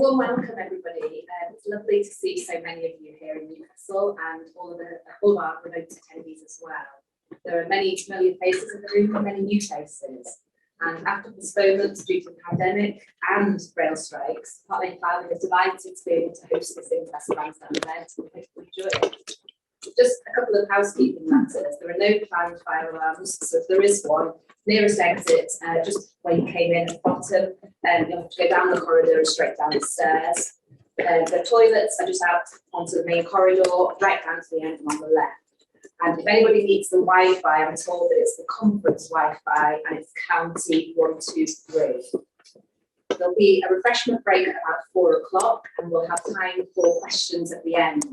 warm welcome, everybody. It's lovely to see so many of you here in Newcastle and all of our remote attendees as well. There are many familiar faces in the room and many new faces. And after postponements due to the pandemic and rail strikes, Park Lane Clouding is delighted to be able to host this Inquests Grandstand Event and hope you enjoy it. Just a couple of housekeeping matters. There are no planned fire alarms, so if there is one, nearest exit, just where you came in at the bottom, you have to go down the corridor and straight down the stairs. The toilets are just out onto the main corridor, right down to the end and on the left. And if anybody needs the Wi-Fi, I'm told that it's the conference Wi-Fi and it's county 123. There'll be a refreshment break at about 4 o'clock and we'll have time for questions at the end.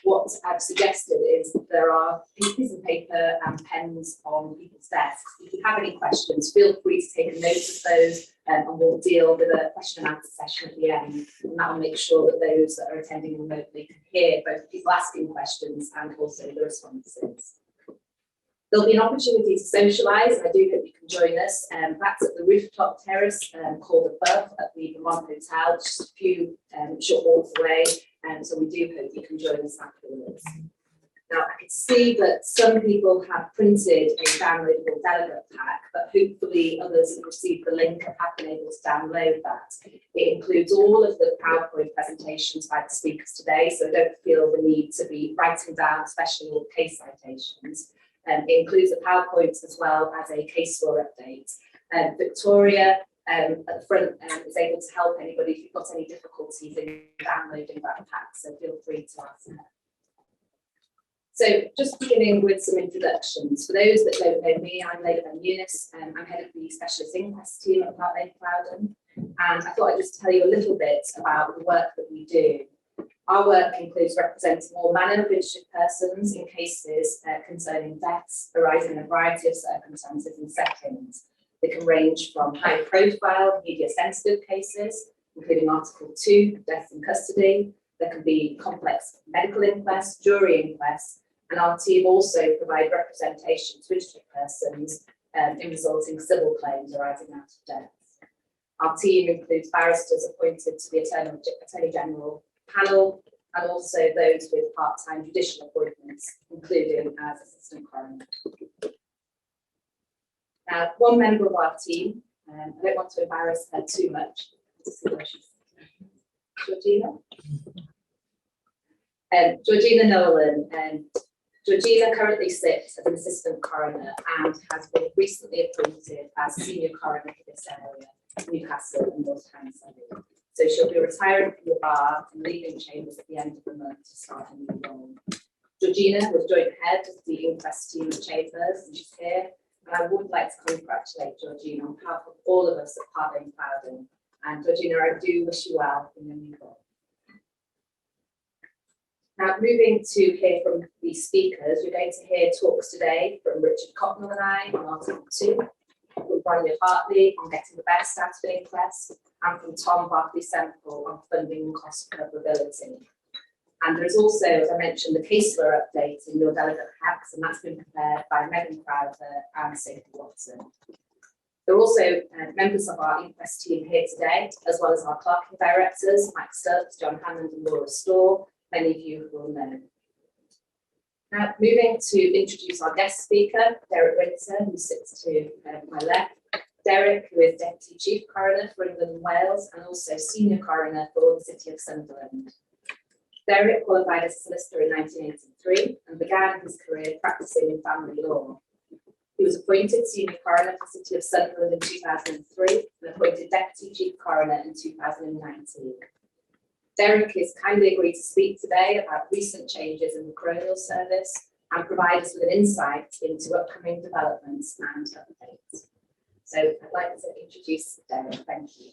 What I've suggested is that there are pieces of paper and pens on people's desks. If you have any questions, feel free to take a note of those and we'll deal with a question and answer session at the end. And that will make sure that those that are attending remotely can hear both people asking questions and also the responses. There'll be an opportunity to socialise, and I do hope you can join us. That's at the rooftop terrace called Above at the Vermont Hotel, just a few short walks away. So we do hope you can join us afterwards. Now, I can see that some people have printed a downloadable delegate pack, but hopefully others have received the link and have been able to download that. It includes all of the PowerPoint presentations by the speakers today, so don't feel the need to be writing down especially all the case citations. It includes the PowerPoints as well as a case law update. Victoria at the front is able to help anybody if you've got any difficulties in downloading that pack, so feel free to ask her. So just beginning with some introductions. For those that don't know me, I'm Leila Ben Eunice, I'm head of the Specialist Inquest team at Park Lane Clouding, and I thought I'd just tell you a little bit about the work that we do. Our work includes representing all manner of interested persons in cases concerning deaths arising in a variety of circumstances and settings. They can range from high-profile, media-sensitive cases, including Article 2, death in custody. There can be complex medical inquests, jury inquests, and our team also provide representation to interested persons in resulting civil claims arising out of deaths. Our team includes barristers appointed to the Attorney General panel, and also those with part-time judicial appointments, including as assistant coroner. Now, one member of our team, I don't want to embarrass her too much. Let's see where she's. Georgina? Georgina Nolan. Georgina currently sits as an assistant coroner and has been recently appointed as senior coroner for this area, Newcastle and North Tyneside. So she'll be retiring from the bar and leaving Chambers at the end of the month to start a new role. Georgina was joint head of the inquest team at Chambers, and she's here. And I would like to congratulate Georgina on behalf of all of us at Park Lane Clouding. And Georgina, I do wish you well in your new role. Now, moving to hear from the speakers, you're going to hear talks today from Richard Cotnell and I on Article 2, from Brenda Hartley on getting the best out of an inquest, and from Tom Barclay-Semple on funding and cost recoverability. And there's also, as I mentioned, the case law update in your delegate packs, and that's been prepared by Megan Crowther and Sophie Watson. There are also members of our inquest team here today, as well as our clerking directors, Mike Stubbs, John Hammond and Laura Storr, many of you will know. Now, moving to introduce our guest speaker, Derek Winter, who sits to my left. Derek, who is Deputy Chief Coroner for England and Wales, and also Senior Coroner for the City of Sunderland. Derek qualified as a solicitor in 1983 and began his career practicing in family law. He was appointed Senior Coroner for the City of Sunderland in 2003 and appointed Deputy Chief Coroner in 2019. Derek has kindly agreed to speak today about recent changes in the coronial service and provide us with an insight into upcoming developments and updates. So I'd like to introduce Derek. Thank you.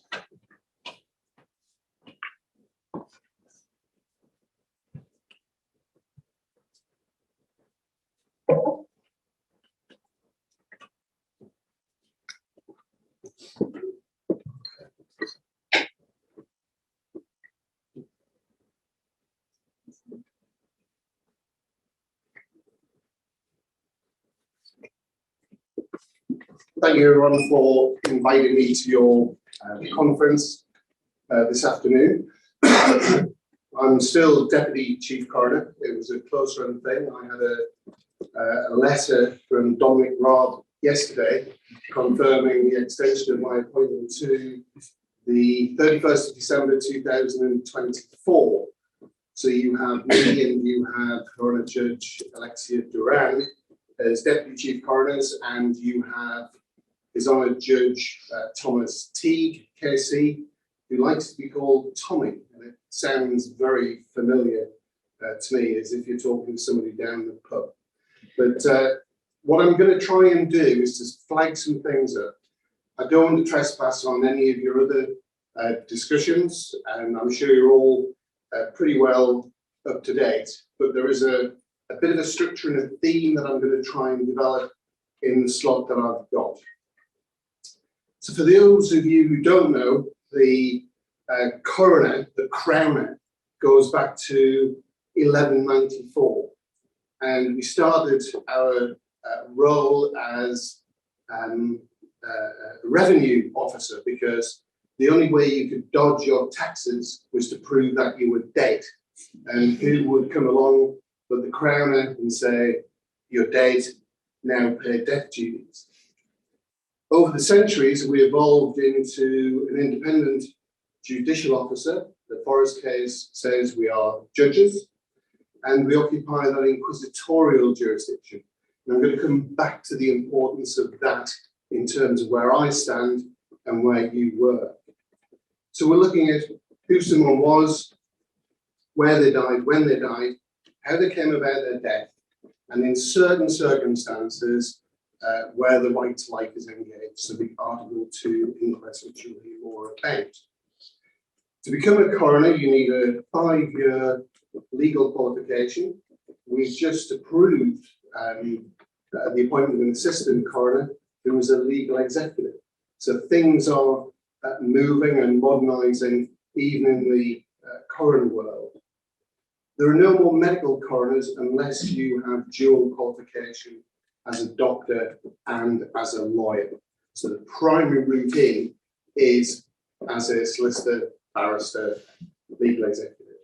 Thank you everyone for inviting me to your conference this afternoon. I'm still Deputy Chief Coroner. It was a close run thing. I had a letter from Dominic Robb yesterday confirming the extension of my appointment to the 31st of December 2024. So you have me and you have Coroner Judge Alexia Duran as Deputy Chief Coroners, and you have His Honour Judge Thomas Teague, KC, who likes to be called Tommy, and it sounds very familiar to me, as if you're talking to somebody down the pub. But what I'm going to try and do is to flag some things up. I don't want to trespass on any of your other discussions, and I'm sure you're all pretty well up to date, but there is a bit of a structure and a theme that I'm going to try and develop in the slot that I've got. So for those of you who don't know, the coroner, the crowner, goes back to 1194, and we started our role as revenue officer because the only way you could dodge your taxes was to prove that you were dead. And who would come along but the crowner and say, you're dead, now pay death duties. Over the centuries, we evolved into an independent judicial officer. The Forest case says we are judges, and we occupy that inquisitorial jurisdiction. And I'm going to come back to the importance of that in terms of where I stand and where you were. So we're looking at who someone was, where they died, when they died, how they came about their death, and in certain circumstances, where the right to life is engaged. So the Article 2 inquest, which you'll hear more about. To become a coroner, you need a 5-year legal qualification. We've just approved the appointment of an assistant coroner who was a legal executive. So things are moving and modernising even in the coroner world. There are no more medical coroners unless you have dual qualification as a doctor and as a lawyer. So the primary route in is as a solicitor, barrister, legal executive.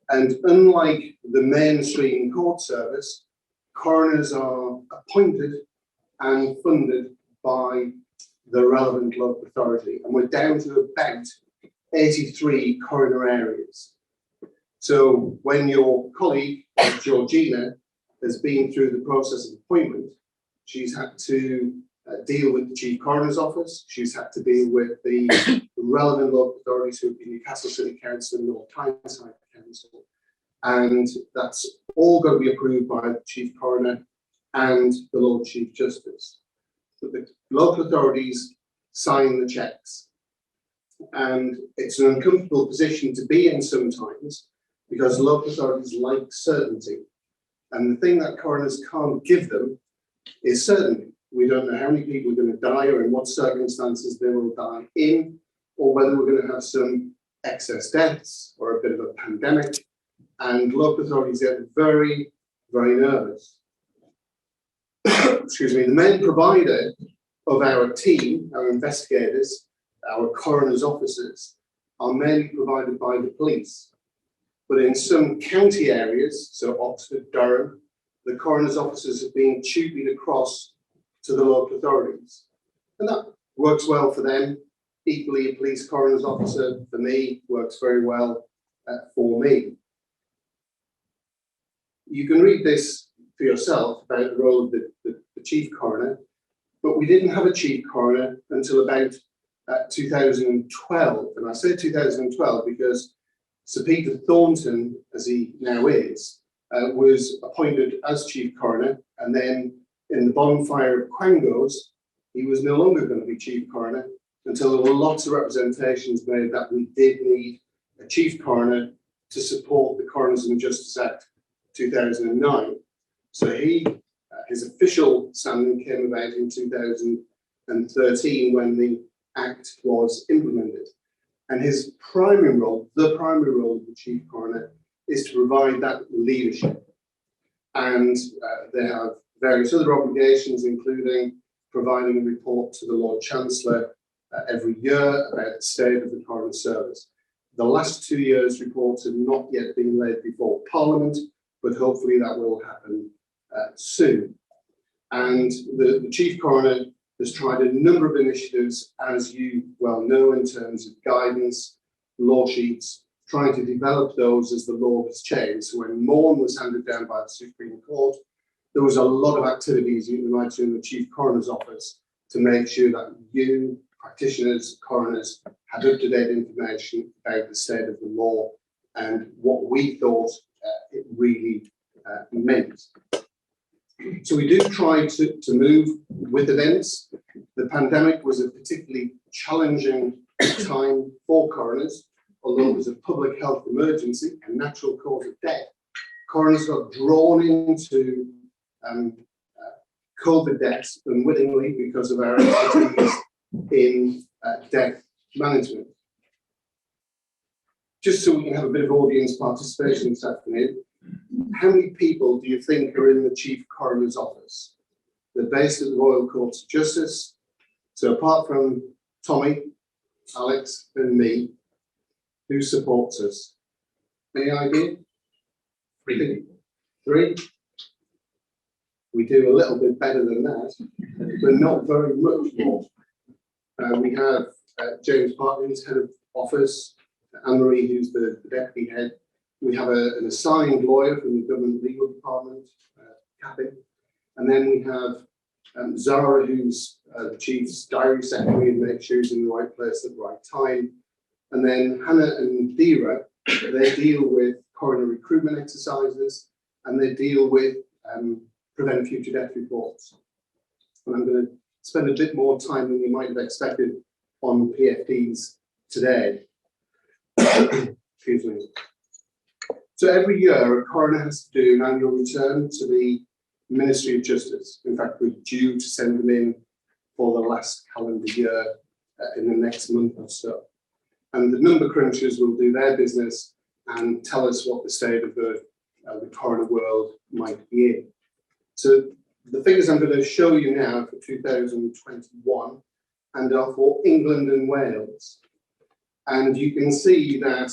And unlike the mainstream court service, coroners are appointed and funded by the relevant local authority. And we're down to about 83 coroner areas. So when your colleague, Georgina, has been through the process of appointment, she's had to deal with the Chief Coroner's Office, she's had to deal with the relevant local authorities who would be Newcastle City Council and North Tyneside Council. And that's all got to be approved by the Chief Coroner and the Lord Chief Justice. But the local authorities sign the checks. And it's an uncomfortable position to be in sometimes because local authorities like certainty. And the thing that coroners can't give them is certainty. We don't know how many people are going to die or in what circumstances they will die in, or whether we're going to have some excess deaths or a bit of a pandemic. And local authorities get very, very nervous. Excuse me, the main provider of our team, our investigators, our coroners' officers, are mainly provided by the police. But in some county areas, so Oxford, Durham, the coroners' officers have been tupied across to the local authorities. And that works well for them. Equally, a police coroner's officer, for me, works very well for me. You can read this for yourself about the role of the chief coroner, but we didn't have a chief coroner until about 2012. And I say 2012 because Sir Peter Thornton, as he now is, was appointed as chief coroner, and then in the bonfire of Quangos, he was no longer going to be chief coroner until there were lots of representations made that we did need a chief coroner to support the Coroners and Justice Act 2009. So his official standing came about in 2013 when the Act was implemented. And his primary role, the primary role of the chief coroner, is to provide that leadership. And they have various other obligations, including providing a report to the Lord Chancellor every year about the state of the coroner service. The last 2 years' reports have not yet been laid before Parliament, but hopefully that will happen soon. And the Chief Coroner has tried a number of initiatives, as you well know, in terms of guidance, law sheets, trying to develop those as the law has changed. So when Morn was handed down by the Supreme Court, there was a lot of activities in the Chief Coroner's office to make sure that you, practitioners, coroners, had up-to-date information about the state of the law and what we thought it really meant. So we do try to move with events. The pandemic was a particularly challenging time for coroners, although it was a public health emergency and natural cause of death. Coroners got drawn into COVID deaths unwittingly because of our expertise in death management. Just so we can have a bit of audience participation this afternoon, how many people do you think are in the Chief Coroner's office? They're based at the Royal Courts of Justice. So apart from Tommy, Alex and me, who supports us? Any idea? Three? We do a little bit better than that, but not very much more. We have James Parkins, head of office, Anne-Marie, who's the deputy head. We have an assigned lawyer from the government legal department, Kathy. And then we have Zara, who's the chief's diary secretary and makes sure he's in the right place at the right time. And then Hannah and Dira, they deal with coroner recruitment exercises and they deal with prevent future death reports. And I'm going to spend a bit more time than you might have expected on PFDs today. Excuse me. So every year, a coroner has to do an annual return to the Ministry of Justice. In fact, we're due to send them in for the last calendar year in the next month or so. And the number crunchers will do their business and tell us what the state of the coroner world might be in. So the figures I'm going to show you now for 2021 and are for England and Wales. And you can see that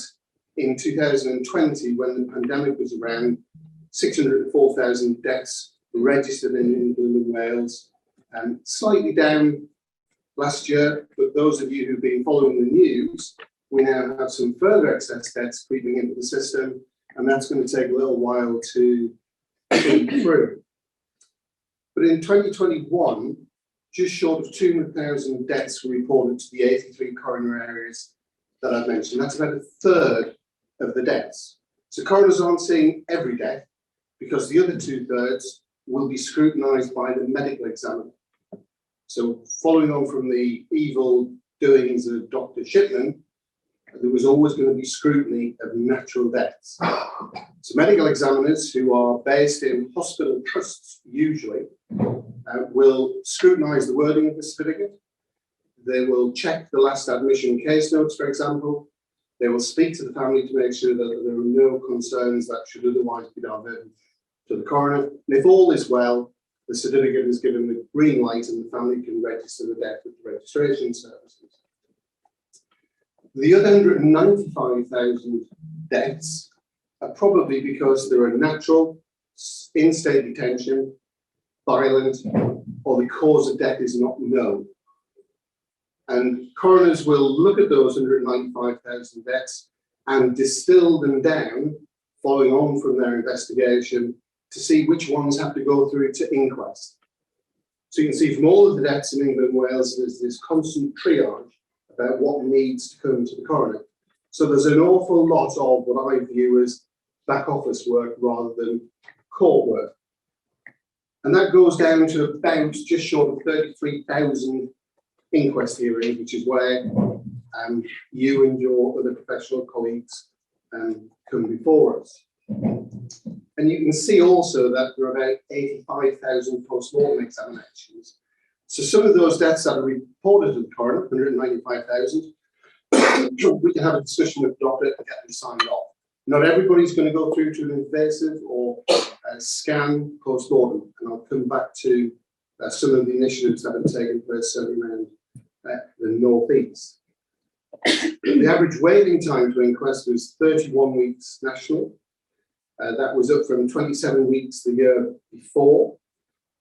in 2020, when the pandemic was around, 604,000 deaths registered in England and Wales, and slightly down last year. But those of you who've been following the news, we now have some further excess deaths creeping into the system, and that's going to take a little while to feed through. But in 2021, just short of 200,000 deaths were reported to the 83 coroner areas that I've mentioned. That's about a third of the deaths. So coroners aren't seeing every death because the other 2/3 will be scrutinised by the medical examiner. So following on from the evil doings of Dr. Shipman, there was always going to be scrutiny of natural deaths. So medical examiners who are based in hospital trusts usually will scrutinise the wording of the certificate. They will check the last admission case notes, for example. They will speak to the family to make sure that there are no concerns that should otherwise be diverted to the coroner. And if all is well, the certificate is given the green light and the family can register the death with the registration services. The other 195,000 deaths are probably because there are natural, in-state detention, violent, or the cause of death is not known. And coroners will look at those 195,000 deaths and distill them down, following on from their investigation, to see which ones have to go through to inquest. So you can see from all of the deaths in England and Wales, there's this constant triage about what needs to come to the coroner. So there's an awful lot of what I view as back office work rather than court work. And that goes down to about just short of 33,000 inquest hearings, which is where you and your other professional colleagues come before us. And you can see also that there are about 85,000 post-mortem examinations. So some of those deaths that are reported to the coroner, 195,000, we can have a discussion with the doctor and get them signed off. Not everybody's going to go through to an invasive or a scan post-mortem, and I'll come back to some of the initiatives that have taken place certainly around the North East. The average waiting time to inquest was 31 weeks national. That was up from 27 weeks the year before.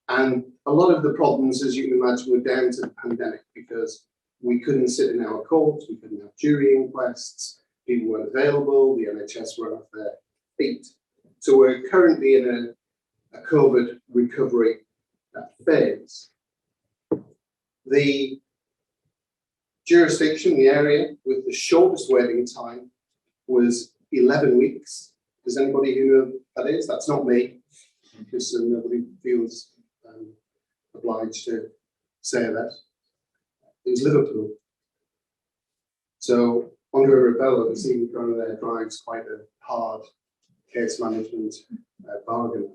And a lot of the problems, as you can imagine, were down to the pandemic because we couldn't sit in our courts, we couldn't have jury inquests, people weren't available, the NHS were off their feet. So we're currently in a COVID recovery phase. The jurisdiction, the area with the shortest waiting time was 11 weeks. Does anybody who know what that is? That's not me, because nobody feels obliged to say that. It was Liverpool. So under Rebella, the senior coroner there drives quite a hard case management bargain.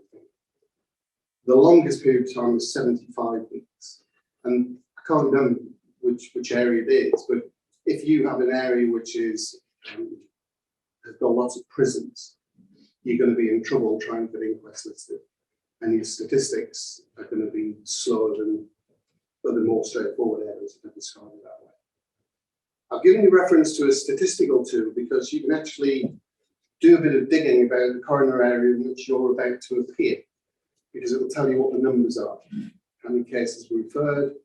The longest period of time was 75 weeks. And I can't remember which area it is, but if you have an area which is has got lots of prisons, you're going to be in trouble trying to get inquests listed. And your statistics are going to be slower than other more straightforward areas, if I describe it that way. I've given you reference to a statistical tool because you can actually do a bit of digging about the coroner area in which you're about to appear, because it will tell you what the numbers are, how many cases were referred,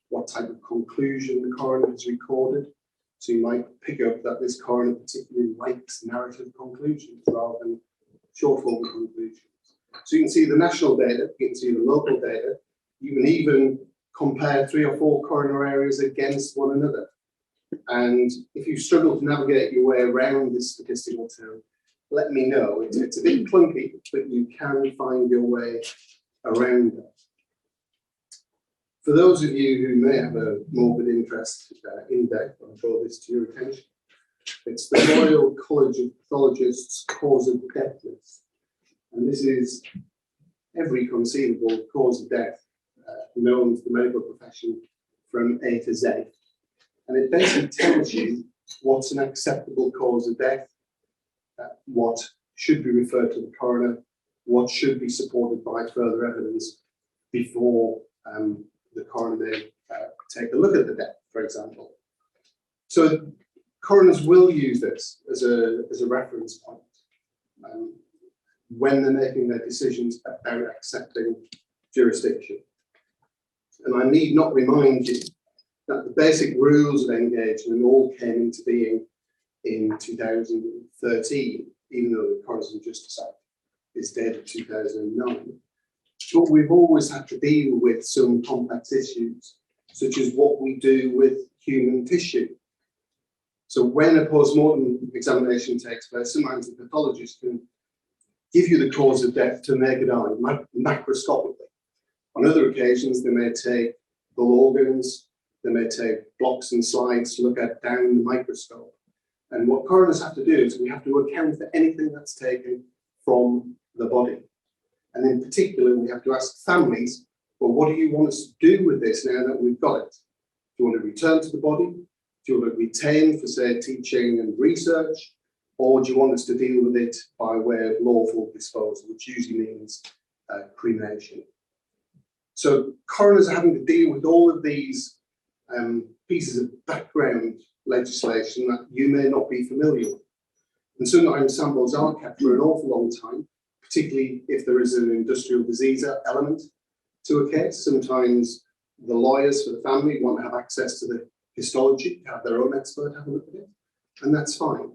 what type of conclusion the coroner has recorded. So you might pick up that this coroner particularly likes narrative conclusions rather than short form conclusions. So you can see the national data, you can see the local data, you can even compare 3 or 4 coroner areas against one another. And if you struggle to navigate your way around this statistical tool, let me know. It's a bit clunky, but you can find your way around it. For those of you who may have a morbid interest in death, I'll draw this to your attention. It's the Royal College of Pathologists cause of death list. And this is every conceivable cause of death known to the medical profession from A to Z. And it basically tells you what's an acceptable cause of death, what should be referred to the coroner, what should be supported by further evidence before the coroner may take a look at the death, for example. So coroners will use this as a reference point when they're making their decisions about accepting jurisdiction. And I need not remind you that the basic rules of engagement all came into being in 2013, even though the Coroners and Justice Act is dated 2009. But we've always had to deal with some complex issues, such as what we do with human tissue. So when a post-mortem examination takes place, sometimes the pathologist can give you the cause of death to the naked eye, macroscopically. On other occasions, they may take dull organs, they may take blocks and slides to look at down the microscope. And what coroners have to do is we have to account for anything that's taken from the body. And in particular, we have to ask families, well, what do you want us to do with this now that we've got it? Do you want to return to the body? Do you want to retain for, say, teaching and research? Or do you want us to deal with it by way of lawful disposal, which usually means cremation? So coroners are having to deal with all of these pieces of background legislation that you may not be familiar with. And sometimes samples are kept for an awful long time, particularly if there is an industrial disease element to a case. Sometimes the lawyers for the family want to have access to the histology, have their own expert have a look at it, and that's fine.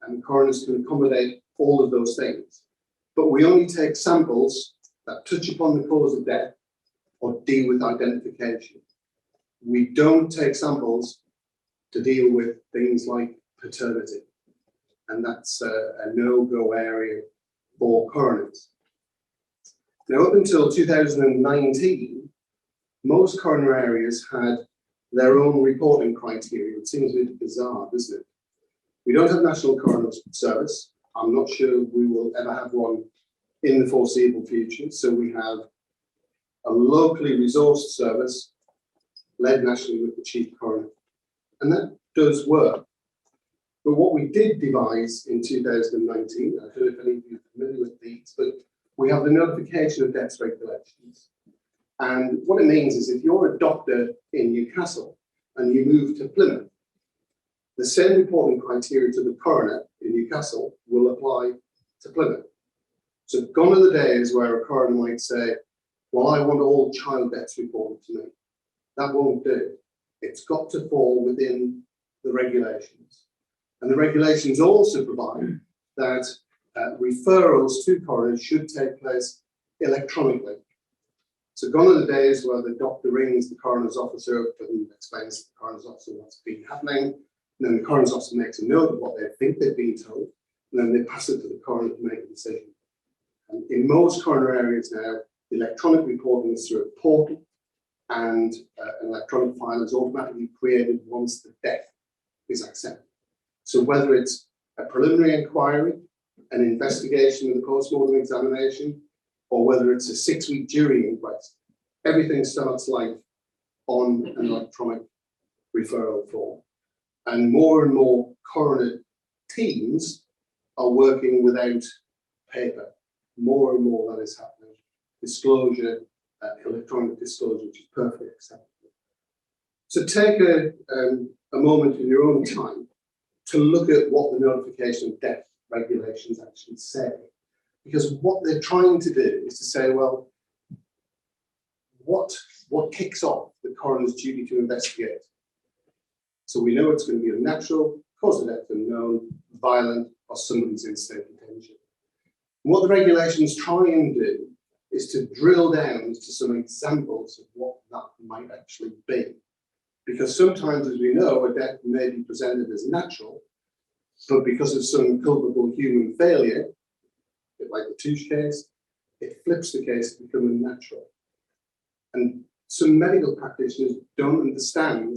And coroners can accommodate all of those things. But we only take samples that touch upon the cause of death or deal with identification. We don't take samples to deal with things like paternity. And that's a no-go area for coroners. Now, up until 2019, most coroner areas had their own reporting criteria. It seems a bit bizarre, doesn't it? We don't have National Coroners Service. I'm not sure we will ever have one in the foreseeable future. So we have a locally resourced service led nationally with the Chief Coroner. And that does work. But what we did devise in 2019, I don't know if any of you are familiar with these, but we have the notification of deaths regulations. And what it means is if you're a doctor in Newcastle and you move to Plymouth, The same reporting criteria to the coroner in Newcastle will apply to Plymouth. So gone are the days where a coroner might say, well, I want all child deaths reported to me. That won't do. It's got to fall within the regulations. And the regulations also provide that referrals to coroners should take place electronically. So gone are the days where the doctor rings the coroner's officer up and explains to the coroner's officer what's been happening. And then the coroner's officer makes a note of what they think they've been told. And then they pass it to the coroner to make a decision. And in most coroner areas now, the electronic reporting is through a portal, and an electronic file is automatically created once the death is accepted. So whether it's a preliminary inquiry, an investigation with a post-mortem examination, or whether it's a 6-week jury inquest, everything starts life on an electronic referral form. And more coroner teams are working without paper. More and more that is happening. Disclosure, electronic disclosure, which is perfectly acceptable. So take a moment in your own time to look at what the notification of death regulations actually say. Because what they're trying to do is to say, well, what kicks off the coroner's duty to investigate? So we know it's going to be unnatural, cause of death unknown, violent, or somebody's in state detention. And what the regulations try and do is to drill down to some examples of what that might actually be. Because sometimes, as we know, a death may be presented as natural, but because of some culpable human failure, a bit like the Touche case, it flips the case to become unnatural. And some medical practitioners don't understand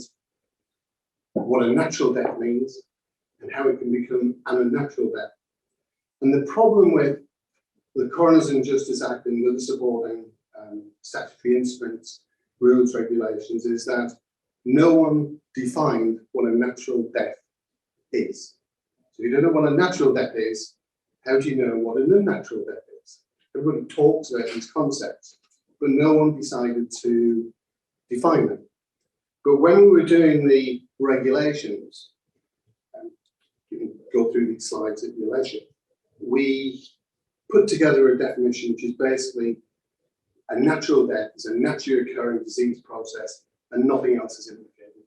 what a natural death means and how it can become an unnatural death. And the problem with the Coroners and Justice Act and other supporting statutory instruments, rules, regulations, is that no one defined what a natural death is. So if you don't know what a natural death is, how do you know what an unnatural death is? Everybody talks about these concepts, but no one decided to define them. But when we were doing the regulations, you can go through these slides at your leisure, we put together a definition which is basically a natural death is a naturally occurring disease process and nothing else is implicated.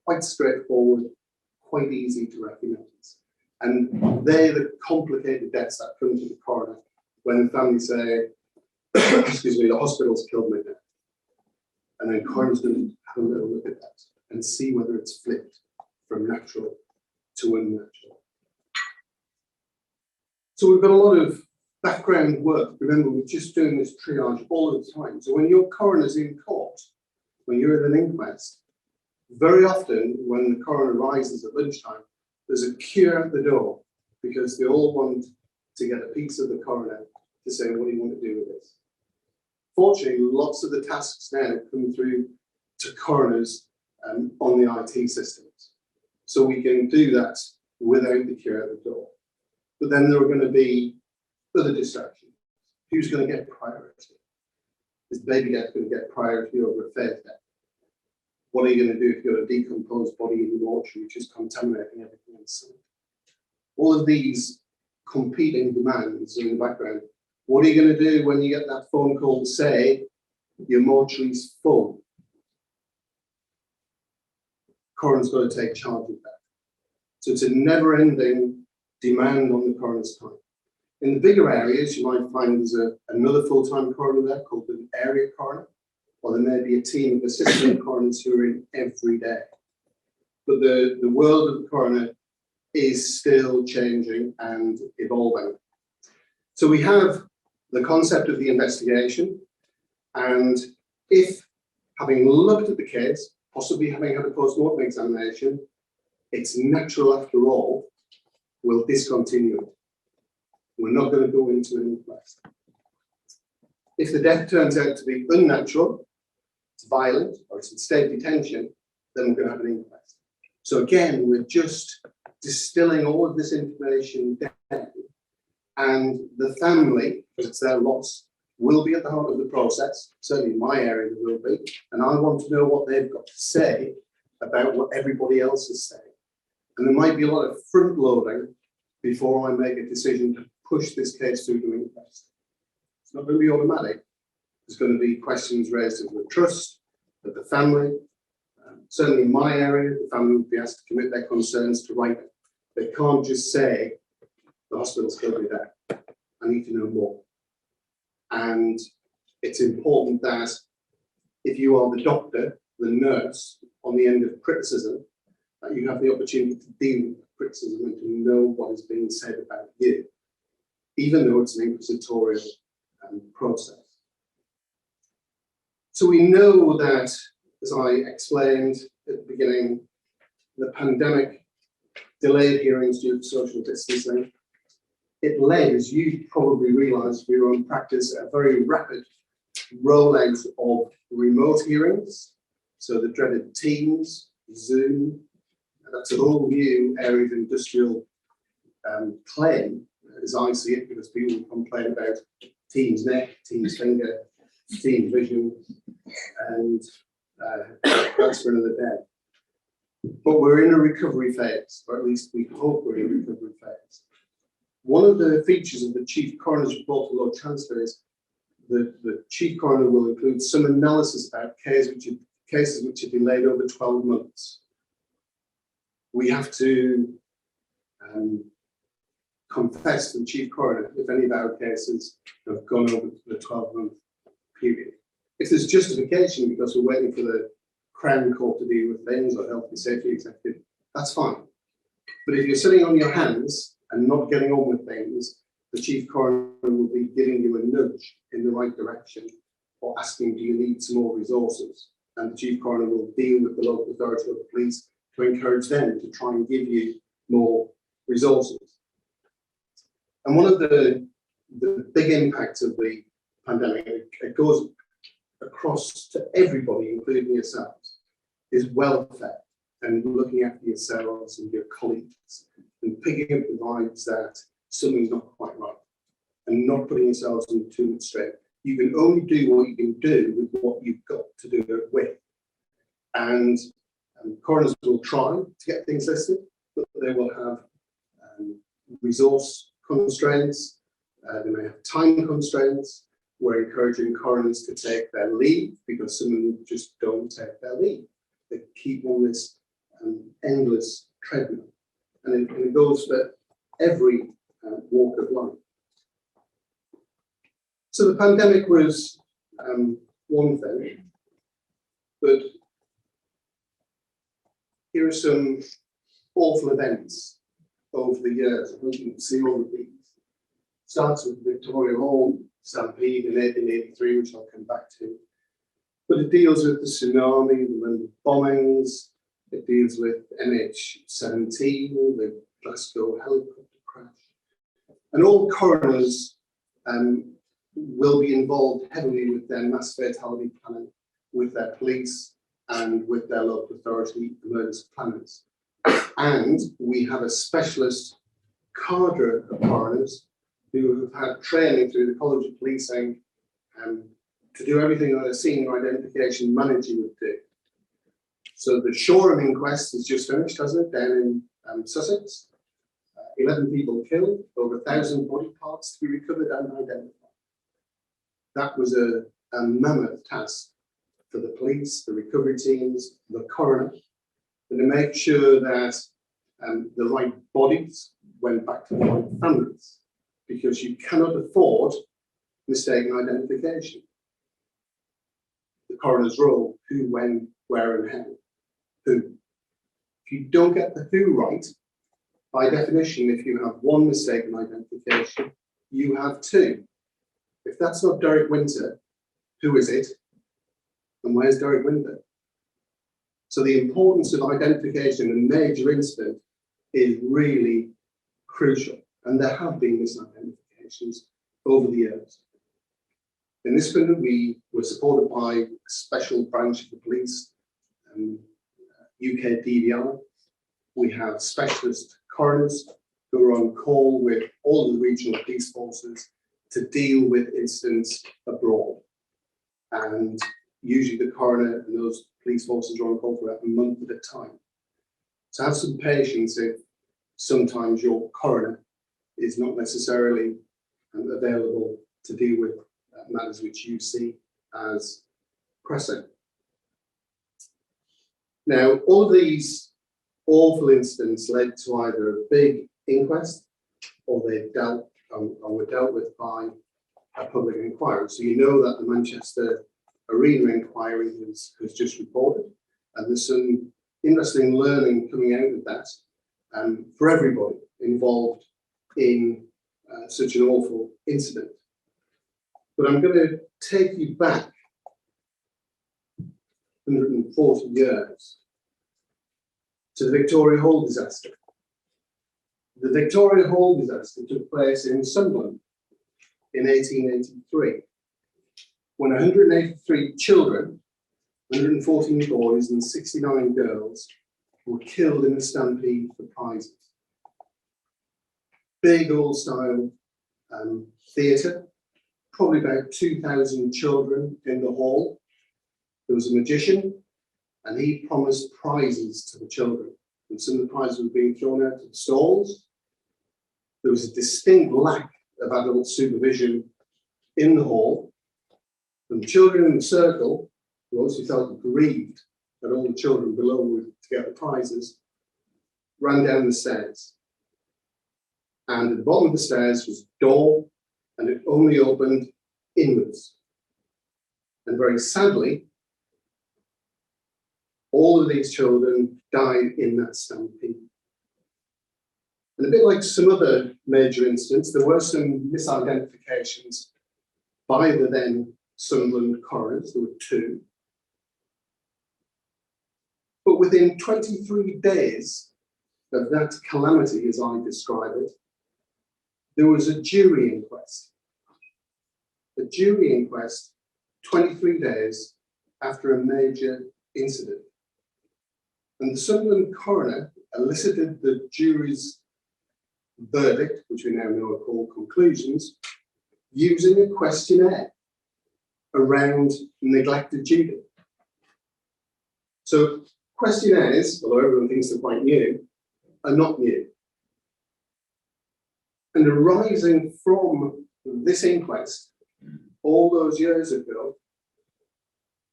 Quite straightforward, quite easy to recognise. And they're the complicated deaths that come to the coroner when the family say, excuse me, the hospital's killed my dad. And then coroner's going to have a little look at that and see whether it's flipped from natural to unnatural. So we've got a lot of background work. Remember, we're just doing this triage all the time. So when your coroner's in court, when you're at an inquest, very often when the coroner rises at lunchtime, there's a queue at the door because they all want to get a piece of the coroner to say, what do you want to do with this? Fortunately, lots of the tasks now come through to coroners on the IT systems. So we can do that without the queue at the door. But then there are going to be other distractions. Who's going to get priority? Is baby death going to get priority over a phase death? What are you going to do if you've got a decomposed body in the mortuary which is contaminating everything inside? All of these competing demands are in the background. What are you going to do when you get that phone call to say your mortuary's full? Coroner's got to take charge of that. So it's a never-ending demand on the coroner's time. In the bigger areas, you might find there's another full-time coroner there called an area coroner, or there may be a team of assistant coroners who are in every day. But the world of the coroner is still changing and evolving. So we have the concept of the investigation, and if, having looked at the case, possibly having had a post-mortem examination, it's natural after all, we'll discontinue it. We're not going to go into an inquest. If the death turns out to be unnatural, it's violent, or it's in state detention, then we're going to have an inquest. So again, we're just distilling all of this information down, and the family, because it's their loss, will be at the heart of the process. Certainly in my area there will be, and I want to know what they've got to say about what everybody else is saying. And there might be a lot of front loading before I make a decision to push this case through to inquest. It's not going to be automatic. There's going to be questions raised of the trust, of the family. Certainly in my area, the family would be asked to commit their concerns to writing. They can't just say, the hospital's killed me there. I need to know more. And it's important that if you are the doctor, the nurse, on the end of criticism, that you have the opportunity to deal with criticism and to know what is being said about you, even though it's an inquisitorial process. So we know that, as I explained at the beginning, the pandemic delayed hearings due to social distancing. It led, as you probably realise from your own practice, a very rapid rollout of remote hearings. So the dreaded Teams, Zoom, that's a whole new area of industrial claim, as I see it, because people complain about Teams neck, Teams finger, Teams vision, and that's for another day. But we're in a recovery phase, or at least we hope we're in a recovery phase. One of the features of the Chief Coroner's report to Lord Chancellor is that the Chief Coroner will include some analysis about cases which are delayed over 12 months. We have to confess to the Chief Coroner if any of our cases have gone over the 12-month period. If there's justification because we're waiting for the Crown Court to deal with things or Health and Safety Executive, that's fine. But if you're sitting on your hands and not getting on with things, the Chief Coroner will be giving you a nudge in the right direction or asking, do you need some more resources? And the Chief Coroner will deal with the local authority or the police to encourage them to try and give you more resources. And one of the big impacts of the pandemic, it goes across to everybody, including yourselves, is welfare and looking after yourselves and your colleagues and picking up the vibes that something's not quite right and not putting yourselves in too much strain. You can only do what you can do with what you've got to do it with. And coroners will try to get things listed, but they will have resource constraints, they may have time constraints. We're encouraging coroners to take their leave because some of them just don't take their leave. They keep on this endless treadmill. And it goes for every walk of life. So the pandemic was one thing, but here are some awful events over the years. I think you can see all of these. Starts with Victoria Hall stampede in 1883, which I'll come back to. But it deals with the tsunami, the London bombings, it deals with MH17, the Glasgow helicopter crash. And all coroners will be involved heavily with their mass fatality planning, with their police and with their local authority emergency planners. And we have a specialist cadre of coroners who have had training through the College of Policing to do everything that a senior identification manager would do. So the Shoreham inquest has just finished, hasn't it, down in Sussex. 11 people killed, over 1,000 body parts to be recovered and identified. That was a mammoth task for the police, the recovery teams, the coroner, and to make sure that the right bodies went back to the right families, because you cannot afford mistaken identification. The coroner's role, who, when, where, and how. Who. If you don't get the who right, by definition, if you have one mistaken identification, you have two. If that's not Derek Winter, who is it? And where's Derek Winter? So the importance of identification in a major incident is really crucial. And there have been misidentifications over the years. In this incident, we were supported by a special branch of the police, UK DVI. We have specialist coroners who are on call with all the regional police forces to deal with incidents abroad. And usually the coroner and those police forces are on call for about a month at a time. So have some patience if sometimes your coroner is not necessarily available to deal with matters which you see as pressing. Now, all of these awful incidents led to either a big inquest or they were dealt with by a public inquiry. So you know that the Manchester Arena inquiry has just reported, and there's some interesting learning coming out of that for everybody involved in such an awful incident. But I'm going to take you back 140 years to the Victoria Hall disaster. The Victoria Hall disaster took place in Sunderland in 1883, when 183 children, 114 boys and 69 girls were killed in a stampede for prizes. Big old style theatre, probably about 2,000 children in the hall. There was a magician and he promised prizes to the children, and some of the prizes were being thrown out of the stalls. There was a distinct lack of adult supervision in the hall, and the children in the circle, who also felt grieved that all the children below were to get the prizes, ran down the stairs. And at the bottom of the stairs was a door, and it only opened inwards. And very sadly, all of these children died in that stampede. And a bit like some other major incidents, there were some misidentifications by the then Sunderland coroners. There were two. But within 23 days of that calamity, as I describe it, there was a jury inquest. A jury inquest 23 days after a major incident. And the Sunderland coroner elicited the jury's verdict, which we now know are called conclusions, using a questionnaire around neglected duty. So questionnaires, although everyone thinks they're quite new, are not new. And arising from this inquest, all those years ago,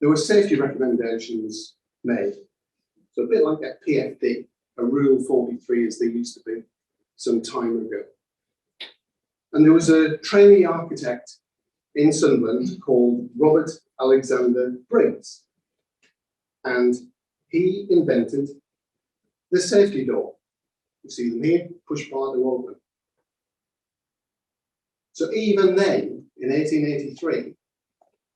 there were safety recommendations made. So a bit like a PFD, a Rule 43 as they used to be some time ago. And there was a trainee architect in Sunderland called Robert Alexander Briggs. And he invented the safety door. You see them here, push part, they're open. So even then, in 1883,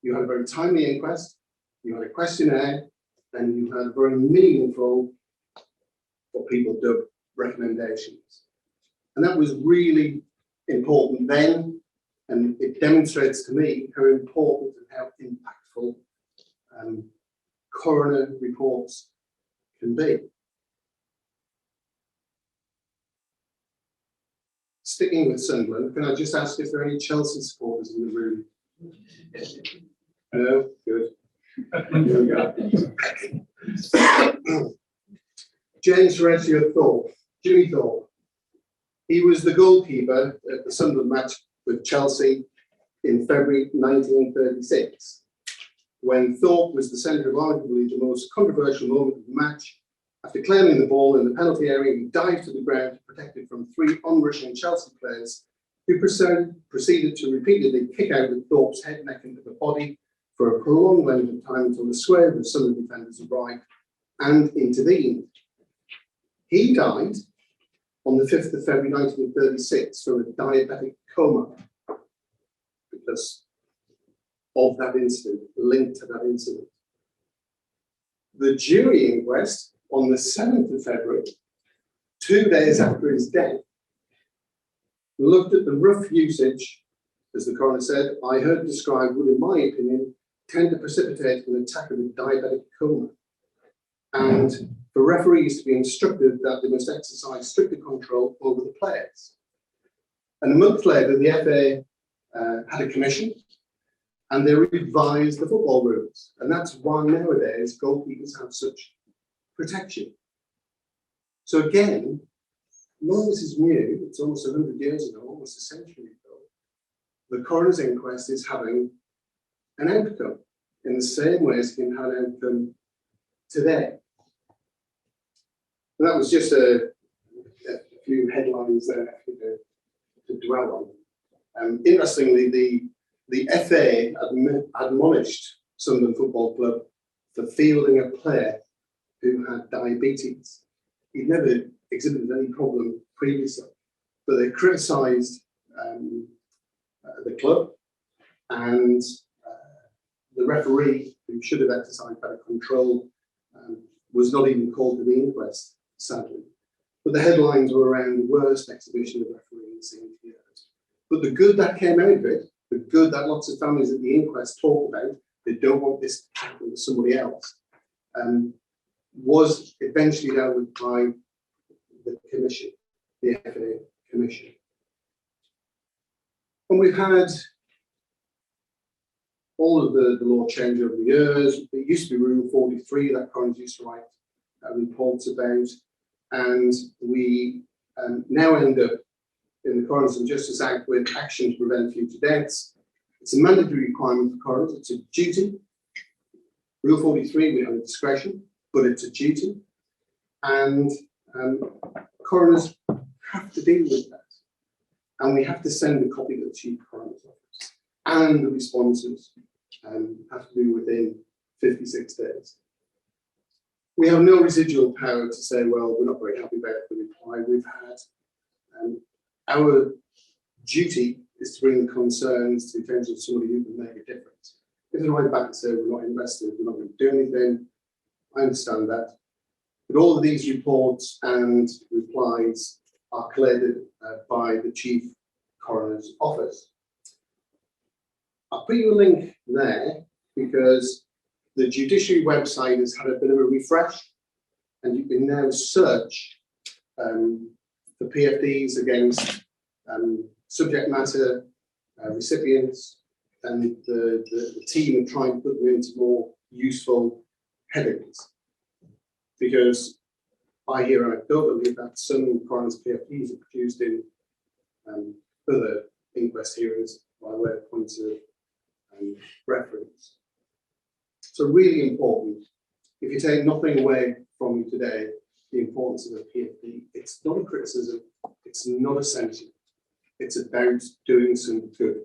you had a very timely inquest, you had a questionnaire, and you had very meaningful, what people dubbed recommendations. And that was really important then, and it demonstrates to me how important and how impactful coroner reports can be. Sticking with Sunderland, can I just ask if there are any Chelsea supporters in the room? No? Good. Here we go. James Horatio Thorpe, Jimmy Thorpe. He was the goalkeeper at the Sunderland match with Chelsea in February 1936, when Thorpe was the centre of arguably the most controversial moment of the match. After claiming the ball in the penalty area, he dived to the ground to protect it from three onrushing Chelsea players, who proceeded to repeatedly kick out with Thorpe's head, neck, and upper body for a prolonged length of time until the square of Sunderland defenders arrived and intervened. He died on the 5th of February 1936 from a diabetic coma because of that incident, linked to that incident. The jury inquest on the 7th of February, 2 days after his death, looked at the rough usage, as the coroner said, I heard described would, in my opinion, tend to precipitate an attack of a diabetic coma, and for referees to be instructed that they must exercise stricter control over the players. And a month later, the FA had a commission, and they revised the football rules. And that's why nowadays goalkeepers have such protection. So again, none of this is new. It's almost 100 years ago, almost a century ago. The coroner's inquest is having an outcome in the same way as it can have an outcome today. And that was just a few headlines there to dwell on. Interestingly, the FA admonished Sunderland Football Club for fielding a player who had diabetes. He'd never exhibited any problem previously, but they criticised the club, and the referee, who should have exercised better control, was not even called to the inquest, sadly. But the headlines were around the worst exhibition of refereeing seen for years. But the good that came out of it, the good that lots of families at the inquest talk about, they don't want this to happen to somebody else, was eventually dealt with by the commission, the FA commission. And we've had all of the law change over the years. It used to be Rule 43 that coroners used to write reports about, and we now end up in the Coroners and Justice Act with action to prevent future deaths. It's a mandatory requirement for coroners. It's a duty. Rule 43, we have a discretion, but it's a duty. And coroners have to deal with that. And we have to send a copy to the Chief Coroner's Office. And the responses have to be within 56 days. We have no residual power to say, well, we're not very happy about the reply we've had. Our duty is to bring the concerns to the attention of somebody who can make a difference. If they write back and say, we're not invested, we're not going to do anything, I understand that. But all of these reports and replies are collated by the Chief Coroner's Office. I'll put you a link there because the judiciary website has had a bit of a refresh, and you can now search for PFDs against subject matter recipients, and the team are trying to put them into more useful headings. Because I hear anecdotally that some coroners' PFDs are produced in other inquest hearings by way of points of reference. So really important, if you take nothing away from me today, the importance of a PFD. It's not a criticism, it's not a censure, it's about doing some good.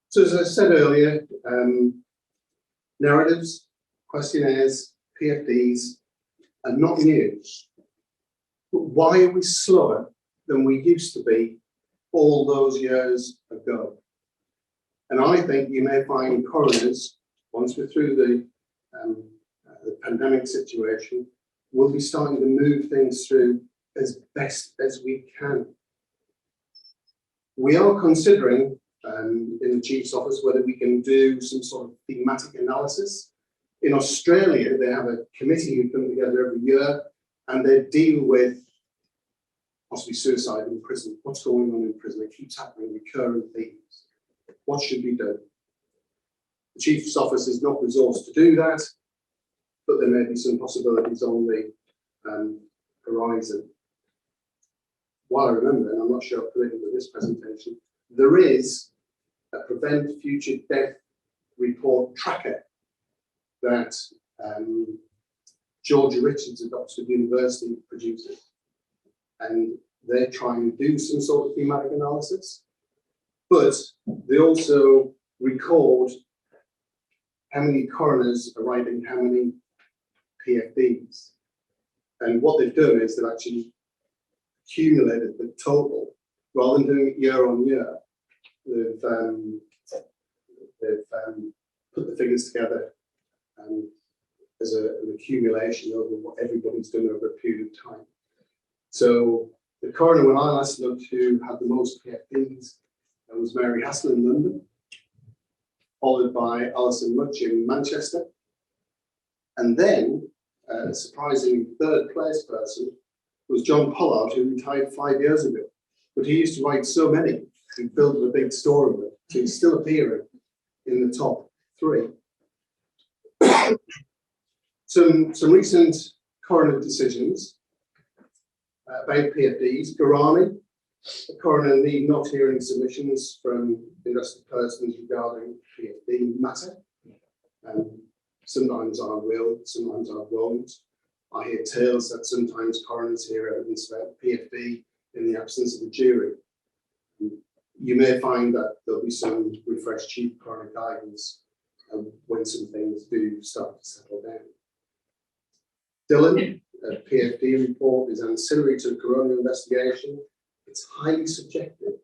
So as I said earlier, narratives, questionnaires, PFDs are not new. But why are we slower than we used to be all those years ago? And I think you may find coroners, once we're through the pandemic situation, we'll be starting to move things through as best as we can. We are considering in the Chief's office whether we can do some sort of thematic analysis. In Australia, they have a committee who come together every year and they deal with possibly suicide in prison. What's going on in prison? It keeps happening, recurring themes. What should be done? The Chief's office is not resourced to do that, but there may be some possibilities on the horizon. While I remember, and I'm not sure I've put it into this presentation, there is a Prevent Future Death Report tracker that Georgia Richards at Oxford University produces. And they're trying to do some sort of thematic analysis, but they also record how many coroners are writing how many PFDs. And what they've done is they've actually accumulated the total rather than doing it year on year. They've put the figures together as an accumulation over what everybody's done over a period of time. So the coroner, when I last looked, who had the most PFDs, was Mary Hassel in London, followed by Alison Much in Manchester. And then, a surprisingly third place person was John Pollard, who retired 5 years ago. But he used to write so many been filled with a big story with. So he's still appearing in the top 3. Some recent coroner decisions about PFDs. Garani, the coroner need not hear any submissions from interested persons regarding PFD matter. Sometimes I will, sometimes I won't. I hear tales that sometimes coroners hear evidence about PFD in the absence of a jury. You may find that there'll be some refreshed chief coroner guidance when some things do start to settle down. Dylan, a PFD report is ancillary to a coroner investigation. It's highly subjective,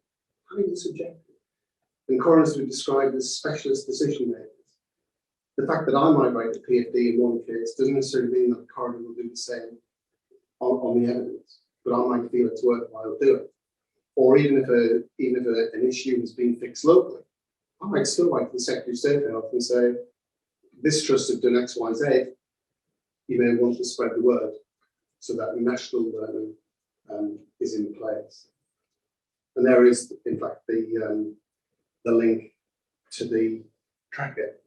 and coroners would describe as specialist decision makers. The fact that I might write a PFD in one case doesn't necessarily mean that the coroner will do the same on the evidence, but I might feel it's worthwhile doing it. Or even if an issue has been fixed locally, I might still write to the Secretary of State for Health and say, this trust have done X, Y, Z. You may want to spread the word so that national learning is in place. And there is, in fact, the link to the tracker.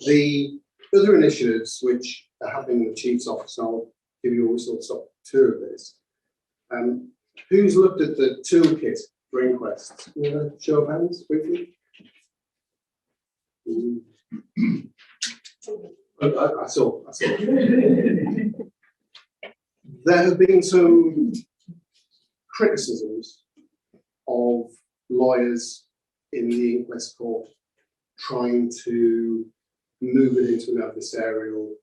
The other initiatives which are happening in the Chief's office, and I'll give you a whistle-stop tour of this. Who's looked at the toolkit for inquests? Show of hands, briefly. I saw. There have been some criticisms of lawyers in the inquest court trying to move it into an adversarial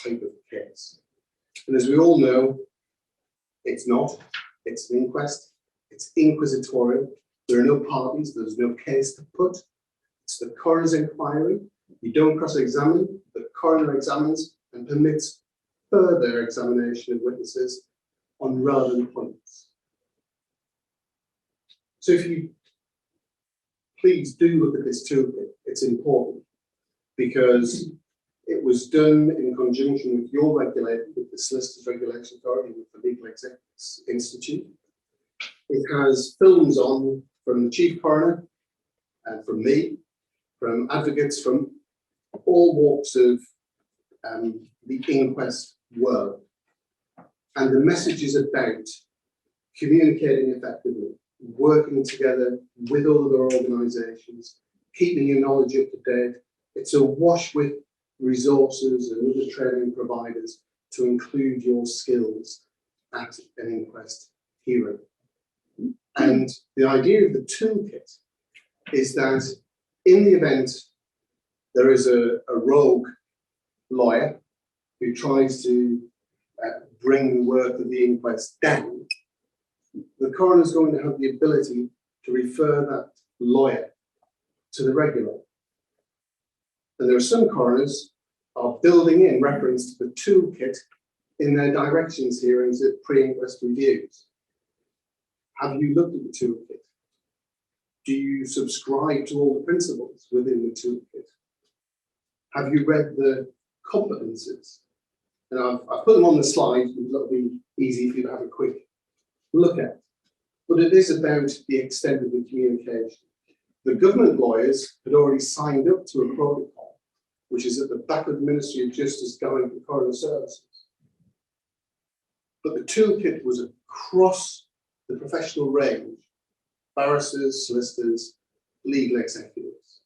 type of case. And as we all know, it's not. It's an inquest. It's inquisitorial. There are no parties. There's no case to put. It's the coroner's inquiry. You don't cross-examine. The coroner examines and permits further examination of witnesses on relevant points. So if you please do look at this toolkit, it's important because it was done in conjunction with your regulator, with the Solicitors Regulation Authority, with the Legal Executives Institute. It has films on from the Chief Coroner and from me, from advocates from all walks of the inquest world. And the message is about communicating effectively, working together with all of our organisations, keeping your knowledge up to date. It's awash with resources and other training providers to include your skills at an inquest hearing. And the idea of the toolkit is that in the event there is a rogue lawyer who tries to bring the work of the inquest down, the coroner is going to have the ability to refer that lawyer to the regulator. And there are some coroners are building in reference to the toolkit in their directions hearings at pre-inquest reviews. Have you looked at the toolkit? Do you subscribe to all the principles within the toolkit? Have you read the competences? And I've put them on the slide because that'll be easy for you to have a quick look at. But it is about the extent of the communication. The government lawyers had already signed up to a protocol, which is at the back of the Ministry of Justice Guide for Coroner Services. But the toolkit was across the professional range, barristers, solicitors, legal executives.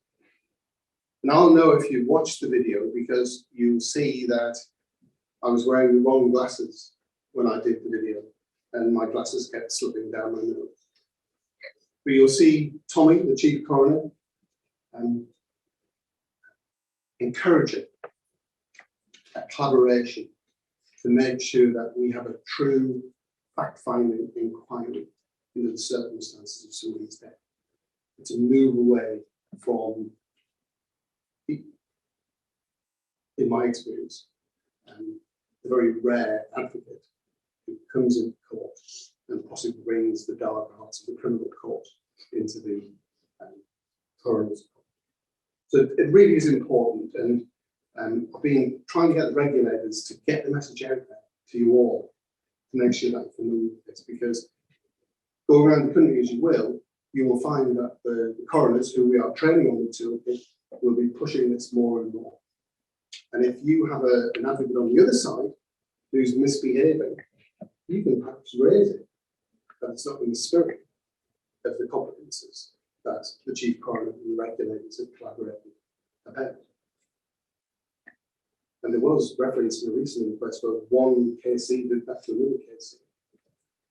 And I'll know if you watched the video because you'll see that I was wearing the wrong glasses when I did the video and my glasses kept slipping down my nose. But you'll see Tommy, the Chief Coroner, encouraging a collaboration to make sure that we have a true fact-finding inquiry into the circumstances of somebody's death. It's a move away from, in my experience, a very rare advocate who comes into court and possibly brings the dark arts of the criminal court into the coroner's court. So it really is important, and I've been trying to get the regulators to get the message out there to you all to make sure that you can move this, because go around the country as you will find that the coroners who we are training on the toolkit will be pushing this more and more. And if you have an advocate on the other side who's misbehaving, you can perhaps raise it. That it's not in the spirit of the competences that the Chief Coroner and the regulators have collaborated about. And there was reference in a recent inquest where one KC did that to another KC.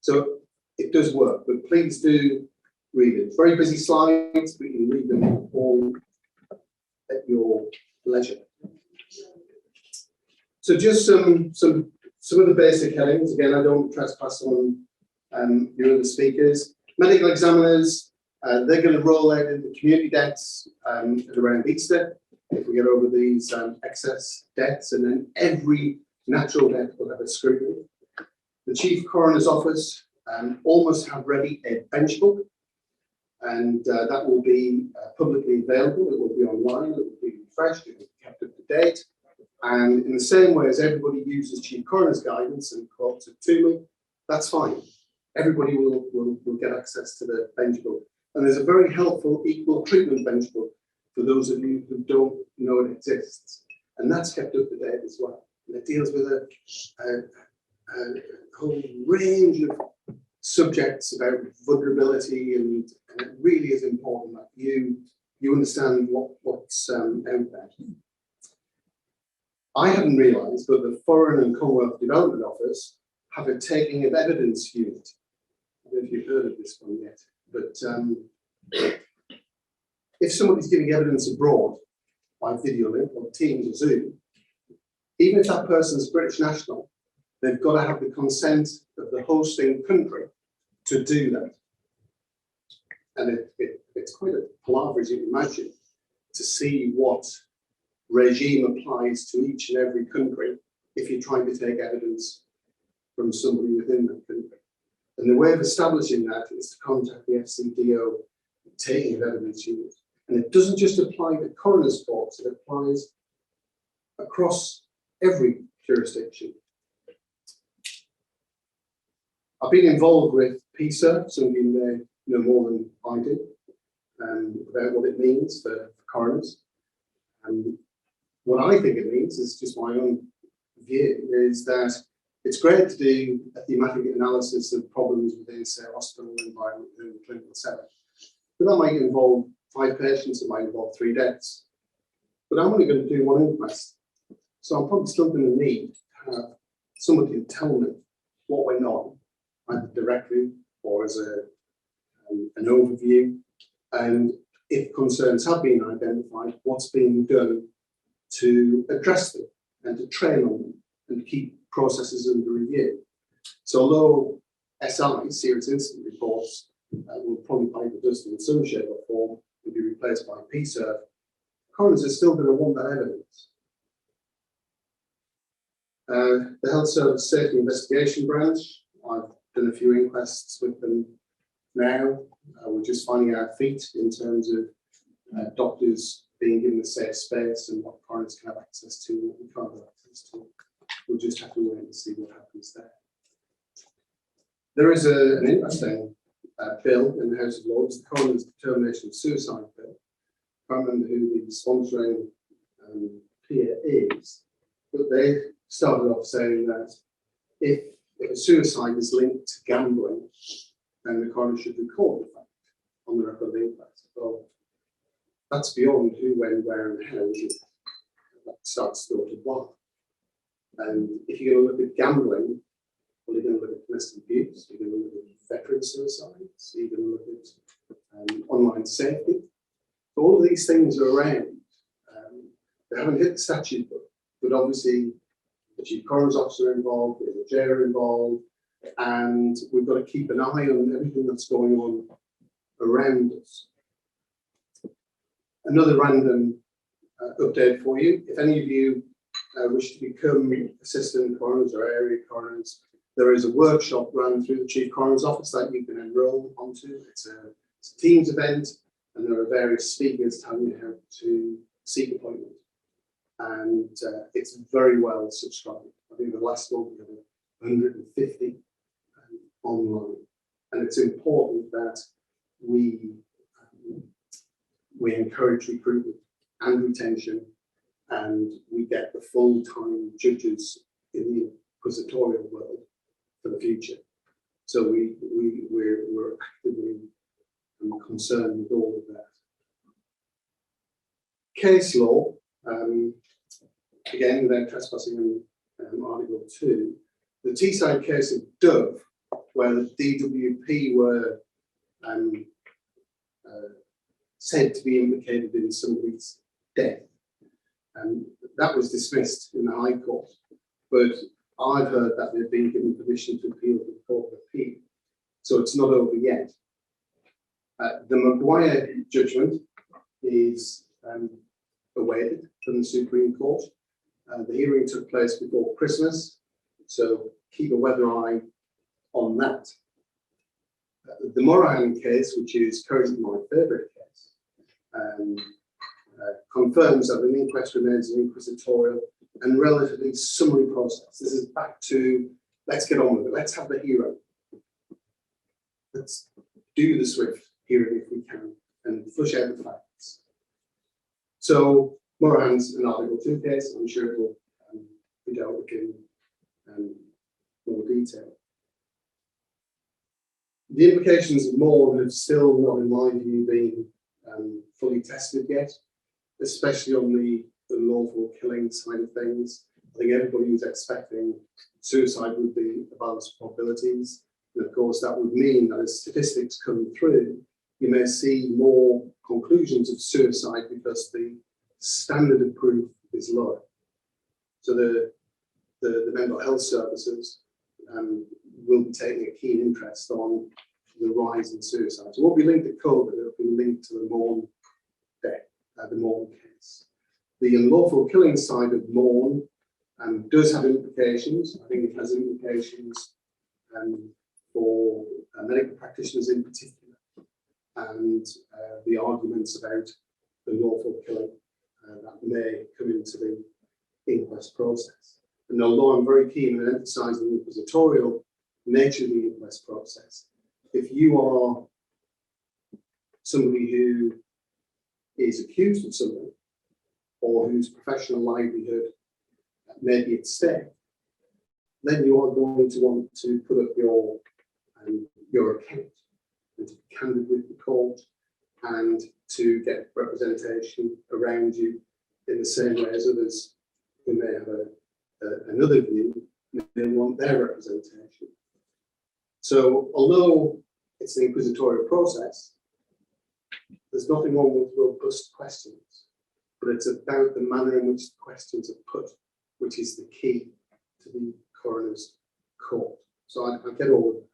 So it does work, but please do read it. Very busy slides, but you can read them all at your leisure. So just some of the basic headings. Again, I don't trespass on your other speakers. Medical examiners, they're going to roll out into community deaths at around Easter if we get over these excess deaths, and then every natural death will have a scrutiny. The Chief Coroner's Office almost have ready a bench book, and that will be publicly available. It will be online, it will be refreshed, it will be kept up to date. And in the same way as everybody uses Chief Coroner's guidance and quotes it to me, that's fine. Everybody will get access to the bench book. And there's a very helpful equal treatment bench book for those of you who don't know it exists. And that's kept up to date as well. And it deals with a whole range of subjects about vulnerability, and it really is important that you understand what's out there. I hadn't realised, but the Foreign and Commonwealth Development Office have a taking of evidence unit. I don't know if you've heard of this one yet, but if somebody's giving evidence abroad by video link or Teams or Zoom, even if that person's British national, they've got to have the consent of the hosting country to do that. And it's quite a palaver, as you can imagine, to see what regime applies to each and every country if you're trying to take evidence from somebody within that country. And the way of establishing that is to contact the FCDO taking of evidence unit. And it doesn't just apply to coroner's courts, it applies across every jurisdiction. I've been involved with PISA, some of you may know more than I do, about what it means for coroners. And what I think it means is just my own view, is that it's great to do a thematic analysis of problems within, say, a hospital environment, within a clinical setting. But that might involve 5 patients, it might involve 3 deaths. But I'm only going to do 1 inquest. So I'm probably still going to need to have somebody to tell me what went on, either directly or as an overview. And if concerns have been identified, what's being done to address them and to train on them and to keep processes under review. So although SI, serious incident reports, will probably bite the dust in some shape or form and be replaced by PSERV, coroners are still going to want that evidence. The Health Service Safety Investigation Branch, I've done a few inquests with them now. We're just finding our feet in terms of doctors being given a safe space and what coroners can have access to and what we can't have access to. We'll just have to wait and see what happens there. There is an interesting bill in the House of Lords, the Coroner's Determination of Suicide Bill. I can't remember who the sponsoring peer is, but they started off saying that if a suicide is linked to gambling, then the coroner should record the fact on the record of the inquest. Well, that's beyond who, when, where, and how, isn't it? That starts to go to why. And if you're going to look at gambling, well, you're going to look at domestic abuse, you're going to look at veteran suicides, you're going to look at online safety. So all of these things are around. They haven't hit the statute book, but obviously the Chief Coroner's Officer involved, the jailer involved, and we've got to keep an eye on everything that's going on around us. Another random update for you. If any of you wish to become assistant coroners or area coroners, there is a workshop run through the Chief Coroner's Office that you can enrol onto. It's a Teams event, and there are various speakers telling you how to seek appointment. And it's very well subscribed. I think the last one we had 150 online. And it's important that we encourage recruitment and retention, and we get the full-time judges in the inquisitorial world for the future. So we're actively concerned with all of that. Case law, again, without trespassing on Article 2, the Teesside case of Dove, where the DWP were said to be implicated in somebody's death, and that was dismissed in the High Court. But I've heard that they've been given permission to appeal to the Court of Appeal, so it's not over yet. The Maguire judgment is awaited from the Supreme Court. The hearing took place before Christmas, so keep a weather eye on that. The Morahan case, which is currently my favourite case, confirms that an inquest remains an inquisitorial and relatively summary process. This is back to, let's get on with it. Let's have the hero. Let's do the swift hearing if we can and flush out the facts. So Morahan's an Article 2 case. I'm sure it will be dealt with in more detail. The implications of Morn have still not, in my view, been fully tested yet, especially on the lawful killing side of things. I think everybody was expecting suicide would be the balance of probabilities. And of course, that would mean that as statistics come through, you may see more conclusions of suicide because the standard of proof is lower. So the mental health services will be taking a keen interest on the rise in suicide. So it won't be linked to COVID, it'll be linked to the Morn death, the Morn case. The unlawful killing side of Morn does have implications. I think it has implications for medical practitioners in particular, and the arguments about the lawful killing that may come into the inquest process. And although I'm very keen on emphasising the inquisitorial nature of the inquest process, if you are somebody who is accused of something or whose professional livelihood may be at stake, then you are going to want to put up your account and to be candid with the court and to get representation around you in the same way as others who may have another view may want their representation. So although it's an inquisitorial process, there's nothing wrong with robust questions, but it's about the manner in which the questions are put, which is the key to the coroner's court. So I get all of that.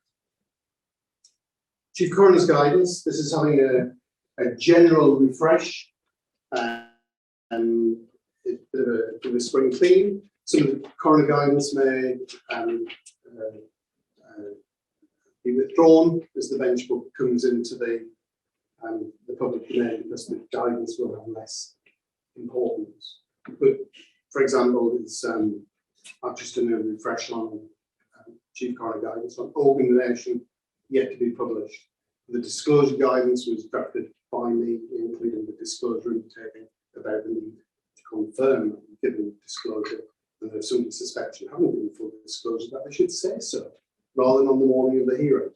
Chief Coroner's guidance, this is having a general refresh and a bit of a spring clean. Some of the coroner guidance may be withdrawn as the bench book comes into the public domain, because the guidance will have less importance. But for example, it's I've just done a refresh on Chief Coroner guidance on organisation yet to be published. The disclosure guidance was drafted by me, including the disclosure undertaking about the need to confirm that you've given disclosure, and if somebody suspects you haven't given full disclosure, that they should say so, rather than on the morning of the hearing.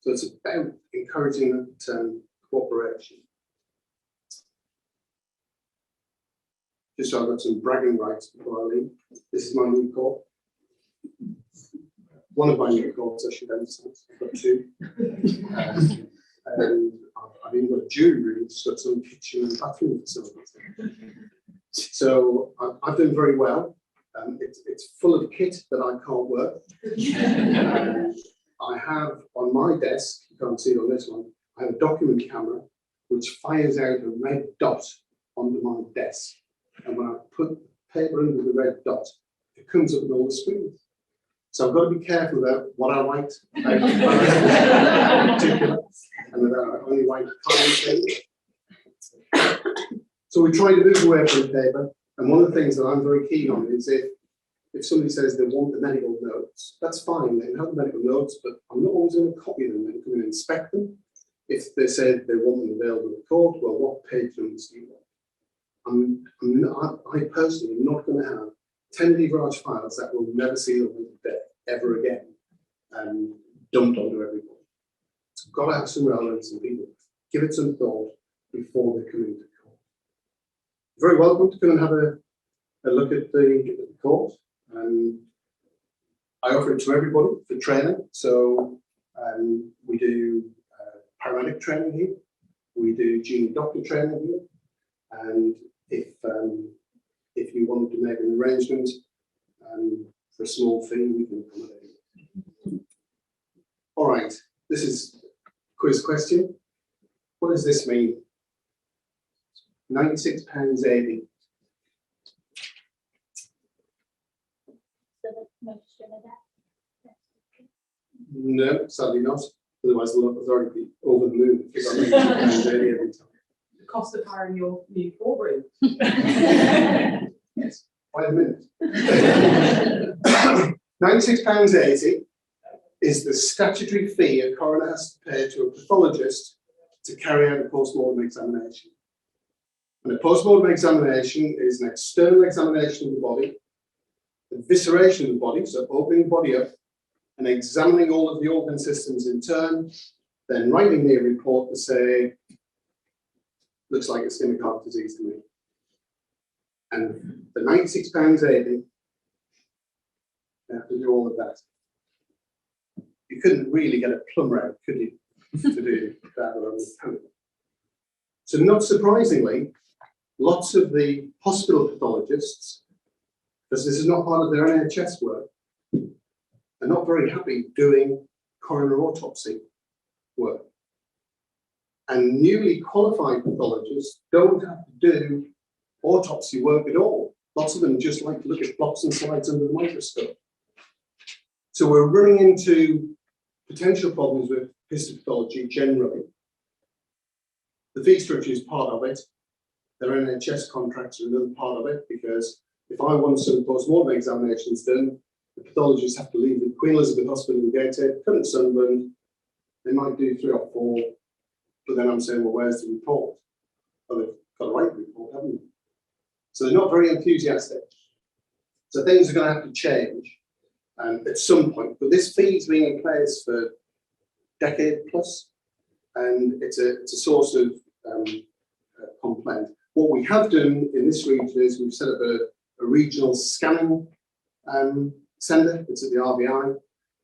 So it's about encouraging that cooperation. Just so I've got some bragging rights before I leave. This is my new court. One of my new courts, I should emphasize. I've got two. And I've even got a jury room, it's got some kitchen and bathroom facilities. So I've done very well. It's full of kit that I can't work. I have on my desk, you can't see it on this one, I have a document camera which fires out a red dot onto my desk. And when I put paper under the red dot, it comes up with all the screens. So I've got to be careful about what I write about in particular, and that I only write kind things. So we try to move away from paper. And one of the things that I'm very keen on is if if somebody says they want the medical notes, that's fine, they can have the medical notes, but I'm not always going to copy them and come and inspect them. If they say they want them available in court, well, what page numbers do you want? I personally am not going to have 10 leverage files that will never see the light of day ever again, dumped onto everybody. It's got to have some relevance, and people give it some thought before they come into court. Very welcome to come and have a look at the court. I offer it to everybody for training. So we do paramedic training here. We do junior doctor training here. And if you wanted to make an arrangement for a small fee, we can accommodate it. All right, this is a quiz question. What does this mean? £96.80. No, sadly not. Otherwise, the local authority would be over the moon if it's £96 every time. The cost of hiring your new courtroom. Yes, wait a minute. £96.80 is the statutory fee a coroner has to pay to a pathologist to carry out a post-mortem examination. And a post-mortem examination is an external examination of the body, evisceration of the body, so opening the body up and examining all of the organ systems in turn, then writing me a report to say, looks like ischemic heart disease to me. And the £96.80, you have to do all of that. You couldn't really get a plumber out, could you, to do that alone? So not surprisingly, lots of the hospital pathologists, because this is not part of their NHS work, are not very happy doing coroner autopsy work. And newly qualified pathologists don't have to do autopsy work at all. Lots of them just like to look at blocks and slides under the microscope. So we're running into potential problems with histopathology generally. The fee structure is part of it. Their NHS contracts are another part of it, because if I want some post-mortem examinations done, the pathologists have to leave the Queen Elizabeth Hospital in Gateshead, come to Sunderland. They might do 3 or 4, but then I'm saying, well, where's the report? Well, they've got to write the report, haven't they? So they're not very enthusiastic. So things are going to have to change at some point. But this fee's been in place for a decade plus, and it's a source of complaint. What we have done in this region is we've set up a regional scanning centre. It's at the RBI,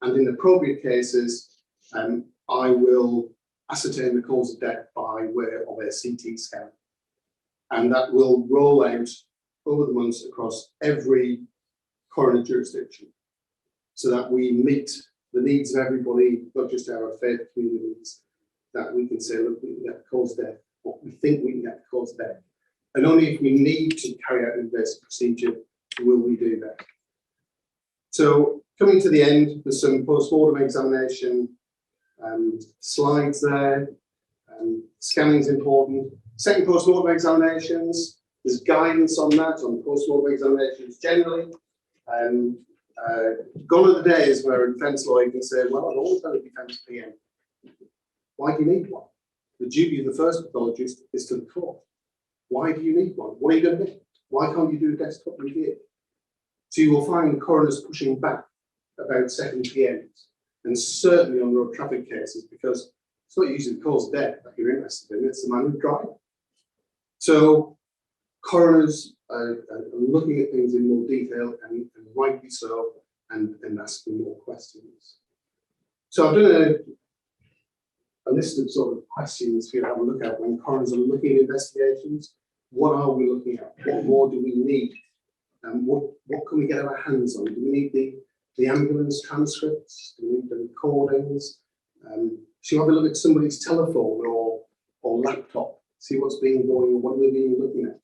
and in appropriate cases, I will ascertain the cause of death by way of a CT scan, and that will roll out over the months across every coroner jurisdiction, so that we meet the needs of everybody, not just our faith communities, that we can say, look, we can get the cause of death, or we think we can get the cause of death. And only if we need to carry out an invasive procedure will we do that. So coming to the end, there's some post-mortem examination slides there. Scanning is important. Second post-mortem examinations, there's guidance on that, on post-mortem examinations generally. Gone are the days where a defence lawyer can say, well, I've always had a defence PM. Why do you need one? The duty of the first pathologist is to the court. Why do you need one? What are you going to do? Why can't you do a desktop review? So you will find coroners pushing back about second PMs, and certainly on road traffic cases, because it's not usually the cause of death that you're interested in, it's the man who's driving. So coroners are looking at things in more detail, and rightly so, and asking more questions. So I've done a list of sort of questions for you to have a look at when coroners are looking at investigations. What are we looking at? What more do we need? And what can we get our hands on? Do we need the ambulance transcripts? Do we need the recordings? Should you have a look at somebody's telephone or laptop, see what's been going on, what have they been looking at?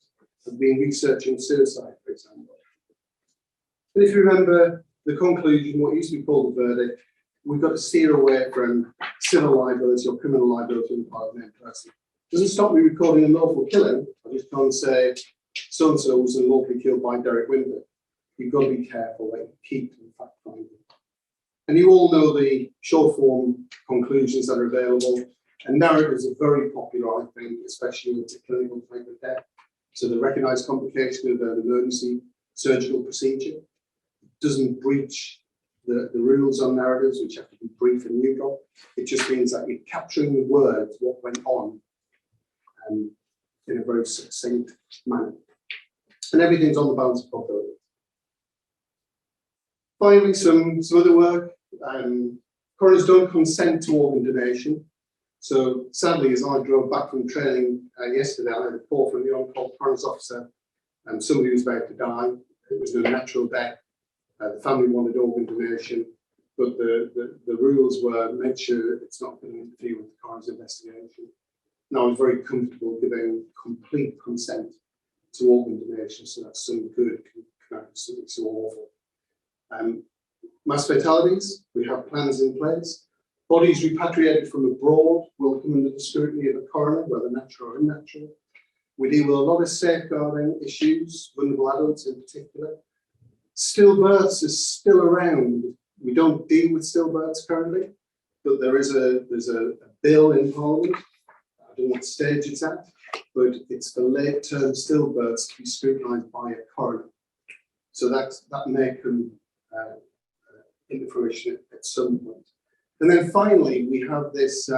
Have been researching suicide, for example. And if you remember the conclusion, what used to be called the verdict, we've got to steer away from civil liability or criminal liability on the part of an named person. Doesn't stop me recording a lawful killing. I just can't say so-and-so was unlawfully killed by Derek Winter. you've got to be careful that you keep to the fact finding. And you all know the short form conclusions that are available, and narratives are very popular, I think, especially with the clinical type of death. So the recognised complication of an emergency surgical procedure doesn't breach the rules on narratives, which have to be brief and neutral. It just means that you're capturing the words, what went on, in a very succinct manner. And everything's on the balance of probability. Finally, some other work. Coroners don't consent to organ donation. So sadly, as I drove back from training yesterday, I had a call from the on-call coroner's officer, and somebody was about to die. It was no natural death. The family wanted organ donation, but the rules were make sure it's not going to interfere with the coroner's investigation. And I was very comfortable giving complete consent to organ donation, so that some good can come out of something so awful. Mass fatalities, we have plans in place. Bodies repatriated from abroad will come under the scrutiny of a coroner, whether natural or unnatural. We deal with a lot of safeguarding issues, vulnerable adults in particular. Stillbirths is still around. We don't deal with stillbirths currently, but there's a bill in Parliament. I don't know what stage it's at, but it's for late-term stillbirths to be scrutinised by a coroner. So that may come into fruition at some point. And then finally, we have this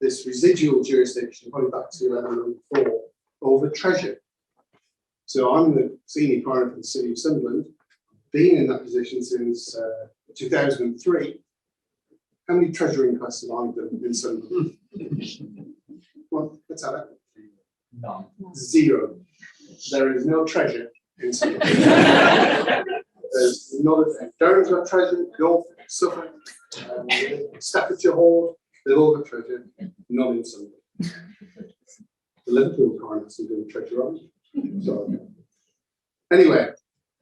this residual jurisdiction, going back to 1104, over treasure. So I'm the senior coroner for the City of Sunderland, been in that position since 2003. How many treasure inquests have I done in Sunderland? Well, let's have it. None. 0. There is no treasure in Sunderland. There's not a thing. Durham's got treasure, North, Suffolk, Staffordshire Hall, they've all got treasure, not in Sunderland. The Liverpool coroners are doing treasure on. So, anyway,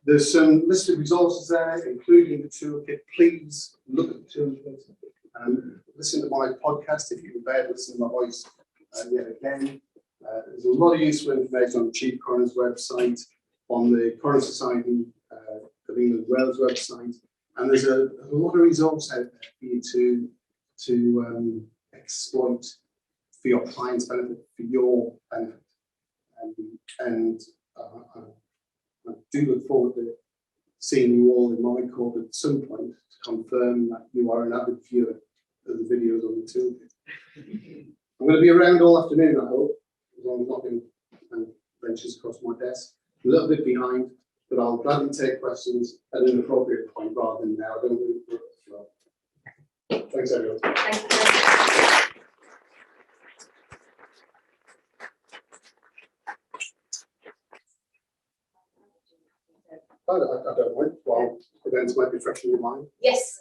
there's some listed resources there, including the toolkit. Please look at the toolkit. Listen to my podcast if you can bear to listen to my voice yet again. There's a lot of useful information on the Chief Coroner's website, on the Coroner Society of England Wales website, and there's a lot of resource out there for you to exploit for your client's benefit, for your benefit. And I do look forward to seeing you all in my court at some point to confirm that you are an avid viewer of the videos on the toolkit. I'm going to be around all afternoon, I hope, as long as nothing ventures across my desk. A little bit behind, but I'll gladly take questions at an appropriate point rather than now. I don't really do it as well. Thanks, everyone. Thank you. I don't know. Well, events might be fresh in your mind. Yes,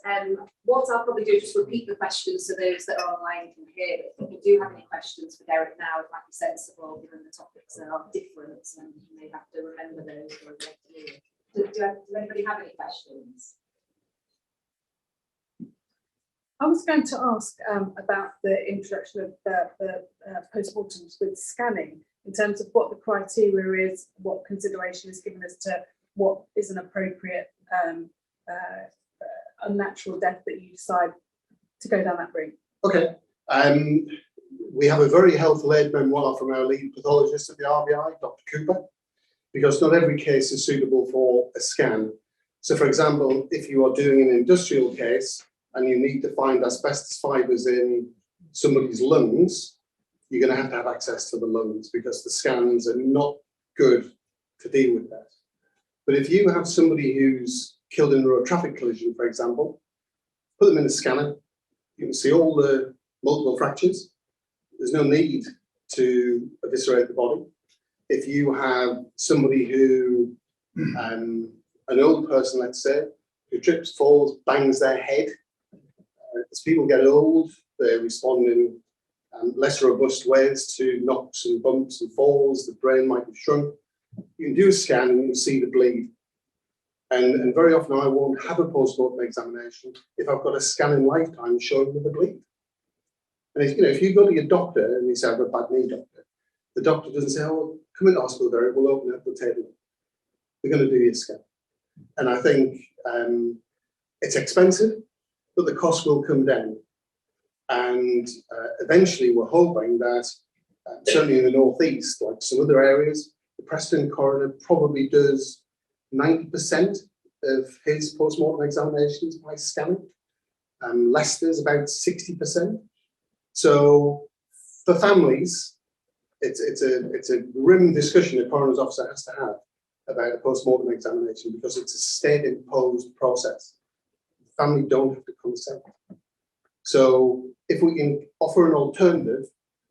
what I'll probably do is just repeat the questions so those that are online can hear it. If you do have any questions for Derek now, it might be sensible given the topics are different and you may have to remember those or does anybody have any questions? I was going to ask about the introduction of the postmortems with scanning in terms of what the criteria is, what consideration is given as to what is an appropriate unnatural death that you decide to go down that route. Okay. We have a very health-led memoir from our lead pathologist at the RBI, Dr. Cooper, because not every case is suitable for a scan. So, for example, if you are doing an industrial case and you need to find asbestos fibres in somebody's lungs, you're going to have access to the lungs because the scans are not good to deal with that. But if you have somebody who's killed in a road traffic collision, for example, put them in a scanner, you can see all the multiple fractures. There's no need to eviscerate the body. If you have somebody who, an old person, let's say, who trips, falls, bangs their head, as people get old, they respond in less robust ways to knocks and bumps and falls. The brain might have shrunk. You can do a scan and you can see the bleed. And very often I won't have a post-mortem examination if I've got a scan in lifetime showing me the bleed. And if you go to your doctor and you say, I've got a bad knee, doctor, the doctor doesn't say, oh, come into hospital, Derek, we'll open up the table. they're going to do your scan. And I think it's expensive, but the cost will come down. And eventually we're hoping that, certainly in the northeast, like some other areas, the Preston coroner probably does 90% of his post-mortem examinations by scanning. Leicester's about 60%. So for families, it's a grim discussion a coroner's officer has to have about a post-mortem examination, because it's a state-imposed process. The family don't have to consent. So if we can offer an alternative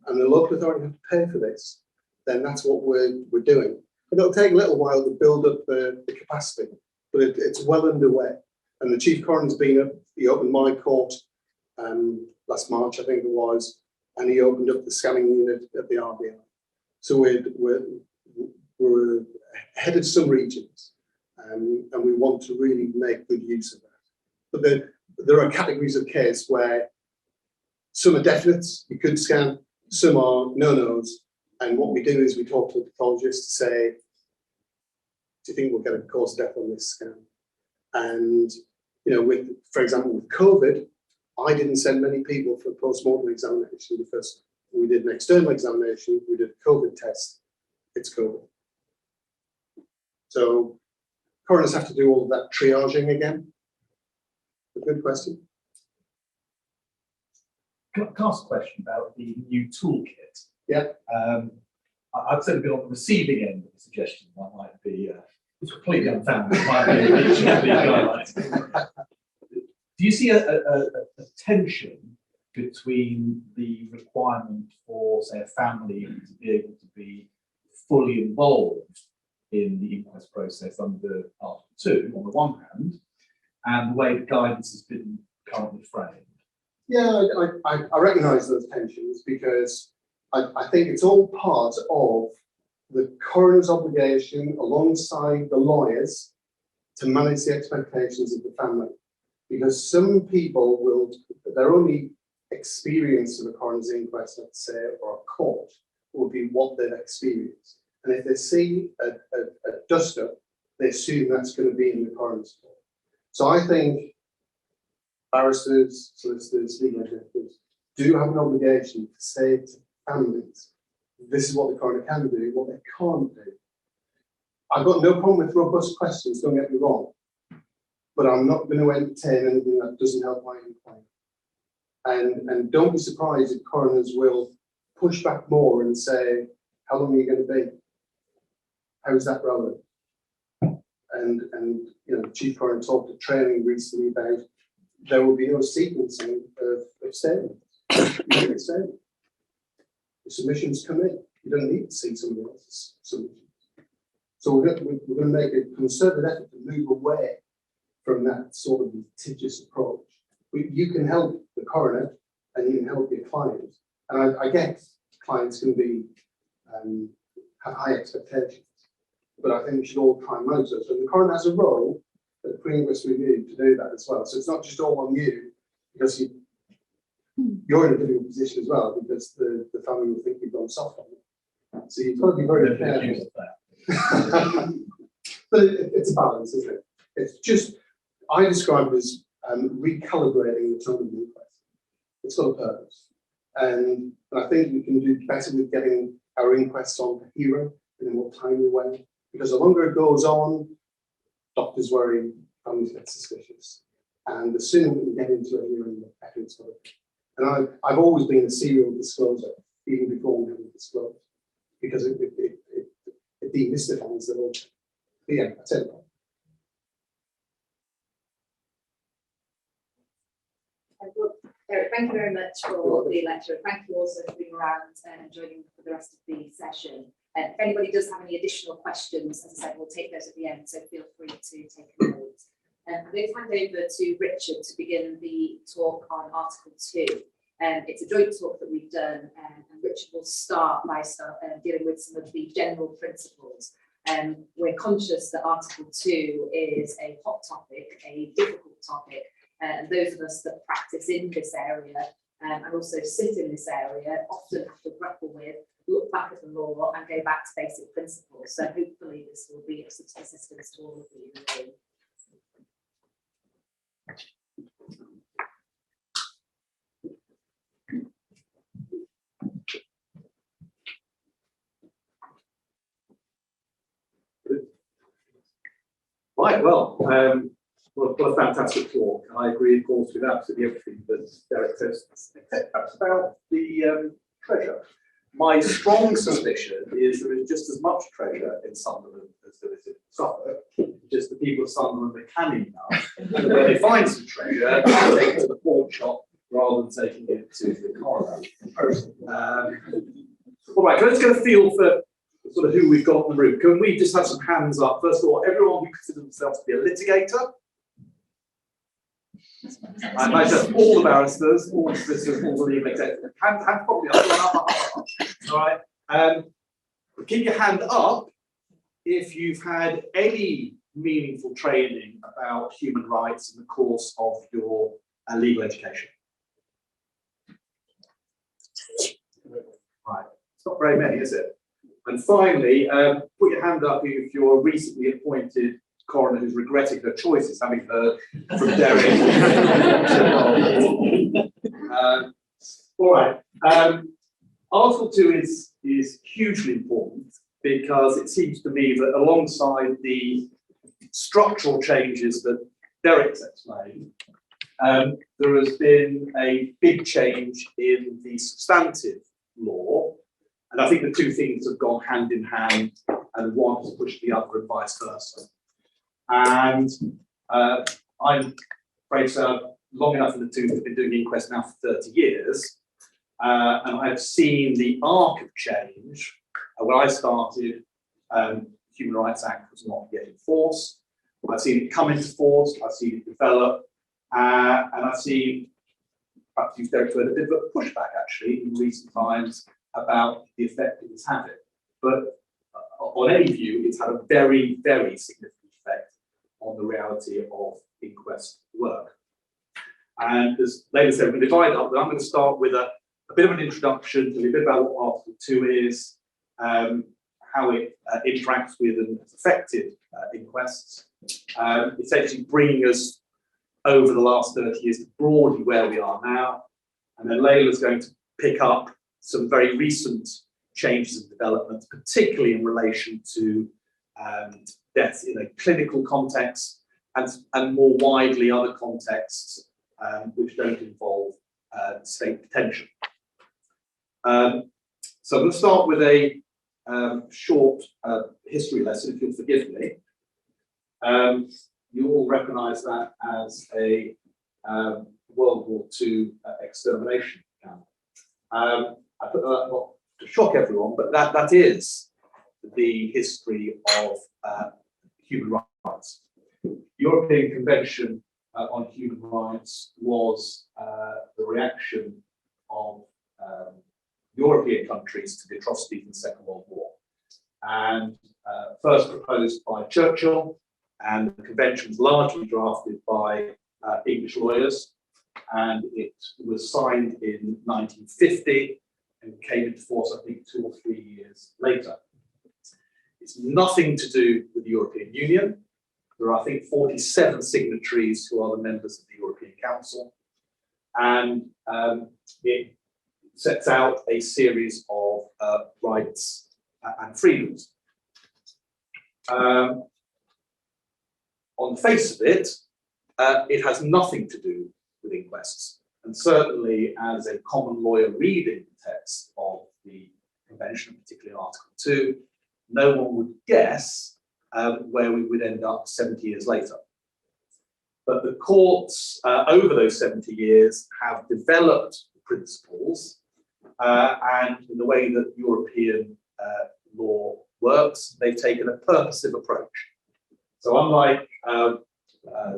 and the local authority have to pay for this, then that's what we're doing. And it'll take a little while to build up the capacity, but it's well underway. And the Chief Coroner's been up, he opened my court last March, I think it was, and he opened up the scanning unit at the RBI. So we're ahead of some regions, and we want to really make good use of that. But there are categories of case where some are definites, you could scan, some are no-nos, and what we do is we talk to the pathologist to say, do you think we'll get a cause of death on this scan? And, you know, for example, with COVID, I didn't send many people for post-mortem examination because we did an external examination, we did a COVID test, it's COVID. So coroners have to do all of that triaging again. A good question. Can I ask a question about the new toolkit? Yeah. I've certainly been on the receiving end of the suggestion that might be it's completely unfounded. Might be reaching out these guidelines. Do you see a tension between the requirement for, say, a family to be able to be fully involved in the inquest process under Article 2 on the one hand, and the way the guidance has been currently framed? Yeah, I recognise those tensions, because I think it's all part of the coroner's obligation alongside the lawyers to manage the expectations of the family. Because some people will, their only experience of a coroner's inquest, let's say, or a court, will be what they've experienced. And if they see a dust-up, they assume that's going to be in the coroner's court. So I think barristers, solicitors, legal executives do have an obligation to say to families, this is what the coroner can do, what they can't do. I've got no problem with robust questions, don't get me wrong, but I'm not going to entertain anything that doesn't help my inquiry. And don't be surprised if coroners will push back more and say, how long are you going to be? How is that relevant? And you know, the Chief Coroner talked at training recently about there will be no sequencing of statements. The submissions come in. You don't need to see somebody else's submissions. So we're going to make a concerted effort to move away from that sort of litigious approach. You can help the coroner and you can help your client. And I get clients can be have high expectations, but I think we should all try and manage those. And the coroner has a role at pre-inquest review to do that as well. So it's not just all on you, because you're in a difficult position as well, because the family will think you've gone soft on them. So you've got to be very careful. But it's a balance, isn't it? It's just, I describe it as recalibrating the tone of the inquest. It's got a purpose. And I think we can do better with getting our inquests on the hero in a more timely way. Because the longer it goes on, doctors worry, families get suspicious. And the sooner we can get into a hearing, the better it's going to be. And I've always been a serial discloser, even before we have it disclosed, because it demystifies the whole thing. But yeah, that's it. Eric, thank you very much for the lecture. Thank you also for being around and joining for the rest of the session. If anybody does have any additional questions, as I said, we'll take those at the end, so feel free to take a note. I'm going to hand over to Richard to begin the talk on Article 2. It's a joint talk that we've done, and Richard will start by dealing with some of the general principles. We're conscious that Article 2 is a hot topic, a difficult topic, and those of us that practice in this area and also sit in this area, often have to grapple with, look back at the law and go back to basic principles. So hopefully this will be of some assistance to all of you in the room. Right, well, what a fantastic talk. I agree, of course, with absolutely everything that Derek says, except perhaps about the treasure. My strong suspicion is there is just as much treasure in Sunderland as there is in Suffolk. Just the people of Sunderland are canny enough that when they find some treasure, they take it to the pawn shop rather than taking it to the coroner. All right, let's get a feel for sort of who we've got in the room. Can we just have some hands up? First of all, everyone who considers themselves to be a litigator. I imagine all the barristers, all the solicitors, all the legal executives. Hand probably up. All right. Keep your hand up if you've had any meaningful training about human rights in the course of your legal education. Right. It's not very many, is it? And finally, put your hand up if you're a recently appointed coroner who's regretting her choices, having heard from Derek. All right. Article 2 is hugely important because it seems to me that alongside the structural changes that Derek's explained, there has been a big change in the substantive law. And I think the two things have gone hand in hand, and one has pushed the other and vice versa. And I'm afraid so long enough in the two, I've been doing inquests now for 30 years. And I've seen the arc of change. When I started, the Human Rights Act was not yet in force. I've seen it come into force, I've seen it develop, and I've seen, perhaps you've a bit of a pushback actually in recent times about the effect it is having. But on any view, it's had a very, very significant effect on the reality of inquest work. And as Layla said, we divide up, but I'm going to start with a bit of an introduction, tell you a bit about what Article 2 is, how it interacts with and has affected inquests, essentially bringing us over the last 30 years to broadly where we are now. And then Layla's going to pick up some very recent changes and developments, particularly in relation to deaths in a clinical context and more widely other contexts which don't involve state detention. So I'm going to start with a short history lesson, if you'll forgive me. You all recognise that as a World War II extermination camp. I put that not to shock everyone, but that is the history of human rights. The European Convention on Human Rights was the reaction of European countries to the atrocities in the Second World War, and first proposed by Churchill, and the convention was largely drafted by English lawyers, and it was signed in 1950 and came into force, I think, 2 or 3 years later. It's nothing to do with the European Union. There are, I think, 47 signatories who are the members of the European Council, and it sets out a series of rights and freedoms. On the face of it, it has nothing to do with inquests. And certainly as a common lawyer reading the text of the convention, particularly Article 2, no one would guess where we would end up 70 years later. But the courts over those 70 years have developed principles, and in the way that European law works, they've taken a purposive approach. So unlike the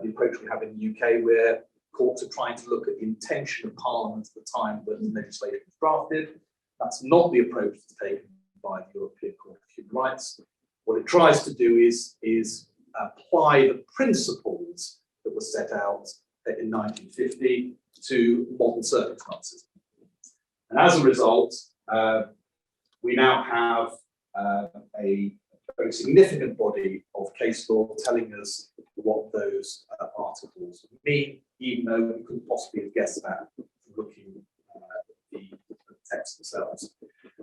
approach we have in the UK, where courts are trying to look at the intention of Parliament at the time that the legislation was drafted, that's not the approach that's taken by the European Court of Human Rights. What it tries to do is apply the principles that were set out in 1950 to modern circumstances. And as a result, we now have a very significant body of case law telling us what those articles mean, even though we couldn't possibly have guessed that from looking at the text themselves.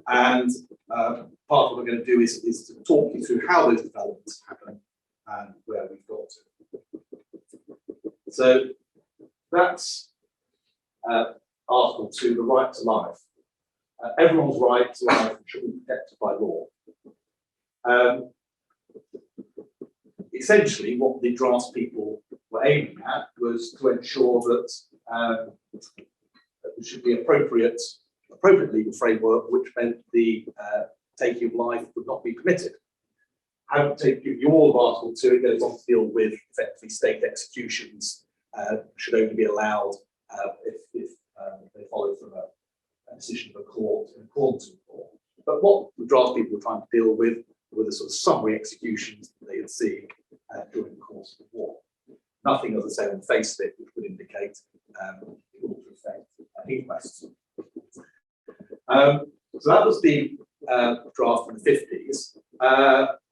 And part of what we're going to do is to talk you through how those developments happen and where we've got to. So that's Article 2, the right to life. Everyone's right to life should be protected by law. Essentially, what the draftspeople were aiming at was to ensure that there should be appropriate legal framework, which meant the taking of life would not be permitted. I won't give you all of Article 2, it goes on to deal with effectively state executions should only be allowed if they follow from a decision of a court in accordance with law. But what the draftspeople were trying to deal with were the sort of summary executions that they had seen during the course of the war. Nothing, as I say, on the face of it, which would indicate it ought to affect inquests. So that was the draft in the 50s.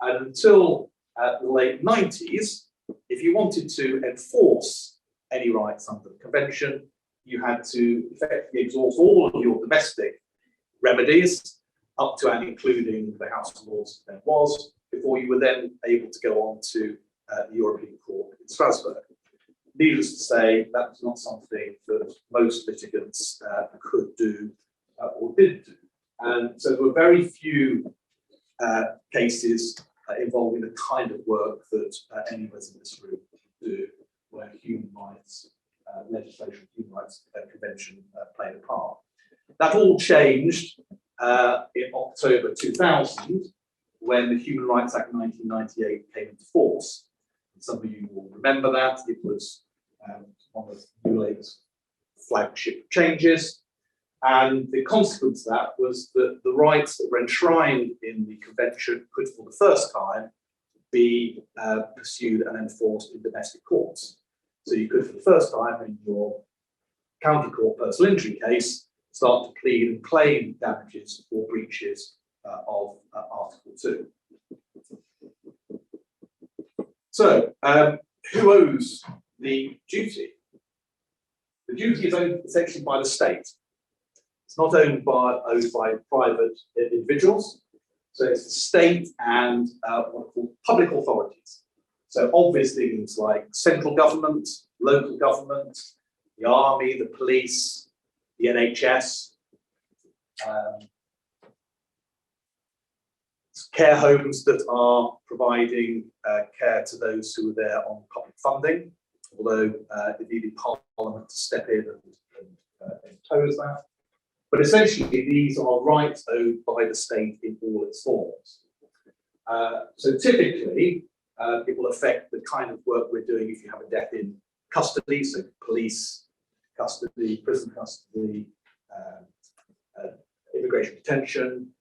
And until the late 90s, if you wanted to enforce any rights under the convention, you had to effectively exhaust all of your domestic remedies, up to and including the House of Lords then was, before you were then able to go on to the European Court in Strasbourg. Needless to say, that was not something that most litigants could do or did do. And so there were very few cases involving the kind of work that any of us in this room do, where human rights legislation, human rights convention played a part. That all changed in October 2000, when the Human Rights Act 1998 came into force. And some of you will remember that. It was one of New Labour's flagship changes. And the consequence of that was that the rights that were enshrined in the convention could, for the first time, be pursued and enforced in domestic courts. So you could, for the first time in your county court personal injury case, start to plead and claim damages for breaches of Article 2. So, who owes the duty? The duty is owned essentially by the state. It's not owned by private individuals. So it's the state and what are called public authorities. So obvious things like central government, local government, the army, the police, the NHS, care homes that are providing care to those who are there on public funding, although it needed Parliament to step in and impose that. But essentially, these are rights owed by the state in all its forms. So typically, it will affect the kind of work we're doing if you have a death in custody, so police custody, prison custody, immigration detention,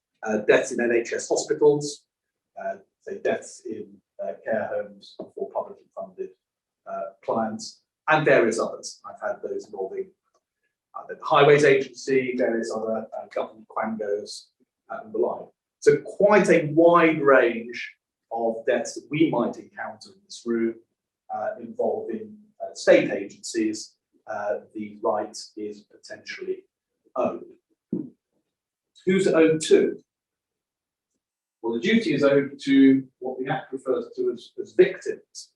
deaths in NHS hospitals, say deaths in care homes for publicly funded clients, and various others. I've had those involving the Highways Agency, various other government quangos, and the like. So quite a wide range of deaths that we might encounter in this room involving state agencies, the right is potentially owed. Who's it owed to? Well, the duty is owed to what the Act refers to as victims.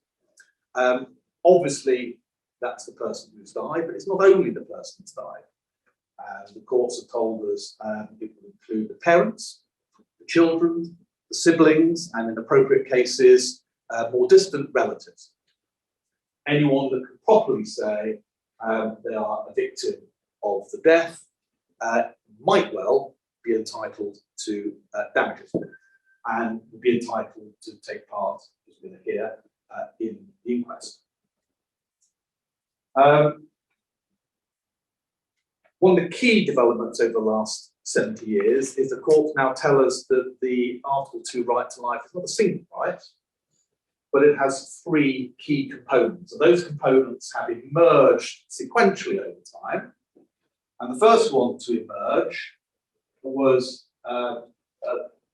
Obviously, that's the person who's died, but it's not only the person who's died. The courts have told us it will include the parents, the children, the siblings, and in appropriate cases, more distant relatives. Anyone that can properly say they are a victim of the death might well be entitled to damages and be entitled to take part, as we're going to hear, in the inquest. One of the key developments over the last 70 years is the courts now tell us that the Article 2 right to life is not a single right, but it has three key components. And those components have emerged sequentially over time. And the first one to emerge was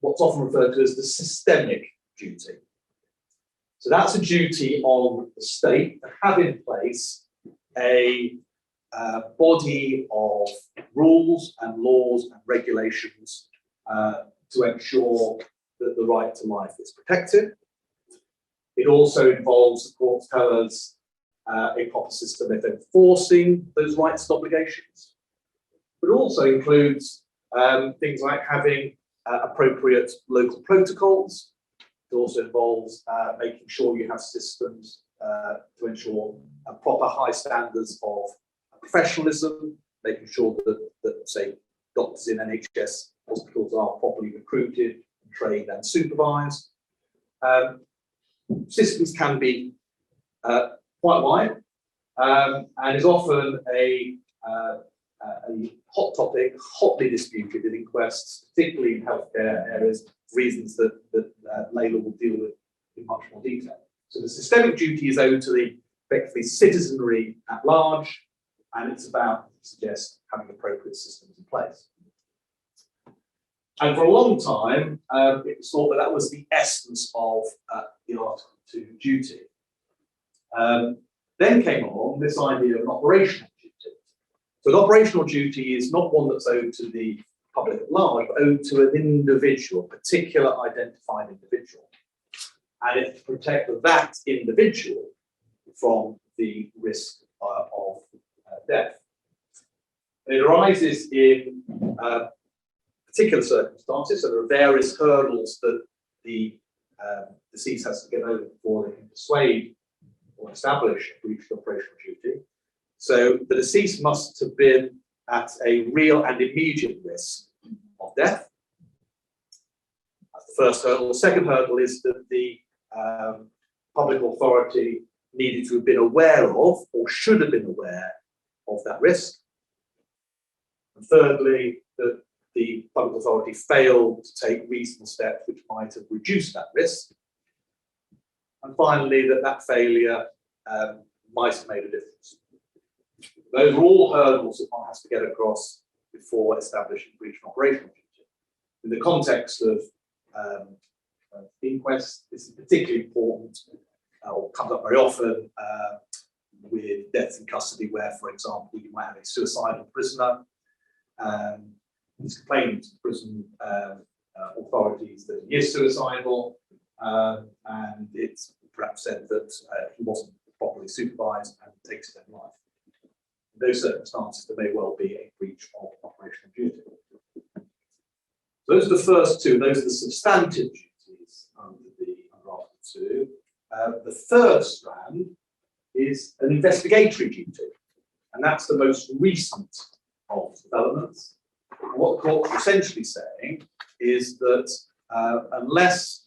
what's often referred to as the systemic duty. So that's a duty on the state to have in place a body of rules and laws and regulations to ensure that the right to life is protected. It also involves, the courts tell us, a proper system of enforcing those rights and obligations. But it also includes things like having appropriate local protocols. It also involves making sure you have systems to ensure proper high standards of professionalism, making sure that say, doctors in NHS hospitals are properly recruited, trained and supervised. Systems can be quite wide and is often a hot topic, hotly disputed in inquests, particularly in healthcare areas, reasons that Layla will deal with in much more detail. So the systemic duty is owed to the effectively citizenry at large, and it's about, I suggest, having appropriate systems in place. And for a long time, it was thought that was the essence of the Article 2 duty. Then came along this idea of an operational duty. So an operational duty is not one that's owed to the public at large, but owed to an individual, a particular identified individual. And it's to protect that individual from the risk of death. It arises in particular circumstances, so there are various hurdles that the deceased has to get over before they can persuade or establish a breach of operational duty. So the deceased must have been at a real and immediate risk of death. That's the first hurdle. The second hurdle is that the public authority needed to have been aware of or should have been aware of that risk. And thirdly, that the public authority failed to take reasonable steps which might have reduced that risk. And finally, that failure might have made a difference. Those are all hurdles that one has to get across before establishing breach of operational duty. In the context of inquests, this is particularly important, or comes up very often with deaths in custody, where, for example, you might have a suicidal prisoner. He's complaining to the prison authorities that he is suicidal, and it's perhaps said that he wasn't properly supervised and takes his own life. In those circumstances, there may well be a breach of operational duty. So those are the first two. Those are the substantive duties under Article 2. The third strand is an investigatory duty, and that's the most recent of developments. And what the court is essentially saying is that unless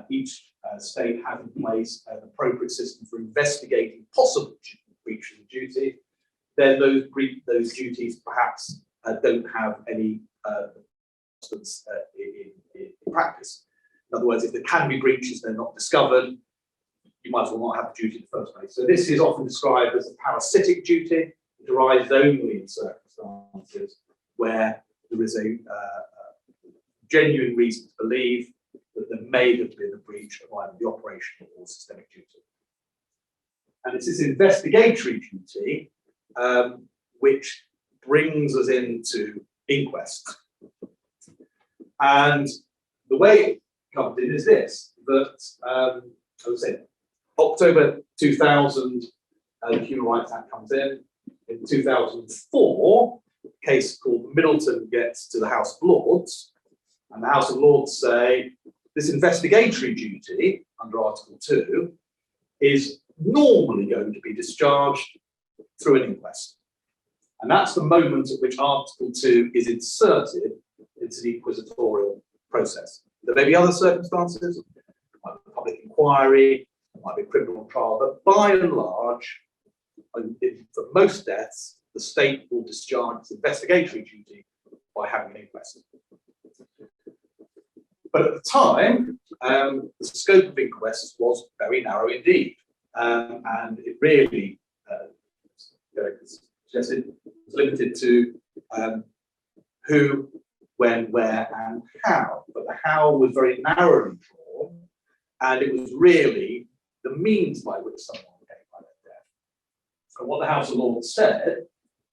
each state has in place an appropriate system for investigating possible breach of duty, then those duties perhaps don't have any substance in practice. In other words, if there can be breaches, they're not discovered, you might as well not have a duty in the first place. So this is often described as a parasitic duty. It arises only in circumstances where there is a genuine reason to believe that there may have been a breach of either the operational or systemic duty. And it's this investigatory duty which brings us into inquests. And the way it comes in is this, that, as I said, October 2000, the Human Rights Act comes in. In 2004, a case called Middleton gets to the House of Lords, and the House of Lords say this investigatory duty under Article 2 is normally going to be discharged through an inquest. And that's the moment at which Article 2 is inserted into the inquisitorial process. There may be other circumstances, there might be a public inquiry, there might be a criminal trial, but by and large, for most deaths, the state will discharge its investigatory duty by having an inquest. But at the time, the scope of inquests was very narrow indeed, and it really, suggested, was was limited to who, when, where, and how. But the how was very narrowly drawn, and it was really the means by which someone came by their death. And what the House of Lords said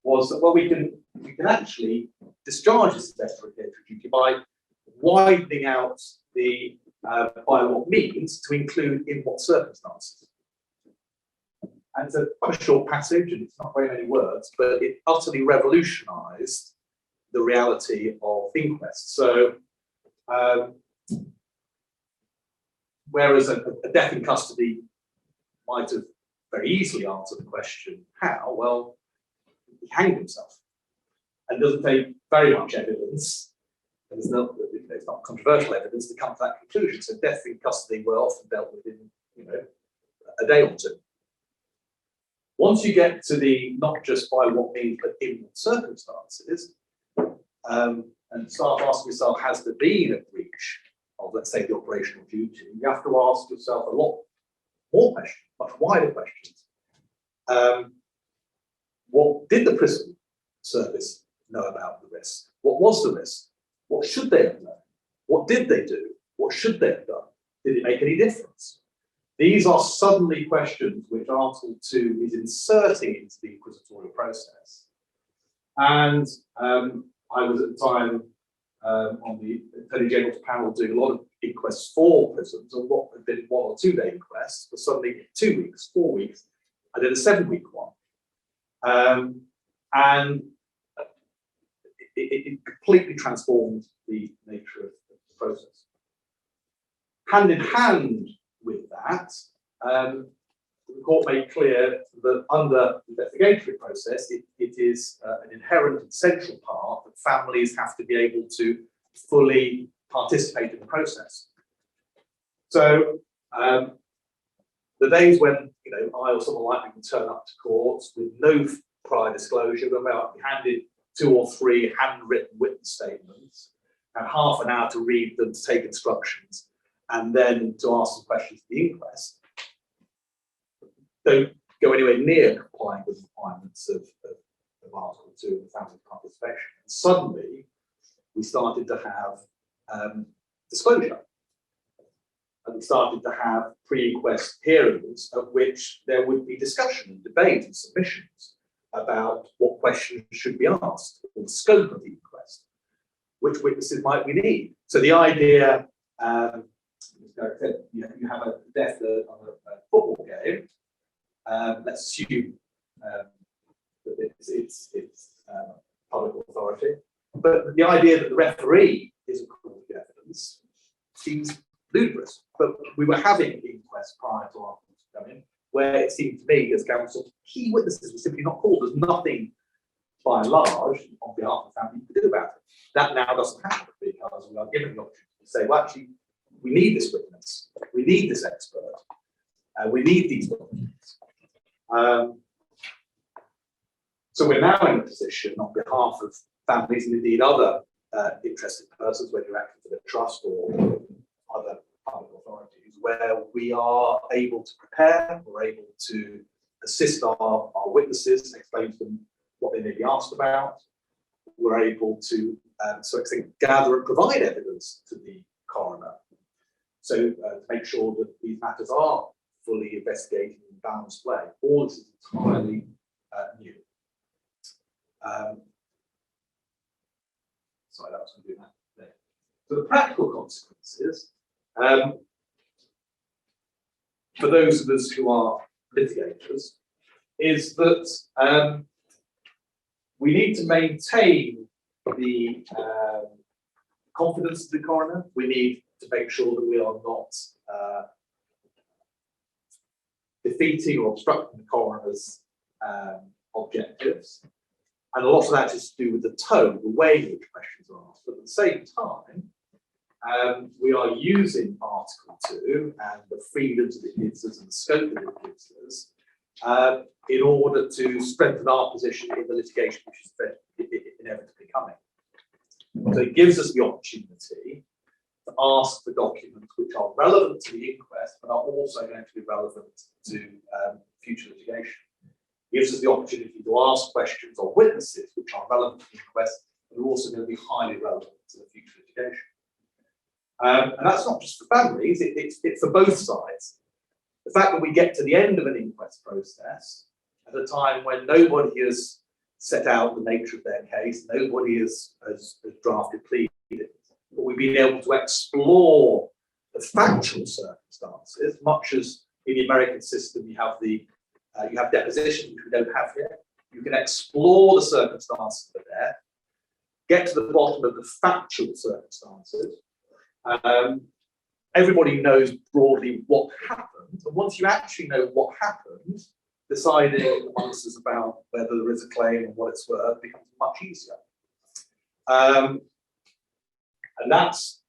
was that, well, we can actually discharge this investigatory duty by widening out the by what means to include in what circumstances. And it's quite a short passage, and it's not very many words, but it utterly revolutionised the reality of inquests. So, whereas a death in custody might have very easily answered the question, how? Well, he hanged himself. And it doesn't take very much evidence, and it's not controversial evidence to come to that conclusion. So death in custody were often dealt with in, a day or two. Once you get to the not just by what means, but in what circumstances, and start asking yourself, has there been a breach of, let's say, the operational duty? You have to ask yourself a lot more questions, much wider questions. What did the prison service know about the risk? What was the risk? What should they have known? What did they do? What should they have done? Did it make any difference? These are suddenly questions which Article 2 is inserting into the inquisitorial process. And I was at the time on the Attorney General's panel doing a lot of inquests for prisons, and what had been 1 or 2 day inquests was suddenly 2 weeks, 4 weeks. I did a 7-week one. And it completely transformed the nature of the process. Hand in hand with that, the court made clear that under the investigatory process, it is an inherent and central part that families have to be able to fully participate in the process. So the days when I or someone like me can turn up to court with no prior disclosure, when we are handed 2 or 3 handwritten witness statements and half an hour to read them, to take instructions, and then to ask some questions at the inquest, don't go anywhere near complying with the requirements of Article 2 and family participation. And suddenly, we started to have disclosure. And we started to have pre-inquest hearings at which there would be discussion and debate and submissions about what questions should be asked, or the scope of the inquest, which witnesses might we need. So the idea, you have a death on a football game. Let's assume that it's public authority, but the idea that the referee is a call of evidence seems ludicrous. But we were having inquests prior to our coming, where it seemed to me as counsel, key witnesses were simply not called. There's nothing, by and large, on behalf of the family to do about it. That now doesn't happen because we are given the opportunity to say, well, actually, we need this witness, we need this expert, we need these documents. So we're now in a position on behalf of families and indeed other interested persons, whether you're acting for the trust or other public authorities, where we are able to prepare, we're able to assist our witnesses, explain to them what they may be asked about, we're able to gather and provide evidence to the coroner. So to make sure that these matters are fully investigated in a balanced way. All this is entirely new. Sorry, that was going to do that there. So the practical consequences, for those of us who are litigators, is that we need to maintain the confidence of the coroner. We need to make sure that we are not defeating or obstructing the coroner's objectives. And a lot of that is to do with the tone, the way in which questions are asked. But at the same time, we are using Article 2 and the freedoms that it gives us and the scope that it gives us in order to strengthen our position in the litigation which is inevitably coming. So it gives us the opportunity to ask for documents which are relevant to the inquest, but are also going to be relevant to future litigation. gives us the opportunity to ask questions of witnesses which are relevant to the inquest, but are also going to be highly relevant to the future litigation. And that's not just for families, it's for both sides. The fact that we get to the end of an inquest process at a time when nobody has set out the nature of their case, nobody has drafted pleadings, but we've been able to explore the factual circumstances, much as in the American system you have you have deposition, which we don't have here. You can explore the circumstances of the death, get to the bottom of the factual circumstances. Everybody knows broadly what happened, and once you actually know what happened, deciding amongst us about whether there is a claim and what it's worth becomes much easier. And that's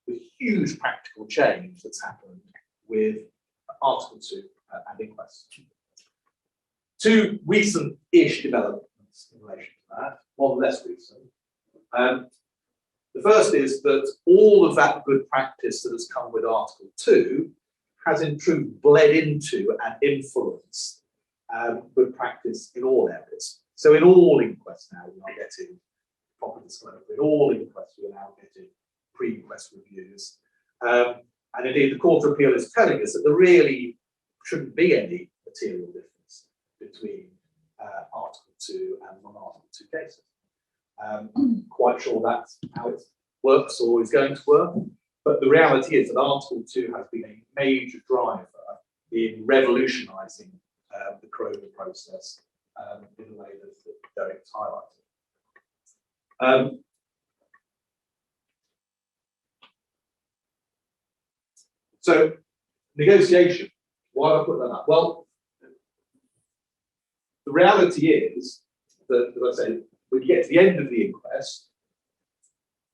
the huge practical change that's happened with Article 2 and inquests. Two recent-ish developments in relation to that, one less recent. The first is that all of that good practice that has come with Article 2 has in truth bled into and influenced good practice in all areas. So in all inquests now, we are getting proper disclosure. In all inquests, we are now getting pre-inquest reviews. And indeed, the Court of Appeal is telling us that there really shouldn't be any material difference between Article 2 and non-Article 2 cases. Quite sure that's how it works or is going to work, but the reality is that Article 2 has been a major driver in revolutionising the coroner process in the way that Derek's highlighted. So, negotiation, why have I put that up? Well, the reality is that, as I say, when you get to the end of the inquest,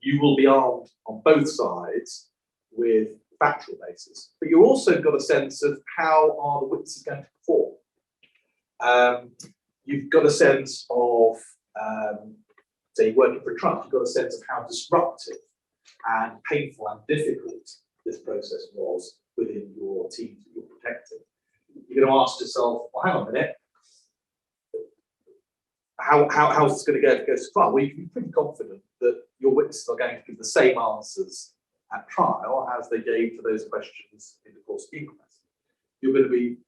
you will be armed on both sides with factual basis, but you've also got a sense of how are the witnesses going to perform. You've got a sense of, say, working for a trial, you've got a sense of how disruptive and painful and difficult this process was within your team that you're protecting. You're going to ask yourself, well, hang on a minute, how's this going to go if it goes to trial? Well, you can be pretty confident that your witnesses are going to give the same answers at trial as they gave to those questions in the course of the inquest. You're going to be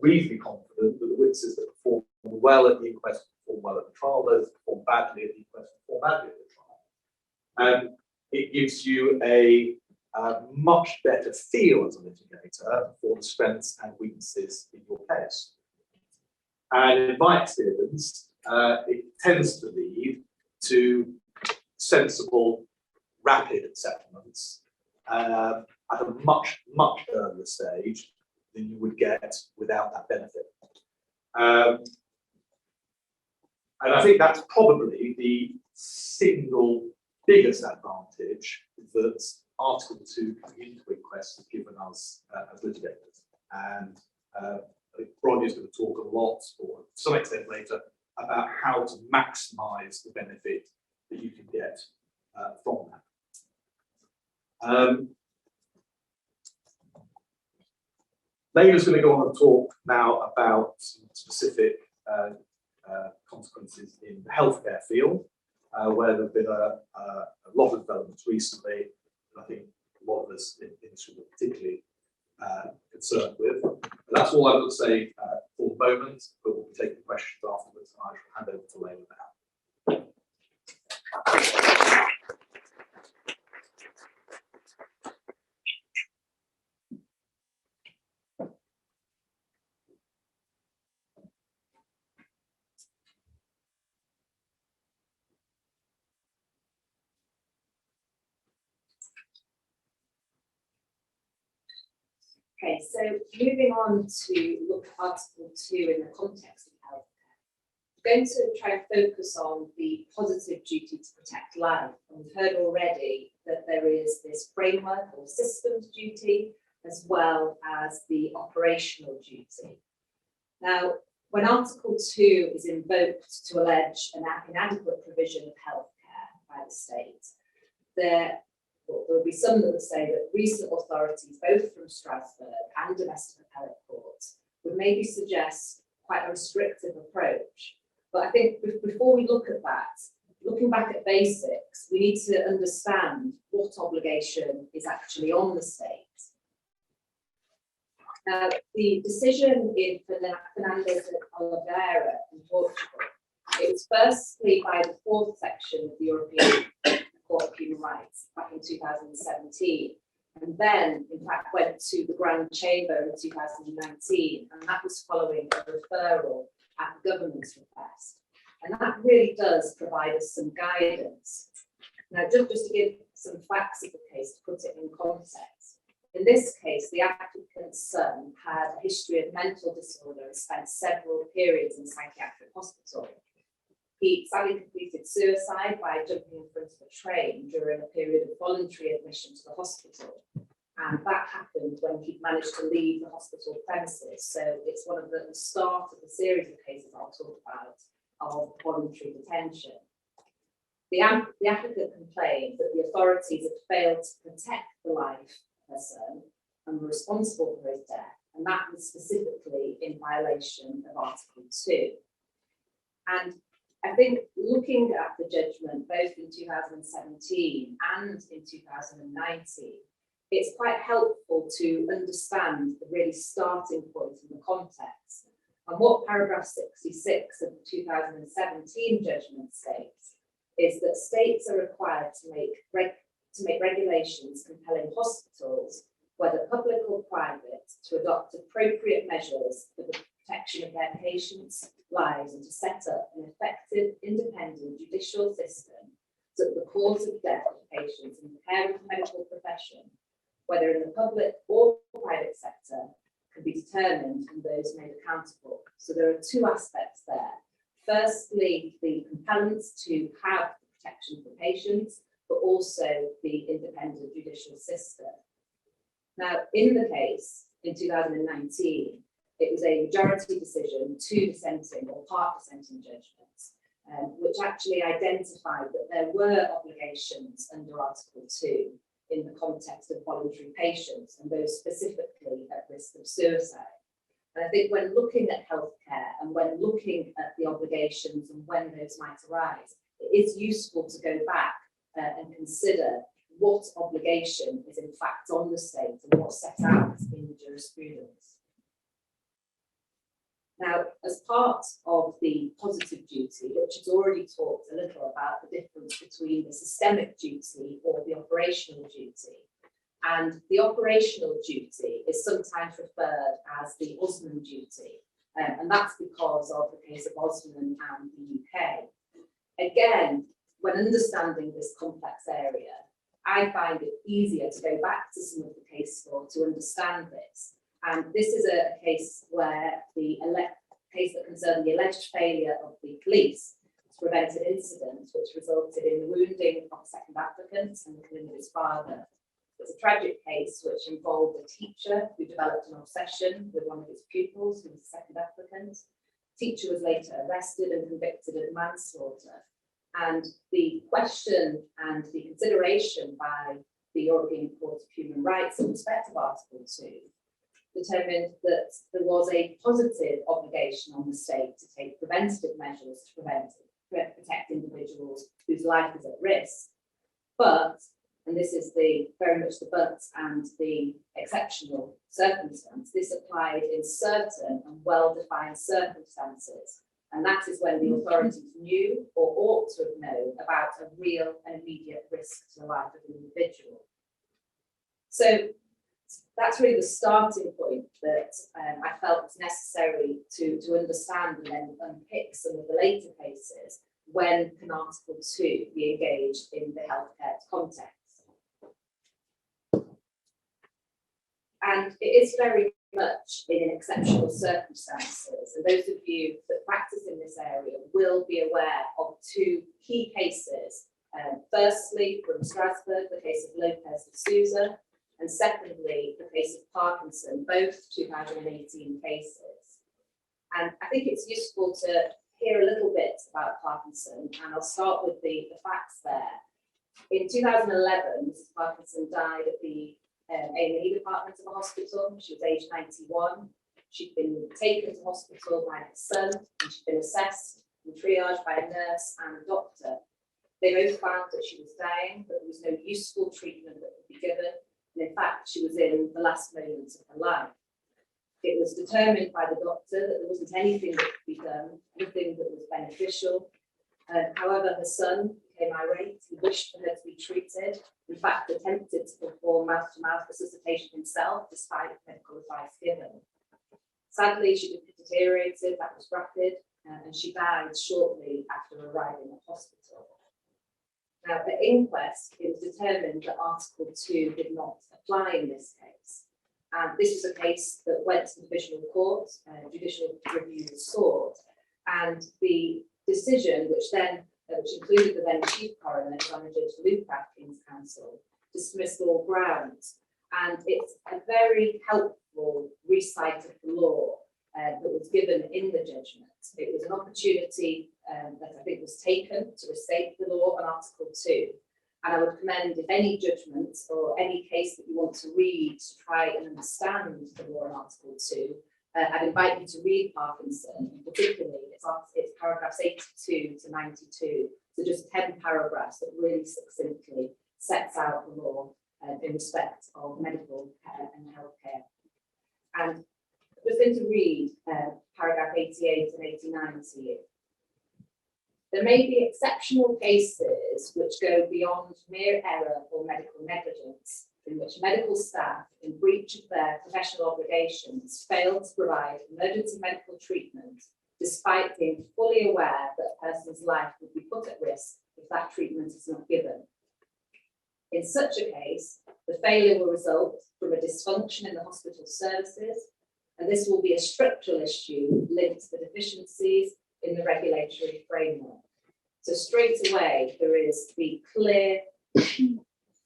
reasonably confident that the witnesses that perform well at the inquest perform well at the trial, those that perform badly at the inquest perform badly at the trial. It gives you a much better feel as a litigator for the strengths and weaknesses in your case. And in my experience, it tends to lead to sensible, rapid settlements at a much, much earlier stage than you would get without that benefit. And I think that's probably the single biggest advantage that Article 2 coming into inquests has given us as litigators. And I think Bronnie's going to talk a lot, or to some extent later, about how to maximise the benefit that you can get from that. Layla's going to go on and talk now about some specific consequences in the healthcare field, where there have been a lot of developments recently that I think a lot of us in the industry are particularly concerned with. And that's all I've got to say for the moment, but we'll be taking questions afterwards, and I shall hand over to Layla now. Okay, so moving on to look at Article 2 in the context of healthcare. I'm going to try and focus on the positive duty to protect life. And we've heard already that there is this framework or systems duty, as well as the operational duty. Now, when Article 2 is invoked to allege an inadequate provision of healthcare by the state, there will be some that would say that recent authorities, both from Strasbourg and domestic appellate courts, would maybe suggest quite a restrictive approach. But I think before we look at that, looking back at basics, we need to understand what obligation is actually on the state. Now, the decision in Fernandez and Oliveira in Portugal, it was firstly by the fourth section of the European Court of Human Rights back in 2017, and then in fact went to the Grand Chamber in 2019, and that was following a referral at the government's request. And that really does provide us some guidance. Now, just to give some facts of the case to put it in context, in this case, the applicant's son had a history of mental disorder and spent several periods in psychiatric hospital. He sadly completed suicide by jumping in front of a train during a period of voluntary admission to the hospital. And that happened when he managed to leave the hospital premises. So it's one of the start of the series of cases I'll talk about of voluntary detention. The applicant complained that the authorities had failed to protect the life of her son and were responsible for his death, and that was specifically in violation of Article 2. And I think looking at the judgment both in 2017 and in 2019, it's quite helpful to understand the really starting point in the context. And what paragraph 66 of the 2017 judgment states is that states are required to make regulations compelling hospitals, whether public or private, to adopt appropriate measures for the protection of their patients' lives and to set up an effective, independent judicial system so that the cause of death of patients in the care of the medical profession, whether in the public or private sector, can be determined and those made accountable. So there are two aspects there. Firstly, the compellence to have protection for patients, but also the independent judicial system. Now, in the case in 2019, it was a majority decision, 2 dissenting or part dissenting judgments, which actually identified that there were obligations under Article 2 in the context of voluntary patients and those specifically at risk of suicide. And I think when looking at healthcare and when looking at the obligations and when those might arise, it is useful to go back and consider what obligation is in fact on the state and what's set out in the jurisprudence. Now, as part of the positive duty, which has already talked a little about the difference between the systemic duty or the operational duty, and the operational duty is sometimes referred as the Osman duty, and that's because of the case of Osman and the UK. Again, when understanding this complex area, I find it easier to go back to some of the case law to understand this. And this is a case where the case that concerned the alleged failure of the police to prevent an incident which resulted in the wounding of a second applicant and the killing of his father. It's a tragic case which involved a teacher who developed an obsession with one of his pupils, who was the second applicant. The teacher was later arrested and convicted of manslaughter. And the question and the consideration by the European Court of Human Rights in respect of Article 2 determined that there was a positive obligation on the state to take preventative measures to protect individuals whose life is at risk. But, and this is very much the but and the exceptional circumstance, this applied in certain and well-defined circumstances. And that is when the authorities knew or ought to have known about a real and immediate risk to the life of an individual. So that's really the starting point that I felt was necessary to understand and then unpick some of the later cases when can Article 2 be engaged in the healthcare context. And it is very much in exceptional circumstances. And those of you that practice in this area will be aware of 2 key cases. Firstly, from Strasbourg, the case of Lopez de Souza, and secondly, the case of Parkinson, both 2018 cases. And I think it's useful to hear a little bit about Parkinson, and I'll start with the facts there. In 2011, Mrs. Parkinson died at the A&E department of the hospital. She was aged 91. she'd been taken to hospital by her son, and she'd been assessed and triaged by a nurse and a doctor. They both found that she was dying, but there was no useful treatment that could be given, and in fact, she was in the last moments of her life. It was determined by the doctor that there wasn't anything that could be done, anything that was beneficial. However, her son became irate. He wished for her to be treated. In fact, attempted to perform mouth-to-mouth resuscitation himself, despite medical advice given. Sadly, she deteriorated. That was rapid, and she died shortly after arriving at hospital. Now, at inquest, it was determined that Article 2 did not apply in this case. And this was a case that went to the divisional court, judicial review was sought, and the decision, which included the then Chief Coroner, Examiner Judge Luke Atkins Counsel, dismissed all grounds. And it's a very helpful recite of the law that was given in the judgment. It was an opportunity that I think was taken to restate the law on Article 2. And I would commend, if any judgment or any case that you want to read to try and understand the law on Article 2, I'd invite you to read Parkinson, and particularly it's paragraphs 82 to 92, so just 10 paragraphs that really succinctly sets out the law in respect of medical care and healthcare. And I'm just going to read paragraph 88 and 89 to you. There may be exceptional cases which go beyond mere error or medical negligence, in which medical staff, in breach of their professional obligations, fail to provide emergency medical treatment, despite being fully aware that a person's life would be put at risk if that treatment is not given. In such a case, the failure will result from a dysfunction in the hospital services, and this will be a structural issue linked to the deficiencies in the regulatory framework. So straight away, there is the clear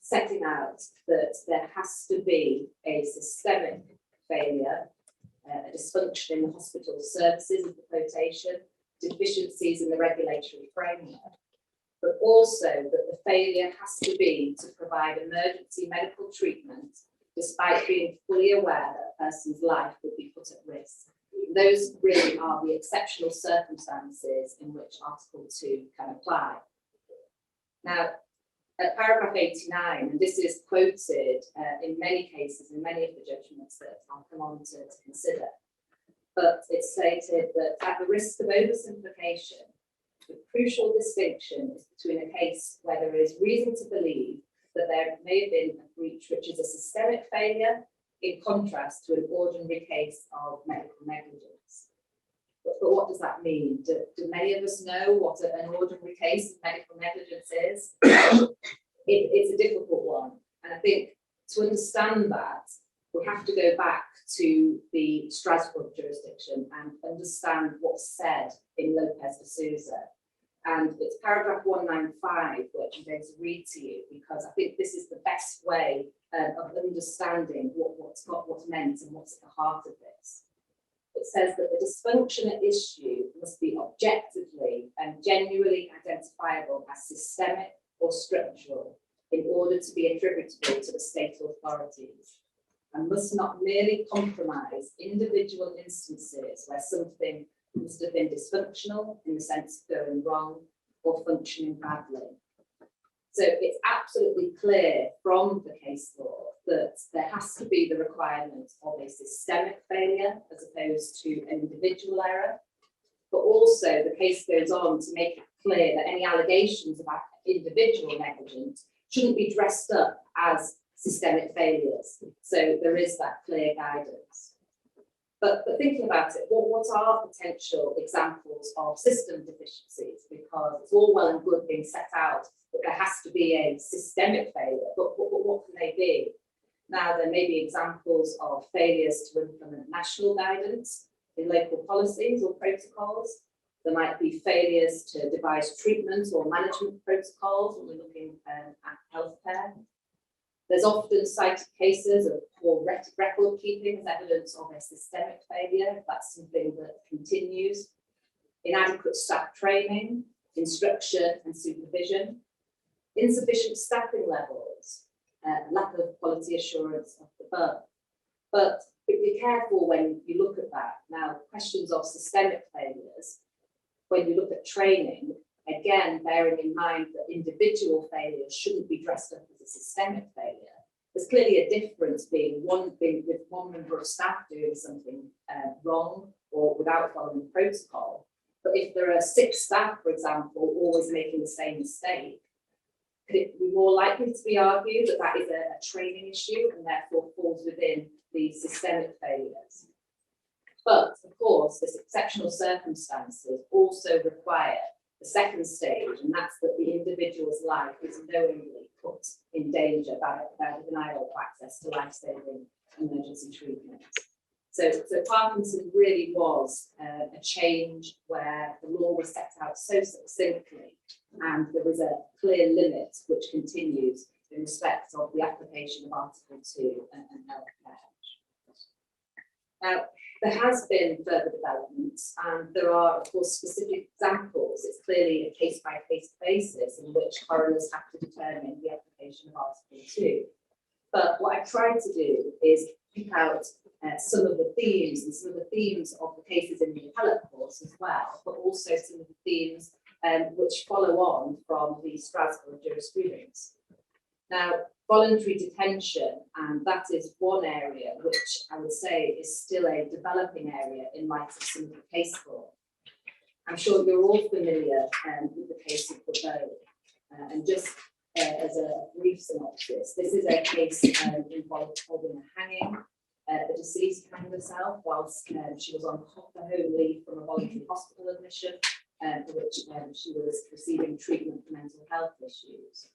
setting out that there has to be a systemic failure, a dysfunction in the hospital services of the quotation, deficiencies in the regulatory framework, but also that the failure has to be to provide emergency medical treatment despite being fully aware that a person's life would be put at risk. Those really are the exceptional circumstances in which Article 2 can apply. Now, at paragraph 89, and this is quoted in many cases, in many of the judgments that I'll come on to consider, but it's stated that at the risk of oversimplification, the crucial distinction is between a case where there is reason to believe that there may have been a breach which is a systemic failure, in contrast to an ordinary case of medical negligence. But what does that mean? Do many of us know what an ordinary case of medical negligence is? It's a difficult one. And I think to understand that, we have to go back to the Strasbourg jurisdiction and understand what's said in Lopez de Souza. And it's paragraph 195, which I'm going to read to you, because I think this is the best way of understanding what's meant and what's at the heart of this. It says that the dysfunction at issue must be objectively and genuinely identifiable as systemic or structural in order to be attributable to the state authorities, and must not merely compromise individual instances where something must have been dysfunctional in the sense of going wrong or functioning badly. So it's absolutely clear from the case law that there has to be the requirement of a systemic failure as opposed to an individual error. But also the case goes on to make it clear that any allegations about individual negligence shouldn't be dressed up as systemic failures. So there is that clear guidance. But thinking about it, what are potential examples of system deficiencies? Because it's all well and good being set out that there has to be a systemic failure, but what can they be? Now, there may be examples of failures to implement national guidance in local policies or protocols. There might be failures to devise treatment or management protocols when we're looking at healthcare. There's often cited cases of poor record keeping as evidence of a systemic failure. That's something that continues. Inadequate staff training, instruction and supervision. Insufficient staffing levels, lack of quality assurance of the above. But be careful when you look at that. Now, questions of systemic failures, when you look at training, again, bearing in mind that individual failures shouldn't be dressed up as a systemic failure. There's clearly a difference being with one member of staff doing something wrong or without following protocol. But if there are 6 staff, for example, always making the same mistake, could it be more likely to be argued that that is a training issue and therefore falls within the systemic failures? But of course, this exceptional circumstances also require the second stage, and that's that the individual's life is knowingly put in danger by the denial of access to life-saving emergency treatment. So Parkinson really was a change where the law was set out so succinctly, and there was a clear limit which continues in respect of the application of Article 2 and healthcare. Now, there has been further developments, and there are, of course, specific examples. It's clearly a case-by-case basis in which coroners have to determine the application of Article 2. But what I tried to do is pick out some of the themes and some of the themes of the cases in the appellate courts as well, but also some of the themes which follow on from the Strasbourg jurisprudence. Now, voluntary detention, and that is one area which I would say is still a developing area in light of some of the case law. I'm sure you're all familiar with the case of Rebone, and just as a brief synopsis, this is a case involving a hanging. The deceased hanged herself whilst she was on home leave from a voluntary hospital admission, for which she was receiving treatment for mental health issues.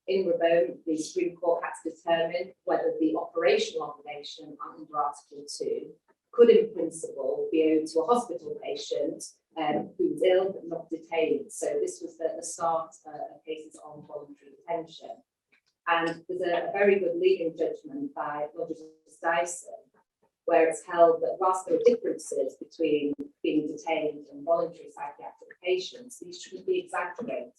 In Rebone, the Supreme Court had to determine whether the operational obligation under Article 2 could, in principle, be owed to a hospital patient who was ill but not detained. So this was the start of cases on voluntary detention. And there's a very good leading judgment by Justice Dyson, where it's held that whilst there are differences between being detained and voluntary psychiatric patients, these shouldn't be exaggerated.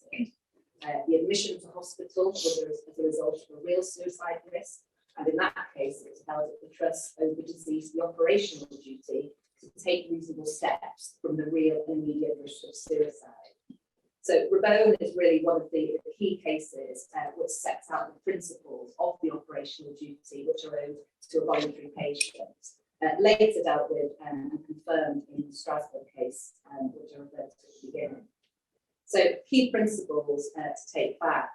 The admission to hospital was as a result of a real suicide risk, and in that case, it was held that the trust owed the deceased the operational duty to take reasonable steps from the real and immediate risk of suicide. So Rebone is really one of the key cases which sets out the principles of the operational duty which are owed to a voluntary patient. Later dealt with and confirmed in the Strasbourg case, which I referred to at the beginning. So key principles to take back.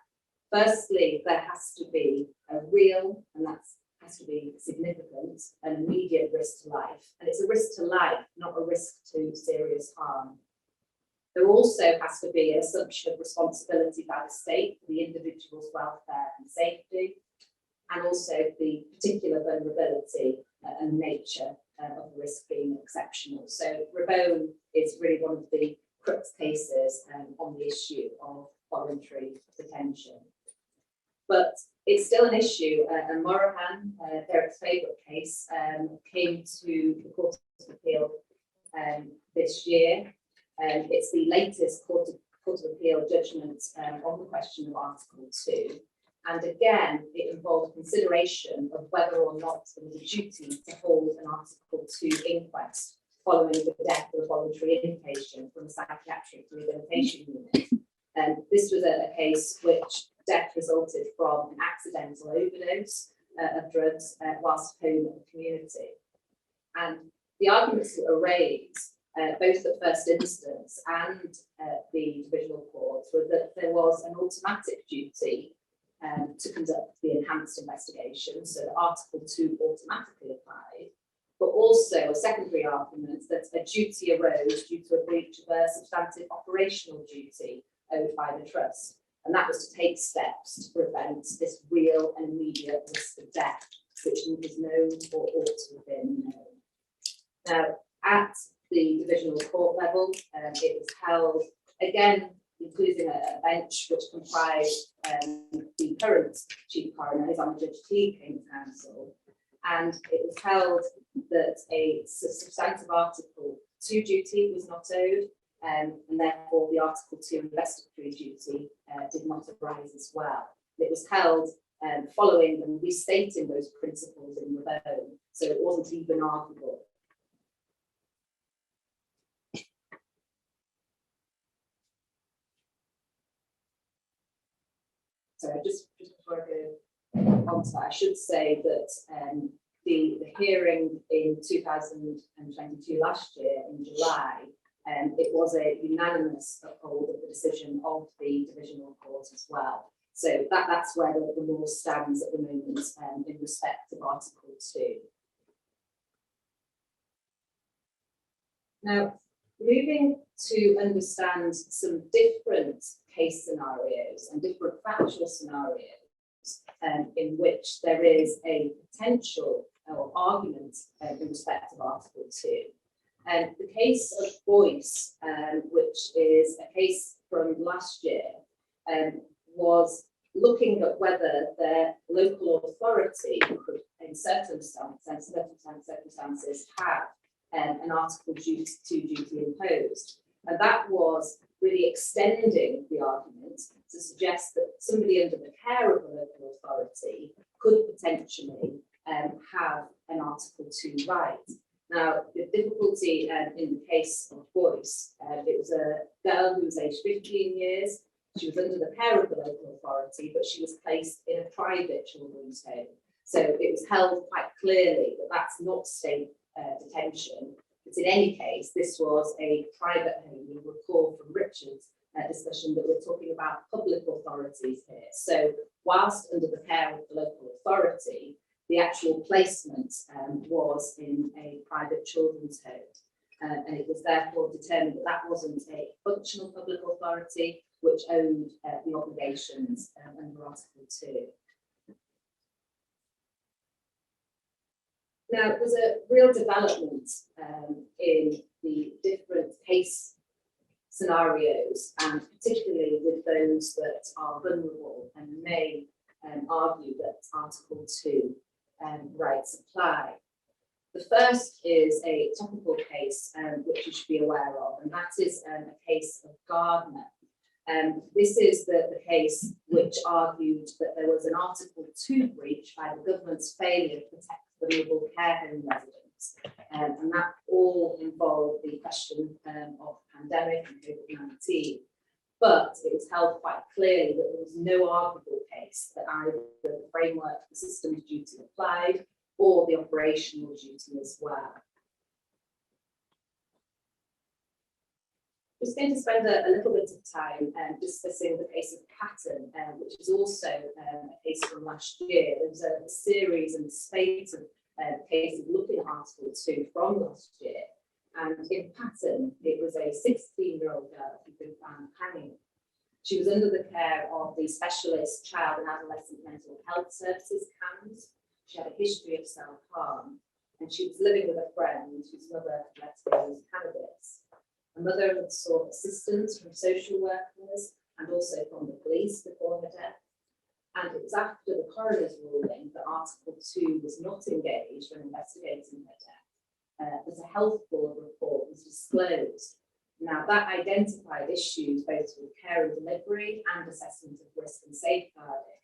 Firstly, there has to be a real, and that has to be significant, an immediate risk to life. And it's a risk to life, not a risk to serious harm. There also has to be an assumption of responsibility by the state for the individual's welfare and safety, and also the particular vulnerability and nature of the risk being exceptional. So Rebone is really one of the crux cases on the issue of voluntary detention. But it's still an issue, and Morahan, Derek's favourite case, came to the Court of Appeal this year. It's the latest Court of Appeal judgment on the question of Article 2. And again, it involved consideration of whether or not there was a duty to hold an Article 2 inquest following the death of a voluntary inpatient from a psychiatric rehabilitation unit. And this was a case which death resulted from an accidental overdose of drugs whilst home in the community. And the arguments that were raised, both at first instance and the divisional court, were that there was an automatic duty to conduct the enhanced investigation, so that Article 2 automatically applied, but also a secondary argument that a duty arose due to a breach of a substantive operational duty owed by the trust, and that was to take steps to prevent this real and immediate risk of death, which was known or ought to have been known. Now, at the divisional court level, it was held, again, including a bench which comprised the current Chief Coroner, his Honour Judge T. King Counsel, and it was held that a substantive Article 2 duty was not owed, and therefore the Article 2 investigatory duty did not arise as well. It was held following and restating those principles in the bone, so it wasn't even arguable. So just before I go on to that, I should say that the hearing in 2022 last year in July, it was a unanimous uphold of the decision of the divisional court as well. So that's where the law stands at the moment in respect of Article 2. Now, moving to understand some different case scenarios and different factual scenarios in which there is a potential or argument in respect of Article 2. The case of Boyce, which is a case from last year, was looking at whether the local authority could, in certain circumstances, have an Article 2 duty imposed. And that was really extending the argument to suggest that somebody under the care of a local authority could potentially have an Article 2 right. Now, the difficulty in the case of Boyce, it was a girl who was aged 15 years. She was under the care of the local authority, but she was placed in a private children's home. So it was held quite clearly that that's not state detention. But in any case, this was a private home. You recall from Richard's discussion that we're talking about public authorities here. So whilst under the care of the local authority, the actual placement was in a private children's home. And it was therefore determined that that wasn't a functional public authority which owed the obligations under Article 2. Now, there's a real development in the different case scenarios, and particularly with those that are vulnerable and may argue that Article 2 rights apply. The first is a topical case which you should be aware of, and that is a case of Gardner. This is the case which argued that there was an Article 2 breach by the government's failure to protect vulnerable care home residents. And that all involved the question of pandemic and COVID-19. But it was held quite clearly that there was no arguable case that either the framework, the systems duty applied, or the operational duty as well. We're just going to spend a little bit of time discussing the case of Patton, which is also a case from last year. There was a series and spate of cases looking at Article 2 from last year. And in Patton, it was a 16-year-old girl who'd been found hanging. She was under the care of the specialist child and adolescent mental health services CAMS. She had a history of self-harm, and she was living with a friend whose mother had let her use cannabis. Her mother had sought assistance from social workers and also from the police before her death. And it was after the coroner's ruling that Article 2 was not engaged when investigating her death that a health board report was disclosed. Now, that identified issues both with care and delivery and assessment of risk and safeguarding.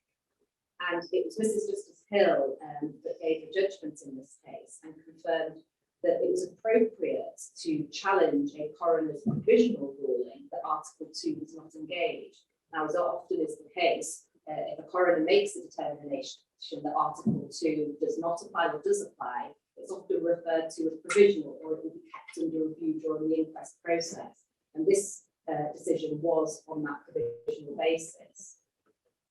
And it was Mrs. Justice Hill that gave a judgment in this case and confirmed that it was appropriate to challenge a coroner's provisional ruling that Article 2 was not engaged. Now, as often is the case, if a coroner makes a determination that Article 2 does not apply or does apply, it's often referred to as provisional, or it will be kept under review during the inquest process. And this decision was on that provisional basis.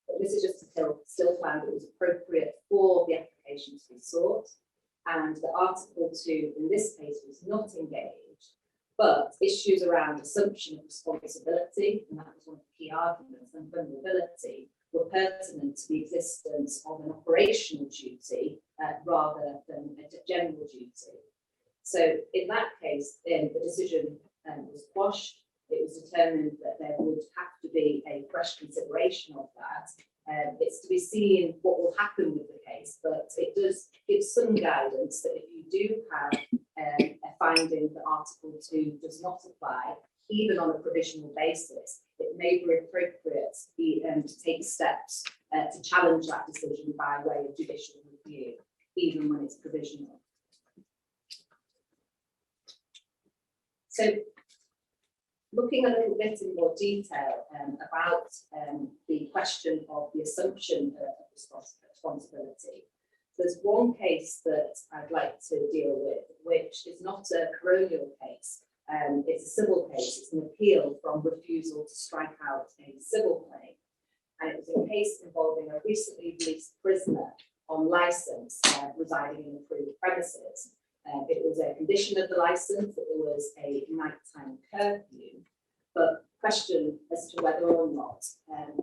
But Mrs. Justice Hill still found it was appropriate for the application to be sought, and that Article 2 in this case was not engaged, but issues around assumption of responsibility, and that was one of the key arguments, and vulnerability were pertinent to the existence of an operational duty rather than a general duty. So in that case, the decision was quashed. It was determined that there would have to be a fresh consideration of that. It's to be seen what will happen with the case, but it does give some guidance that if you do have a finding that Article 2 does not apply, even on a provisional basis, it may be appropriate to take steps to challenge that decision by way of judicial review, even when it's provisional. So, looking a little bit in more detail about the question of the assumption of responsibility, there's one case that I'd like to deal with, which is not a coronial case. It's a civil case. It's an appeal from refusal to strike out a civil claim. And it was a case involving a recently released prisoner on licence residing in approved premises. It was a condition of the licence that there was a nighttime curfew, but question as to whether or not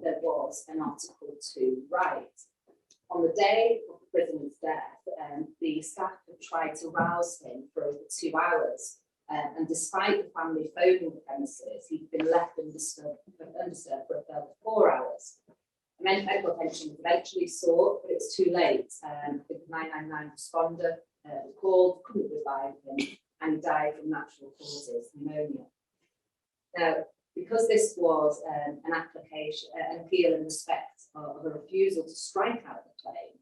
there was an Article 2 right. On the day of the prisoner's death, the staff had tried to rouse him for over 2 hours, and despite the family phoning the premises, he'd been left undisturbed for a further 4 hours. Medical attention was eventually sought, but it was too late. The 999 responder called, couldn't revive him, and he died from natural causes, pneumonia. Now, because this was an appeal in respect of a refusal to strike out the claim,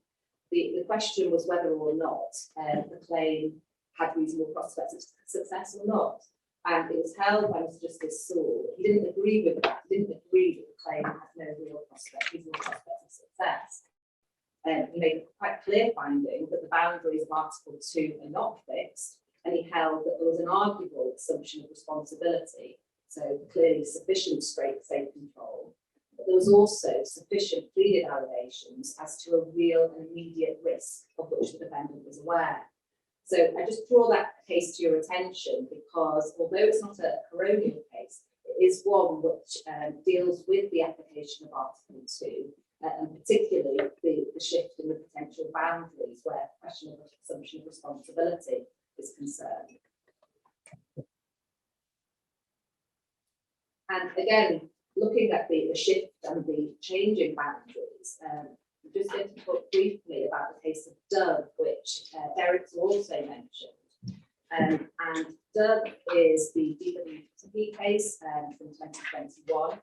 the question was whether or not the claim had reasonable prospects of success or not. And it was held by Mr. Justice Sewell. He didn't agree with that. He didn't agree that the claim had no reasonable prospects of success. He made a quite clear finding that the boundaries of Article 2 are not fixed, and he held that there was an arguable assumption of responsibility, so clearly sufficient safe control, but there was also sufficient pleaded allegations as to a real and immediate risk of which the defendant was aware. So I just draw that case to your attention because although it's not a coronial case, it is one which deals with the application of Article 2 and particularly the shift in the potential boundaries where the question of assumption of responsibility is concerned. And again, looking at the shift and the changing boundaries, I'm just going to talk briefly about the case of Dove, which Derek's also mentioned. And Dove is the DWP case from 2021.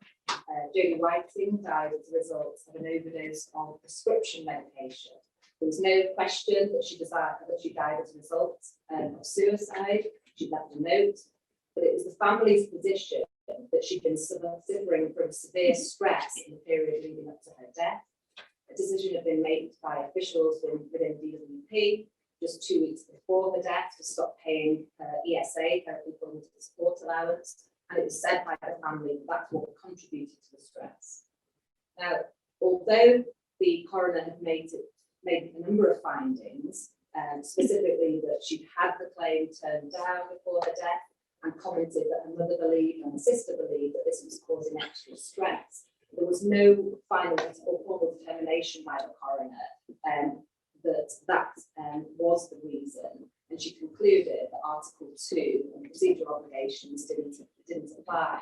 Jodie Whiting died as a result of an overdose of prescription medication. There was no question that she died as a result of suicide. She left a note, but it was the family's position that she'd been suffering from severe stress in the period leading up to her death. A decision had been made by officials within DWP just 2 weeks before her death to stop paying her ESA, her employment support allowance, and it was said by the family that that's what contributed to the stress. Now, although the coroner had made a number of findings, specifically that she'd had the claim turned down before her death, and commented that her mother believed and her sister believed that this was causing extra stress, there was no final or formal determination by the coroner that was the reason, and she concluded that Article 2 and procedural obligations didn't apply.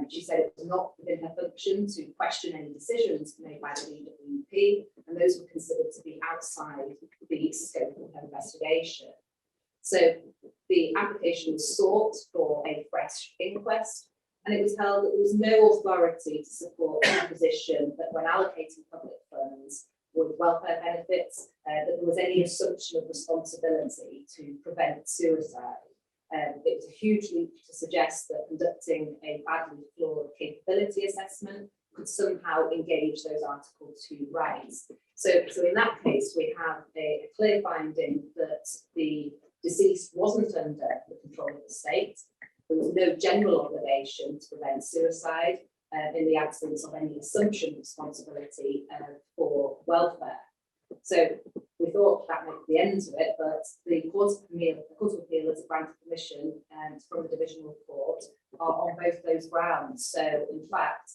She said it was not within her function to question any decisions made by the DWP, and those were considered to be outside the scope of her investigation. So the application was sought for a fresh inquest, and it was held that there was no authority to support the position that when allocating public funds with welfare benefits, that there was any assumption of responsibility to prevent suicide. It was a huge leap to suggest that conducting a badly flawed capability assessment could somehow engage those Article 2 rights. So in that case, we have a clear finding that the deceased wasn't under the control of the state. There was no general obligation to prevent suicide in the absence of any assumption of responsibility for welfare. So we thought that might be the end of it, but the Court of Appeal has granted permission from the Divisional Court on both those grounds. So in fact,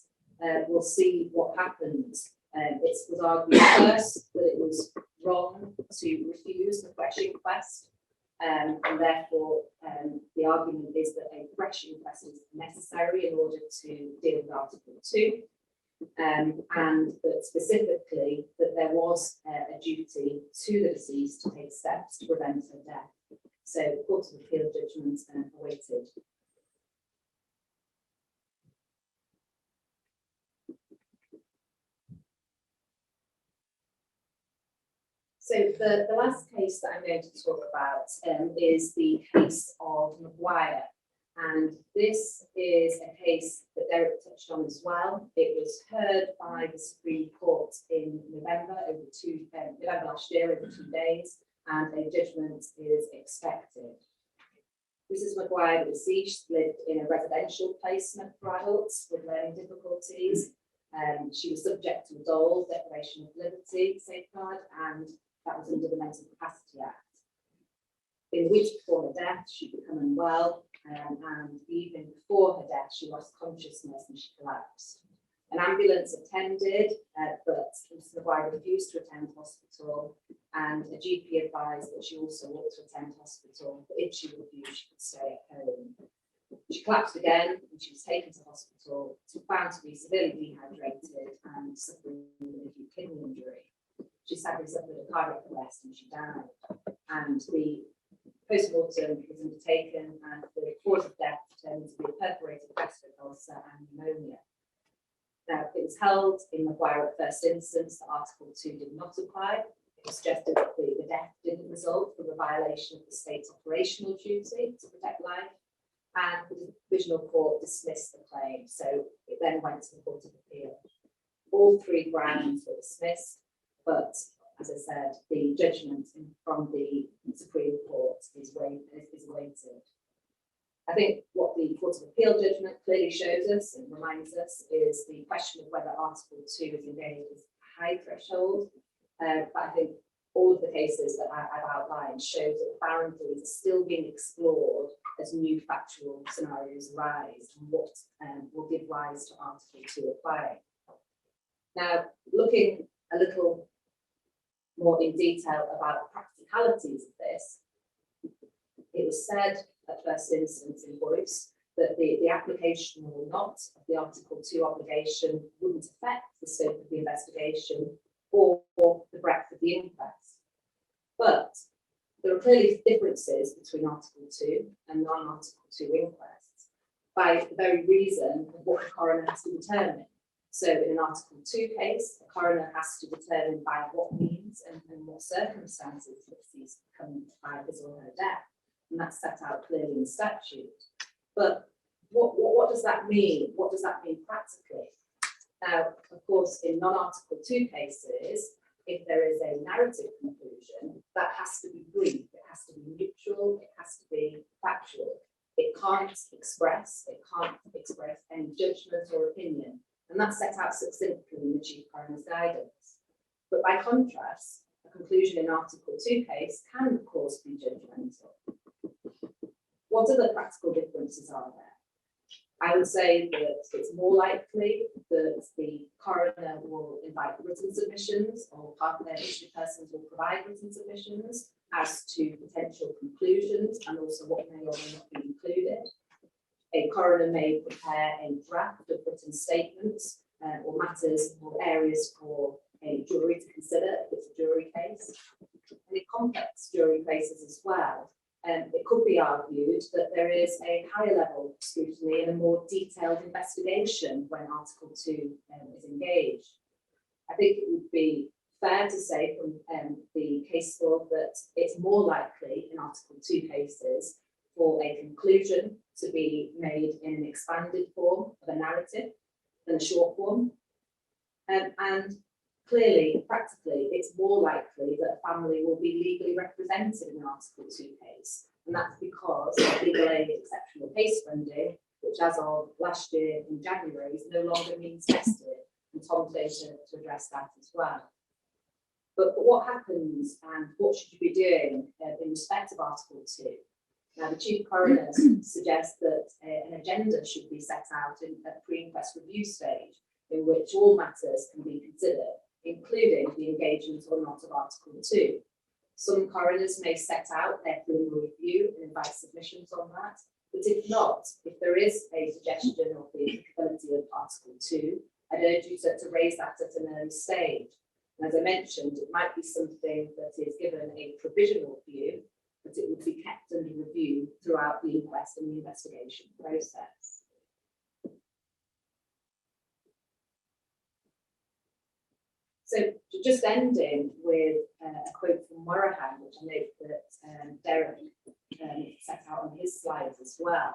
we'll see what happens. It was argued first that it was wrong to refuse the fresh inquest. And therefore, the argument is that a fresh inquest is necessary in order to deal with Article 2, and that specifically that there was a duty to the deceased to take steps to prevent her death. So the Court of Appeal judgment awaited. So the last case that I'm going to talk about is the case of Maguire. And this is a case that Derek touched on as well. It was heard by the Supreme Court in November last year, over 2 days, and a judgment is expected. Mrs. Maguire, the deceased, lived in a residential placement for adults with learning difficulties. She was subject to a dole, deprivation of liberty safeguard, and that was under the Mental Capacity Act. In the weeks before her death, she'd become unwell, and the evening before her death, she lost consciousness and she collapsed. An ambulance attended, but Mrs. Maguire refused to attend hospital, and a GP advised that she also ought to attend hospital, but if she refused, she could stay at home. She collapsed again, and she was taken to hospital, found to be severely dehydrated and suffering an acute kidney injury. She sadly suffered a cardiac arrest and she died. And the post-mortem was undertaken, and the cause of death turned to be a perforated gastric ulcer and pneumonia. Now, it was held in Maguire at first instance that Article 2 did not apply. It was suggested that the death didn't result from a violation of the state's operational duty to protect life, and the Divisional Court dismissed the claim. So it then went to the Court of Appeal. All 3 grounds were dismissed, but as I said, the judgment from the Supreme Court is awaited. I think what the Court of Appeal judgment clearly shows us and reminds us is the question of whether Article 2 is engaged as a high threshold. But I think all of the cases that I've outlined shows that the boundaries are still being explored as new factual scenarios arise and what will give rise to Article 2 applying. Now, looking a little more in detail about the practicalities of this, it was said at first instance in Boyce that the application or not of the Article 2 obligation wouldn't affect the scope of the investigation or the breadth of the inquest. But there are clearly differences between Article 2 and non-Article 2 inquests by the very reason of what the coroner has to determine. So in an Article 2 case, the coroner has to determine by what means and what circumstances the deceased come by his or her death. And that's set out clearly in statute. But what does that mean? What does that mean practically? Now, of course, in non-Article 2 cases, if there is a narrative conclusion, that has to be brief, it has to be neutral, it has to be factual. It can't express any judgment or opinion. And that's set out succinctly in the Chief Coroner's guidance. But by contrast, a conclusion in Article 2 case can, of course, be judgmental. What other practical differences are there? I would say that it's more likely that the coroner will invite written submissions, or interested persons will provide written submissions as to potential conclusions and also what may or may not be included. A coroner may prepare a draft of written statements or matters or areas for a jury to consider if it's a jury case. And in complex jury cases as well, it could be argued that there is a higher level of scrutiny and a more detailed investigation when Article 2 is engaged. I think it would be fair to say from the case law that it's more likely in Article 2 cases for a conclusion to be made in an expanded form of a narrative than a short form. And clearly, practically, it's more likely that a family will be legally represented in an Article 2 case. And that's because legal aid exceptional case funding, which as of last year in January is no longer means tested. And Tom's going to address that as well. But what happens and what should you be doing in respect of Article 2? Now, the Chief Coroner suggests that an agenda should be set out at the pre-inquest review stage, in which all matters can be considered, including the engagement or not of Article 2. Some coroners may set out their preliminary review and invite submissions on that, but if not, if there is a suggestion of the applicability of Article 2, I'd urge you to raise that at an early stage. And as I mentioned, it might be something that is given a provisional view, but it would be kept under review throughout the inquest and the investigation process. So just ending with a quote from Morahan, which I know that Derek set out on his slides as well.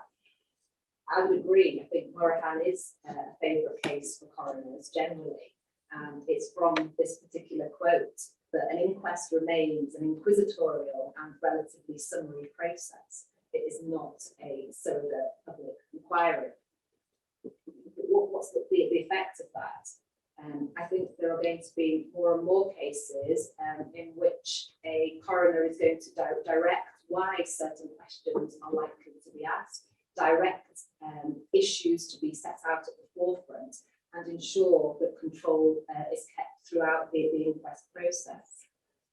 I would agree. I think Morahan is a favourite case for coroners generally, and it's from this particular quote that an inquest remains an inquisitorial and relatively summary process. It is not a surrogate public inquiry. What's the effect of that? I think there are going to be more and more cases in which a coroner is going to direct why certain questions are likely to be asked, direct issues to be set out at the forefront, and ensure that control is kept throughout the inquest process.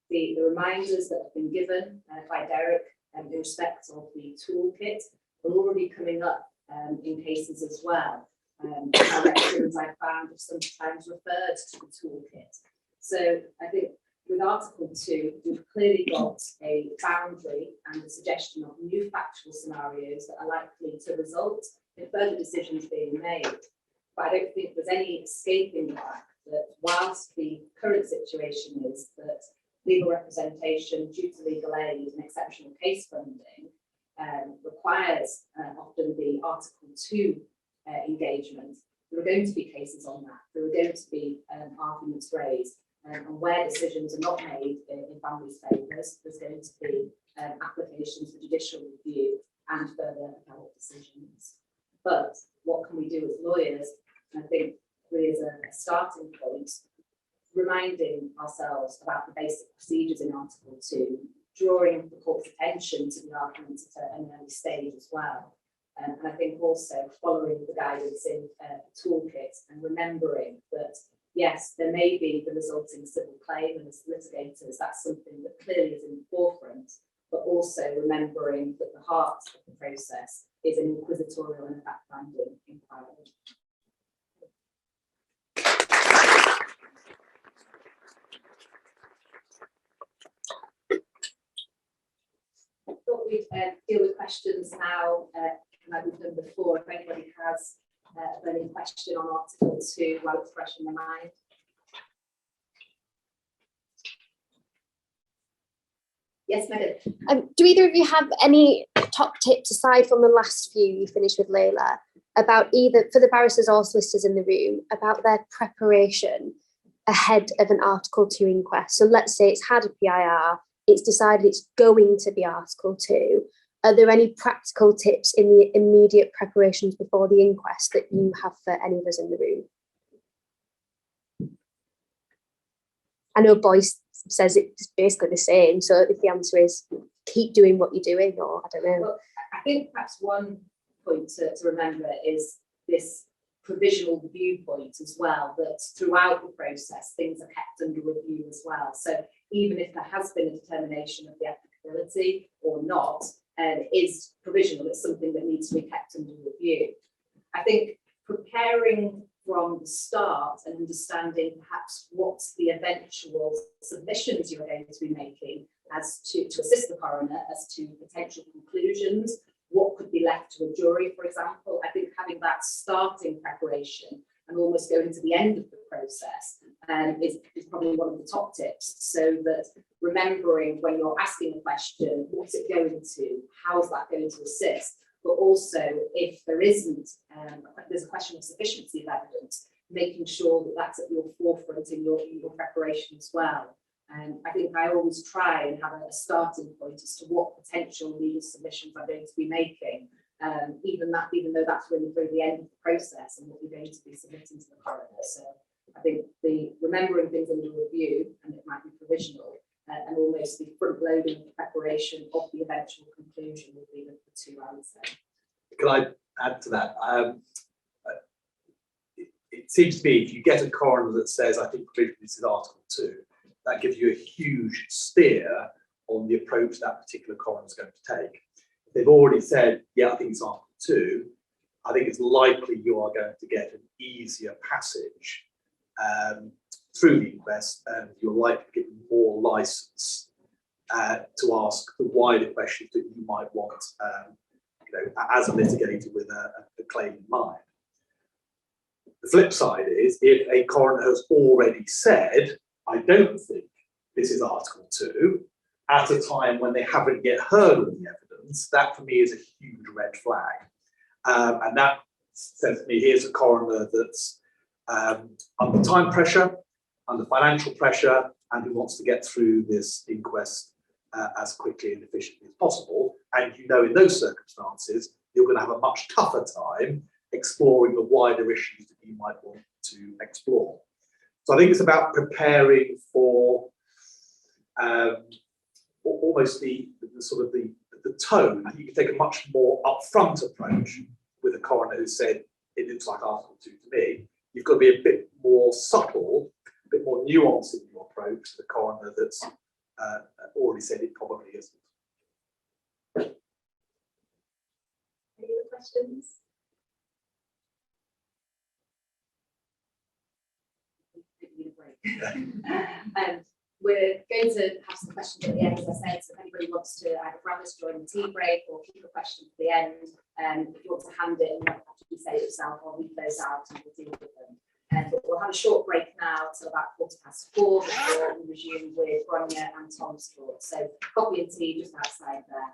The reminders that have been given by Derek in respect of the toolkit are already coming up in cases as well. Directions I found have sometimes referred to the toolkit. So I think with Article 2, we've clearly got a boundary and a suggestion of new factual scenarios that are likely to result in further decisions being made. But I don't think there's any escaping the fact that whilst the current situation is that legal representation due to legal aid and exceptional case funding requires often the Article 2 engagement, there are going to be cases on that. There are going to be arguments raised, and where decisions are not made in families' favours, there's going to be applications for judicial review and further appellate decisions. But what can we do as lawyers? And I think really as a starting point, reminding ourselves about the basic procedures in Article 2, drawing the court's attention to the arguments at an early stage as well. And I think also following the guidance in the toolkit and remembering that, yes, there may be the resulting civil claim, and as litigators, that's something that clearly is in the forefront, but also remembering that the heart of the process is an inquisitorial and fact-finding inquiry. I thought we'd deal with questions now. Like we've done before, if anybody has a burning question on Article 2 while it's fresh in their mind. Yes, Megan. Do either of you have any top tips aside from the last few you finished with, Layla, about either for the barristers or solicitors in the room about their preparation ahead of an Article 2 inquest? So let's say it's had a PIR, it's decided it's going to be Article 2. Are there any practical tips in the immediate preparations before the inquest that you have for any of us in the room? I know Boyce says it's basically the same, so if the answer is keep doing what you're doing, or I don't know. Well, I think perhaps one point to remember is this provisional viewpoint as well, that throughout the process things are kept under review as well. So even if there has been a determination of the applicability or not, is provisional, it's something that needs to be kept under review. I think preparing from the start and understanding perhaps what the eventual submissions you're going to be making as to assist the coroner as to potential conclusions, what could be left to a jury, for example. I think having that starting preparation and almost going to the end of the process is probably one of the top tips, so that remembering when you're asking a question, what's it going to, how is that going to assist, but also if there isn't, there's a question of sufficiency of evidence, making sure that that's at your forefront in your preparation as well. I think I always try and have a starting point as to what potential legal submissions I'm going to be making, even though that's really through the end of the process and what you're going to be submitting to the coroner. So I think the remembering things under review, and it might be provisional, and almost the front loading of the preparation of the eventual conclusion would be the two, I would say. Can I add to that? It seems to me if you get a coroner that says, I think provisionally this is Article 2, that gives you a huge steer on the approach that particular coroner is going to take. If they've already said, yeah, I think it's Article 2, I think it's likely you are going to get an easier passage through the inquest, and you're likely to get more license to ask the wider questions that you might want, as a litigator with a claim in mind. The flip side is if a coroner has already said, I don't think this is Article 2 at a time when they haven't yet heard all the evidence. That for me is a huge red flag. And that says to me, here's a coroner that's under time pressure, under financial pressure, and who wants to get through this inquest as quickly and efficiently as possible. And you know, in those circumstances, you're going to have a much tougher time exploring the wider issues that you might want to explore. So I think it's about preparing for almost the sort of the tone. You can take a much more upfront approach with a coroner who said, it looks like Article 2 to me. You've got to be a bit more subtle, a bit more nuanced in your approach to the coroner that's already said it probably isn't. Any other questions? We're going to have some questions at the end, as I said, so if anybody wants to either grab us during the tea break or keep a question for the end, if you want to hand it and not have to say it yourself, I'll read those out and we'll deal with them. But we'll have a short break now till about 4:15 before we resume with Bronya and Tom's talk. So coffee and tea just outside there.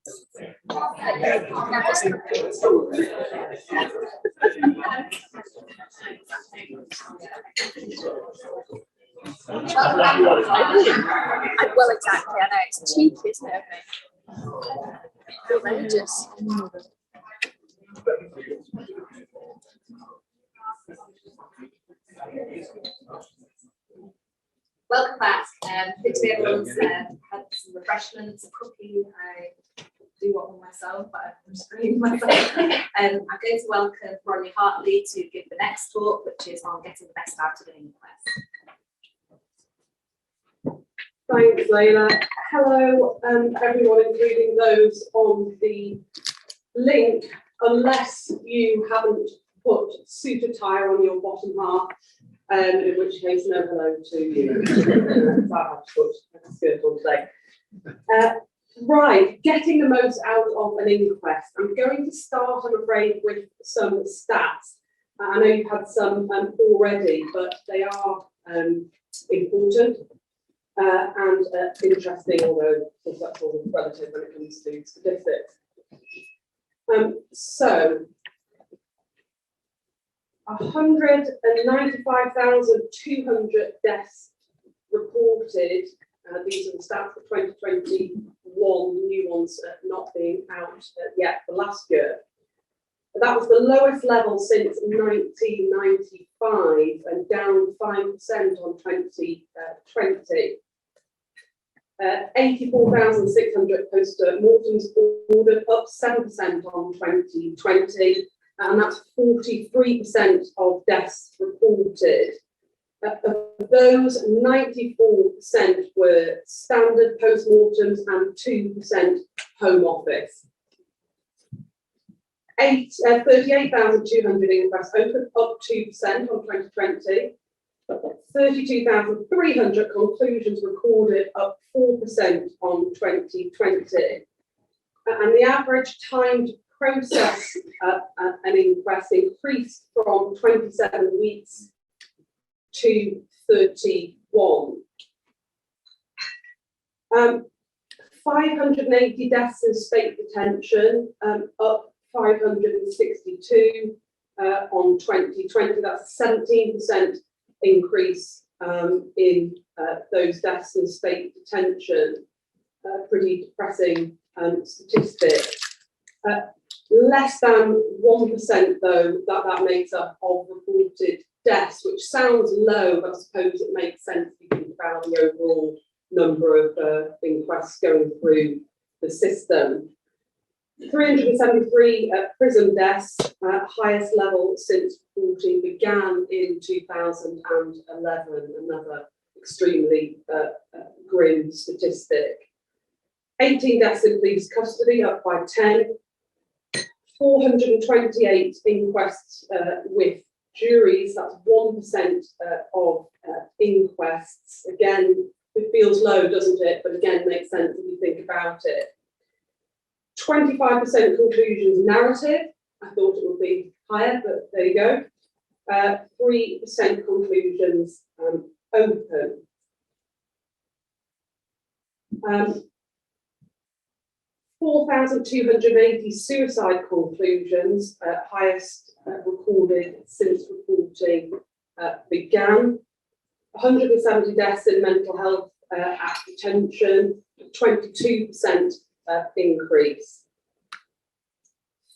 Well, exactly. I know it's cheap, isn't it? Outrageous. Welcome back. Hopefully everyone's had some refreshments, a cookie. I do want one myself, but I'm screening myself. I'm going to welcome Ronnie Hartley to give the next talk, which is on getting the best out of an inquest. Thanks, Layla. Hello, everyone, including those on the link, unless you haven't put suit attire on your bottom half, in which case, no hello to you. I have to put a skirt on today. Right, getting the most out of an inquest. I'm going to start, I'm afraid, with some stats. I know you've had some already, but they are important. And interesting, although that's all relative when it comes to statistics. So, 195,200 deaths reported. These are the stats for 2021, new ones not being out yet for last year. That was the lowest level since 1995 and down 5% on 2020. 84,600 post-mortems ordered, up 7% on 2020, and that's 43% of deaths reported. Of those, 94% were standard post-mortems and 2% home office. 38,200 inquests opened, up 2% on 2020. 32,300 conclusions recorded, up 4% on 2020. And the average time to process an inquest increased from 27 weeks to 31. 580 deaths in state detention, up 562 on 2020. That's a 17% increase in those deaths in state detention. Pretty depressing statistic. Less than 1% though that makes up of reported deaths, which sounds low, but I suppose it makes sense if you think about the overall number of inquests going through the system. 373 prison deaths, highest level since reporting began in 2011, another extremely grim statistic. 18 deaths in police custody, up by 10. 428 inquests with juries, that's 1% of inquests. Again, it feels low, doesn't it? But again, makes sense if you think about it. 25% conclusions narrative. I thought it would be higher, but there you go. 3% conclusions open. 4,280 suicide conclusions, highest recorded since reporting began. 170 deaths in mental health at detention, 22% increase.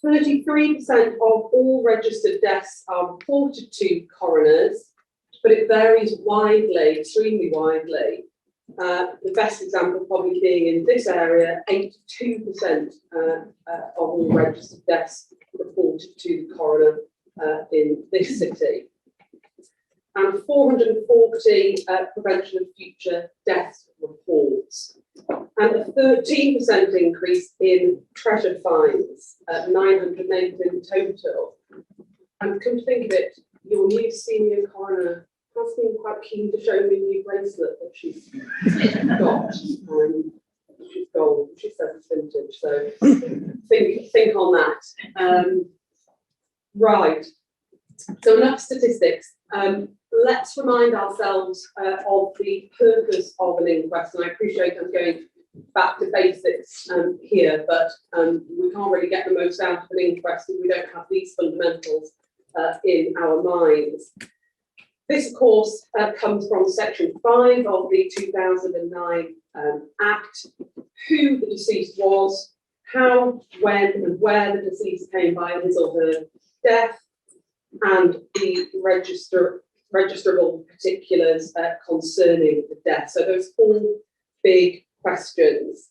33% of all registered deaths are reported to coroners, but it varies widely, extremely widely. The best example probably being in this area, 82% of all registered deaths reported to the coroner in this city. And 440 prevention of future deaths reports. And a 13% increase in treasure fines, 908 in total. And come to think of it, your new senior coroner has been quite keen to show me a new bracelet that she's got. She's gold, she says it's vintage, so think on that. Right, so enough statistics. Let's remind ourselves of the purpose of an inquest, and I appreciate I'm going back to basics here, but we can't really get the most out of an inquest if we don't have these fundamentals in our minds. This, of course, comes from Section 5 of the 2009 Act, who the deceased was, how, when and where the deceased came by his or her death, and the registrable particulars concerning the death. So those 4 big questions.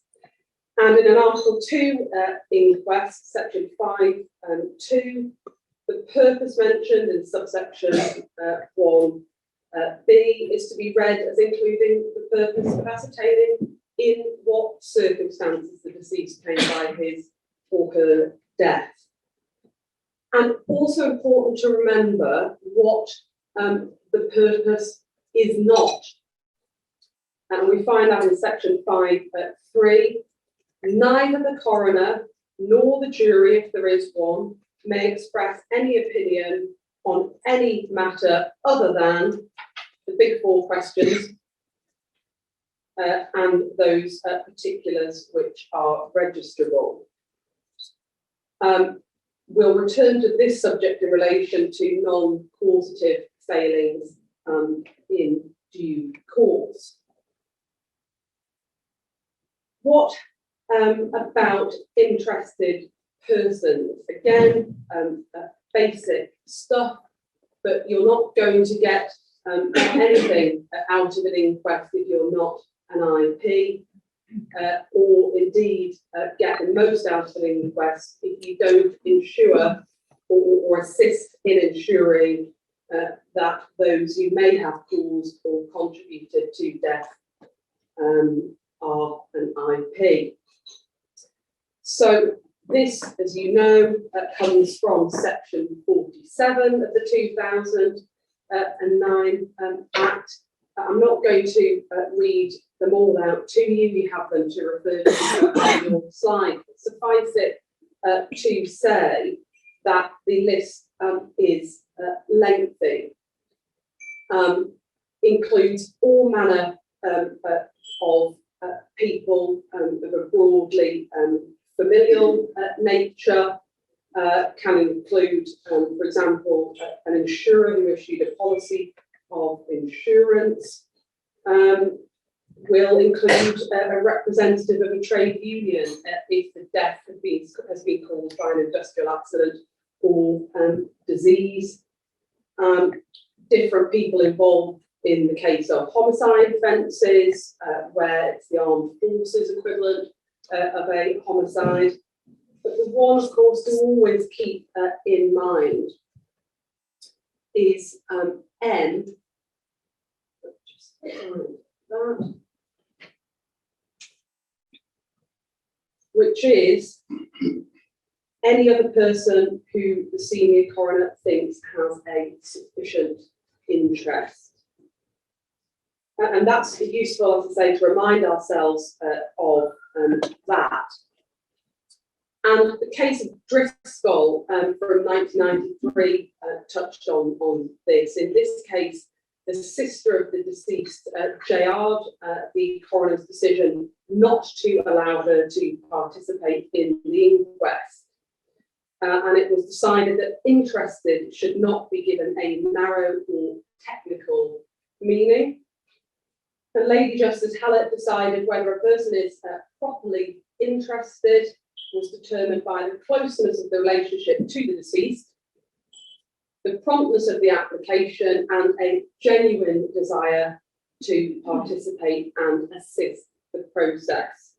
And in an Article 2 inquest, Section 5(2), the purpose mentioned in subsection 1(b) is to be read as including the purpose of ascertaining in what circumstances the deceased came by his or her death. And also important to remember what the purpose is not. And we find that in Section 5(3). Neither the coroner nor the jury, if there is one, may express any opinion on any matter other than the big 4 questions and those particulars which are registrable. We'll return to this subject in relation to non-causative failings in due course. What about interested persons? Again, basic stuff, but you're not going to get anything out of an inquest if you're not an IP, or indeed get the most out of an inquest if you don't ensure or assist in ensuring that those who may have caused or contributed to death are an IP. So this, as you know, comes from Section 47 of the 2009 Act. I'm not going to read them all out to you. You have them to refer to on your slide. Suffice it to say that the list is lengthy, includes all manner of people of a broadly familial nature, can include, for example, an insurer who issued a policy of insurance, will include a representative of a trade union if the death has been caused by an industrial accident or disease. Different people involved in the case of homicide offences, where it's the armed forces equivalent of a homicide. But the one, of course, to always keep in mind is N. Just that, which is any other person who the senior coroner thinks has a sufficient interest. And that's useful, as I say, to remind ourselves of that. And the case of Driscoll from 1993 touched on this. In this case, the sister of the deceased jarred the coroner's decision not to allow her to participate in the inquest. And it was decided that interested should not be given a narrow or technical meaning. And Lady Justice Hallett decided whether a person is properly interested was determined by the closeness of the relationship to the deceased, the promptness of the application, and a genuine desire to participate and assist the process.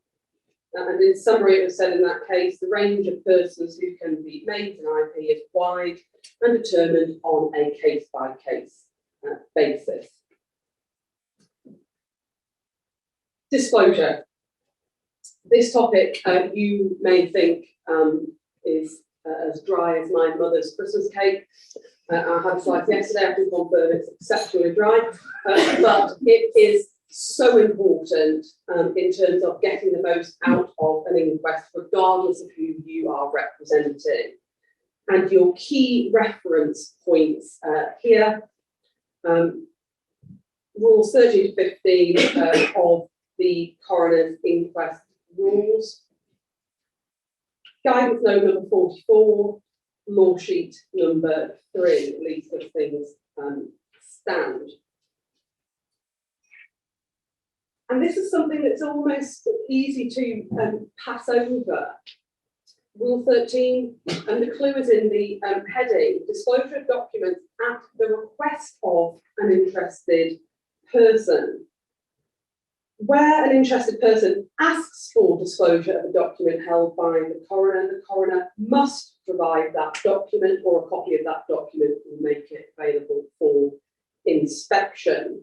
And in summary, it was said in that case, the range of persons who can be made an IP is wide and determined on a case-by-case basis. Disclosure. This topic you may think is as dry as my mother's Christmas cake. I had a slice yesterday, I can confirm it's exceptionally dry, but it is so important in terms of getting the most out of an inquest, regardless of who you are representing. And your key reference points here, rules 13 to 15 of the coroner's inquest rules. Guidance note number 44, law sheet number 3, at least as things stand. And this is something that's almost easy to pass over. Rule 13, and the clue is in the heading, disclosure of documents at the request of an interested person. Where an interested person asks for disclosure of a document held by the coroner must provide that document, or a copy of that document will make it available for inspection.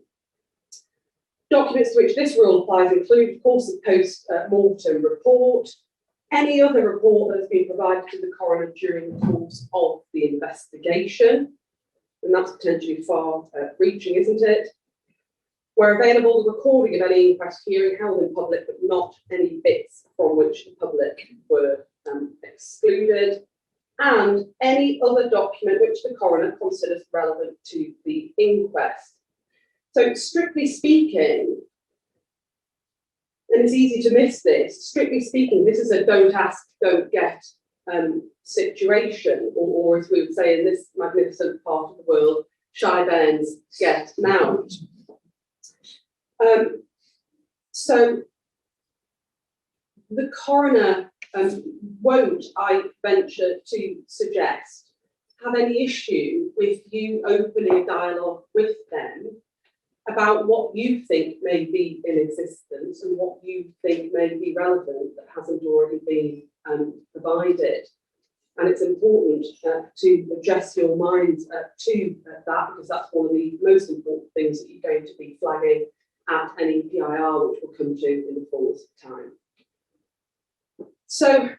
Documents to which this rule applies include, of course, the post-mortem report, any other report that has been provided to the coroner during the course of the investigation, and that's potentially far reaching, isn't it? Where available, the recording of any inquest hearing held in public, but not any bits from which the public were excluded, and any other document which the coroner considers relevant to the inquest. So, strictly speaking, and it's easy to miss this, strictly speaking, this is a don't ask, don't get situation, or as we would say in this magnificent part of the world, shy bairns get mount. So the coroner won't, I venture to suggest, have any issue with you opening a dialogue with them about what you think may be in existence and what you think may be relevant that hasn't already been provided. And it's important to adjust your minds to that, because that's one of the most important things that you're going to be flagging at any PIR, which we'll come to in the fullness of time. So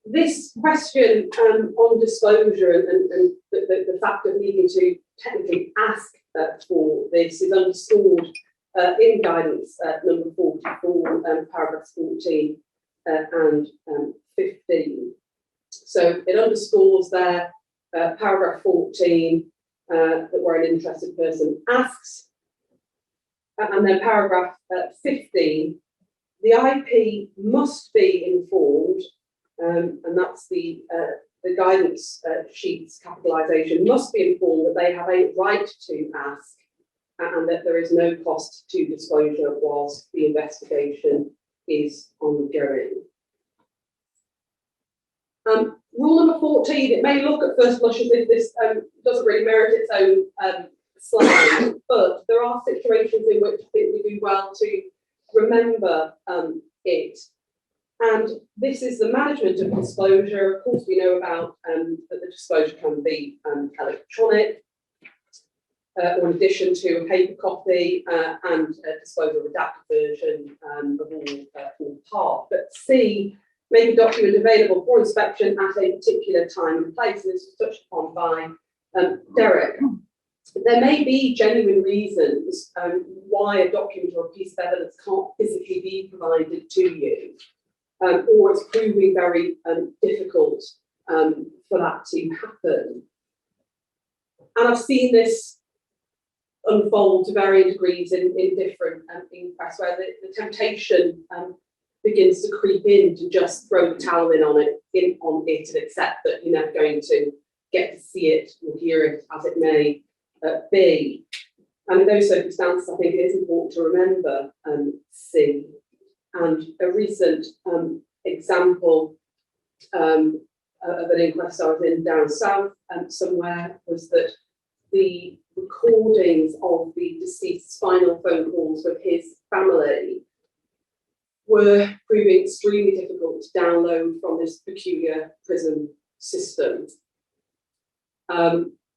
this question on disclosure and the fact of needing to technically ask for this is underscored in guidance number 44, paragraphs 14 and 15. So it underscores there, paragraph 14, that where an interested person asks, and then paragraph 15, the IP must be informed, and that's the guidance sheet's capitalisation, must be informed that they have a right to ask, and that there is no cost to disclosure whilst the investigation is ongoing. Rule number 14, it may look at first blush as if this doesn't really merit its own slide, but there are situations in which I think we do well to remember it. And this is the management of disclosure. Of course, we know about that the disclosure can be electronic, or in addition to a paper copy and a disclosure redacted version of all part. But C, make a document available for inspection at a particular time and place. And this was touched upon by Derek. There may be genuine reasons why a document or a piece of evidence can't physically be provided to you, or it's proving very difficult for that to happen. And I've seen this unfold to varying degrees in different inquests, where the temptation begins to creep in to just throw the towel in on it and accept that you're never going to get to see it or hear it as it may be. And in those circumstances, I think it is important to remember C. And a recent example of an inquest I was in down south somewhere was that the recordings of the deceased's final phone calls with his family were proving extremely difficult to download from this peculiar prison system.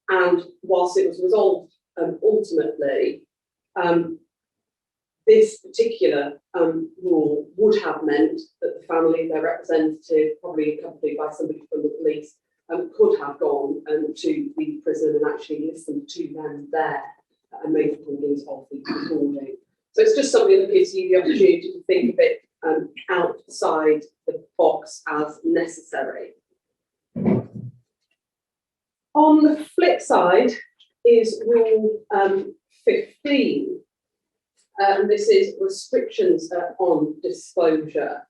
And whilst it was resolved ultimately, this particular rule would have meant that the family, their representative, probably accompanied by somebody from the police, could have gone to the prison and actually listened to them there and made recordings of the recording. So it's just something that gives you the opportunity to think a bit outside the box as necessary. On the flip side is rule 15. and this is restrictions on disclosure.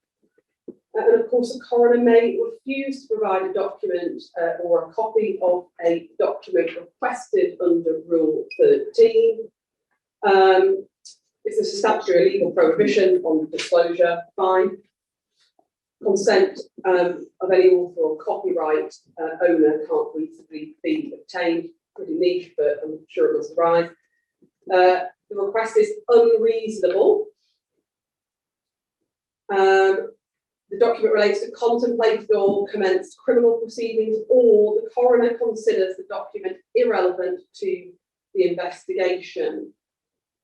And of course, the coroner may refuse to provide a document or a copy of a document requested under Rule 13. If there's a statutory legal prohibition on disclosure, fine. Consent of any author or copyright owner can't reasonably be obtained. Pretty niche, but I'm sure it will surprise. The request is unreasonable. The document relates to contemplated or commenced criminal proceedings, or the coroner considers the document irrelevant to the investigation.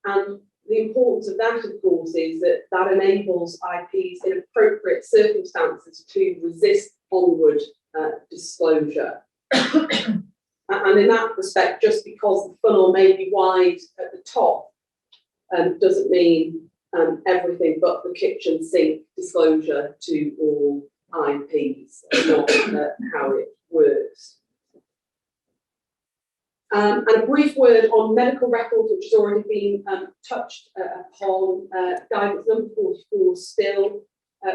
And the importance of that, of course, is that that enables IPs in appropriate circumstances to resist onward disclosure. And in that respect, just because the funnel may be wide at the top doesn't mean everything but the kitchen sink disclosure to all IPs. That's not how it works. And a brief word on medical records, which has already been touched upon. Guidance number 44 still,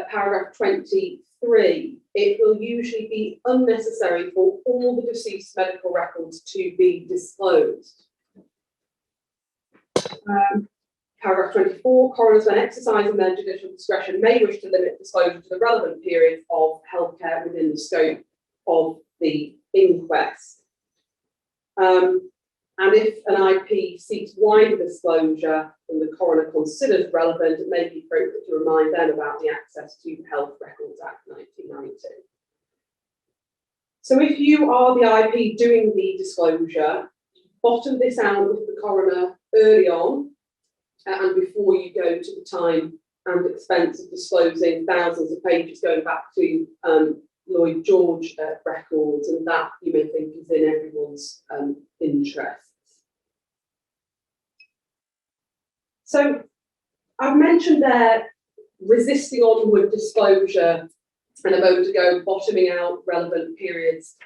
paragraph 23. It will usually be unnecessary for all the deceased medical records to be disclosed. Paragraph 24, coroners, when exercising their judicial discretion, may wish to limit disclosure to the relevant period of healthcare within the scope of the inquest. And if an IP seeks wider disclosure than the coroner considers relevant, it may be appropriate to remind them about the Access to Health Records Act 1990. So if you are the IP doing the disclosure, bottom this out with the coroner early on, and before you go to the time and expense of disclosing thousands of pages going back to Lloyd George records, and that you may think is in everyone's interests. So I've mentioned there resisting onward disclosure and a moment ago bottoming out relevant periods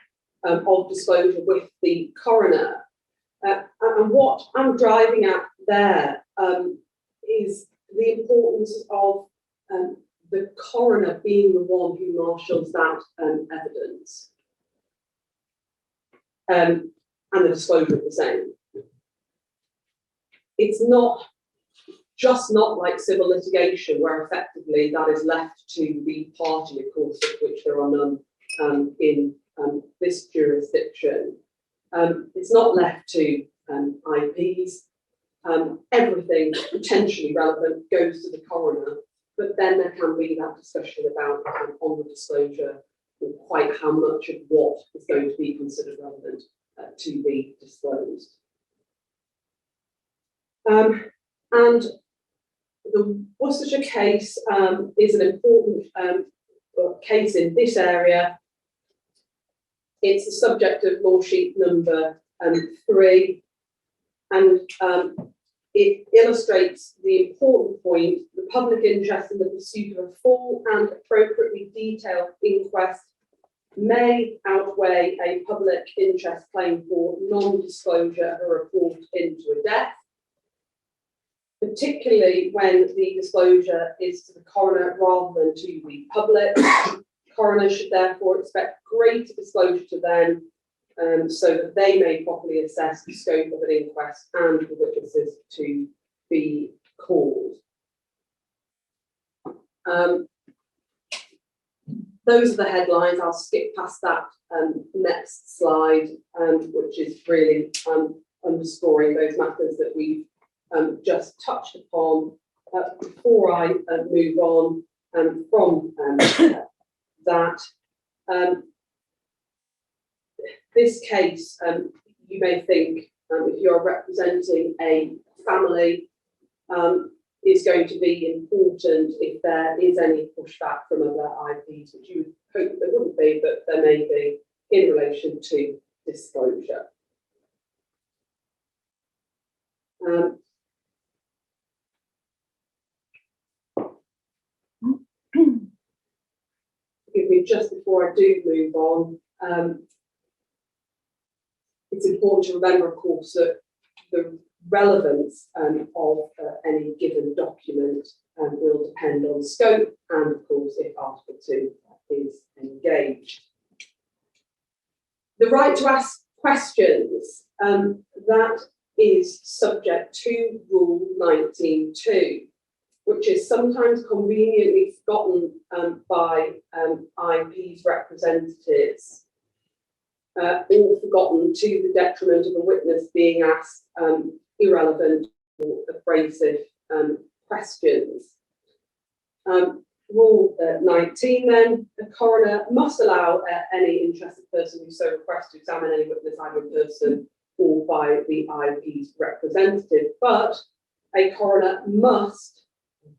of disclosure with the coroner. And what I'm driving at there is the importance of the coroner being the one who marshals that evidence and the disclosure of the same. It's not like civil litigation, where effectively that is left to the party, of course, of which there are none in this jurisdiction. It's not left to IPs. Everything potentially relevant goes to the coroner, but then there can be that discussion about on the disclosure and quite how much of what is going to be considered relevant to be disclosed. And the Worcestershire case is an important case in this area. It's the subject of law sheet number 3, and it illustrates the important point: the public interest in the pursuit of a full and appropriately detailed inquest may outweigh a public interest claim for non-disclosure of a report into a death, particularly when the disclosure is to the coroner rather than to the public. Coroners should therefore expect greater disclosure to them so that they may properly assess the scope of an inquest and the witnesses to be called. Those are the headlines. I'll skip past that next slide, which is really underscoring those matters that we've just touched upon. Before I move on from that, this case, you may think, if you're representing a family, is going to be important if there is any pushback from other IPs, which you would hope there wouldn't be, but there may be in relation to disclosure. Forgive me, just before I do move on, it's important to remember, of course, that the relevance of any given document will depend on scope and, of course, if Article 2 is engaged. The right to ask questions, that is subject to Rule 19.2, which is sometimes conveniently forgotten by IP's representatives, or forgotten to the detriment of a witness being asked irrelevant or abrasive questions. Rule 19 then, the coroner must allow any interested person who so requests to examine any witness either in person or by the IP's representative, but a coroner must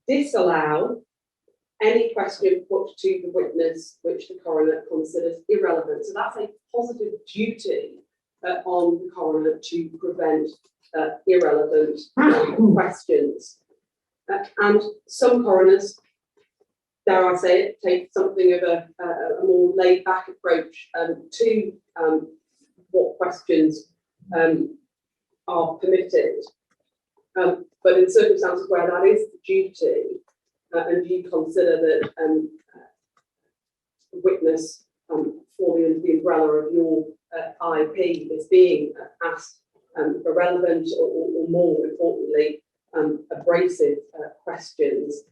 disallow any question put to the witness which the coroner considers irrelevant. So that's a positive duty on the coroner to prevent irrelevant questions. And some coroners, dare I say it, take something of a more laid-back approach to what questions are permitted. But in circumstances where that is the duty, and you consider that the witness falling under the umbrella of your IP is being asked irrelevant or more importantly, abrasive questions,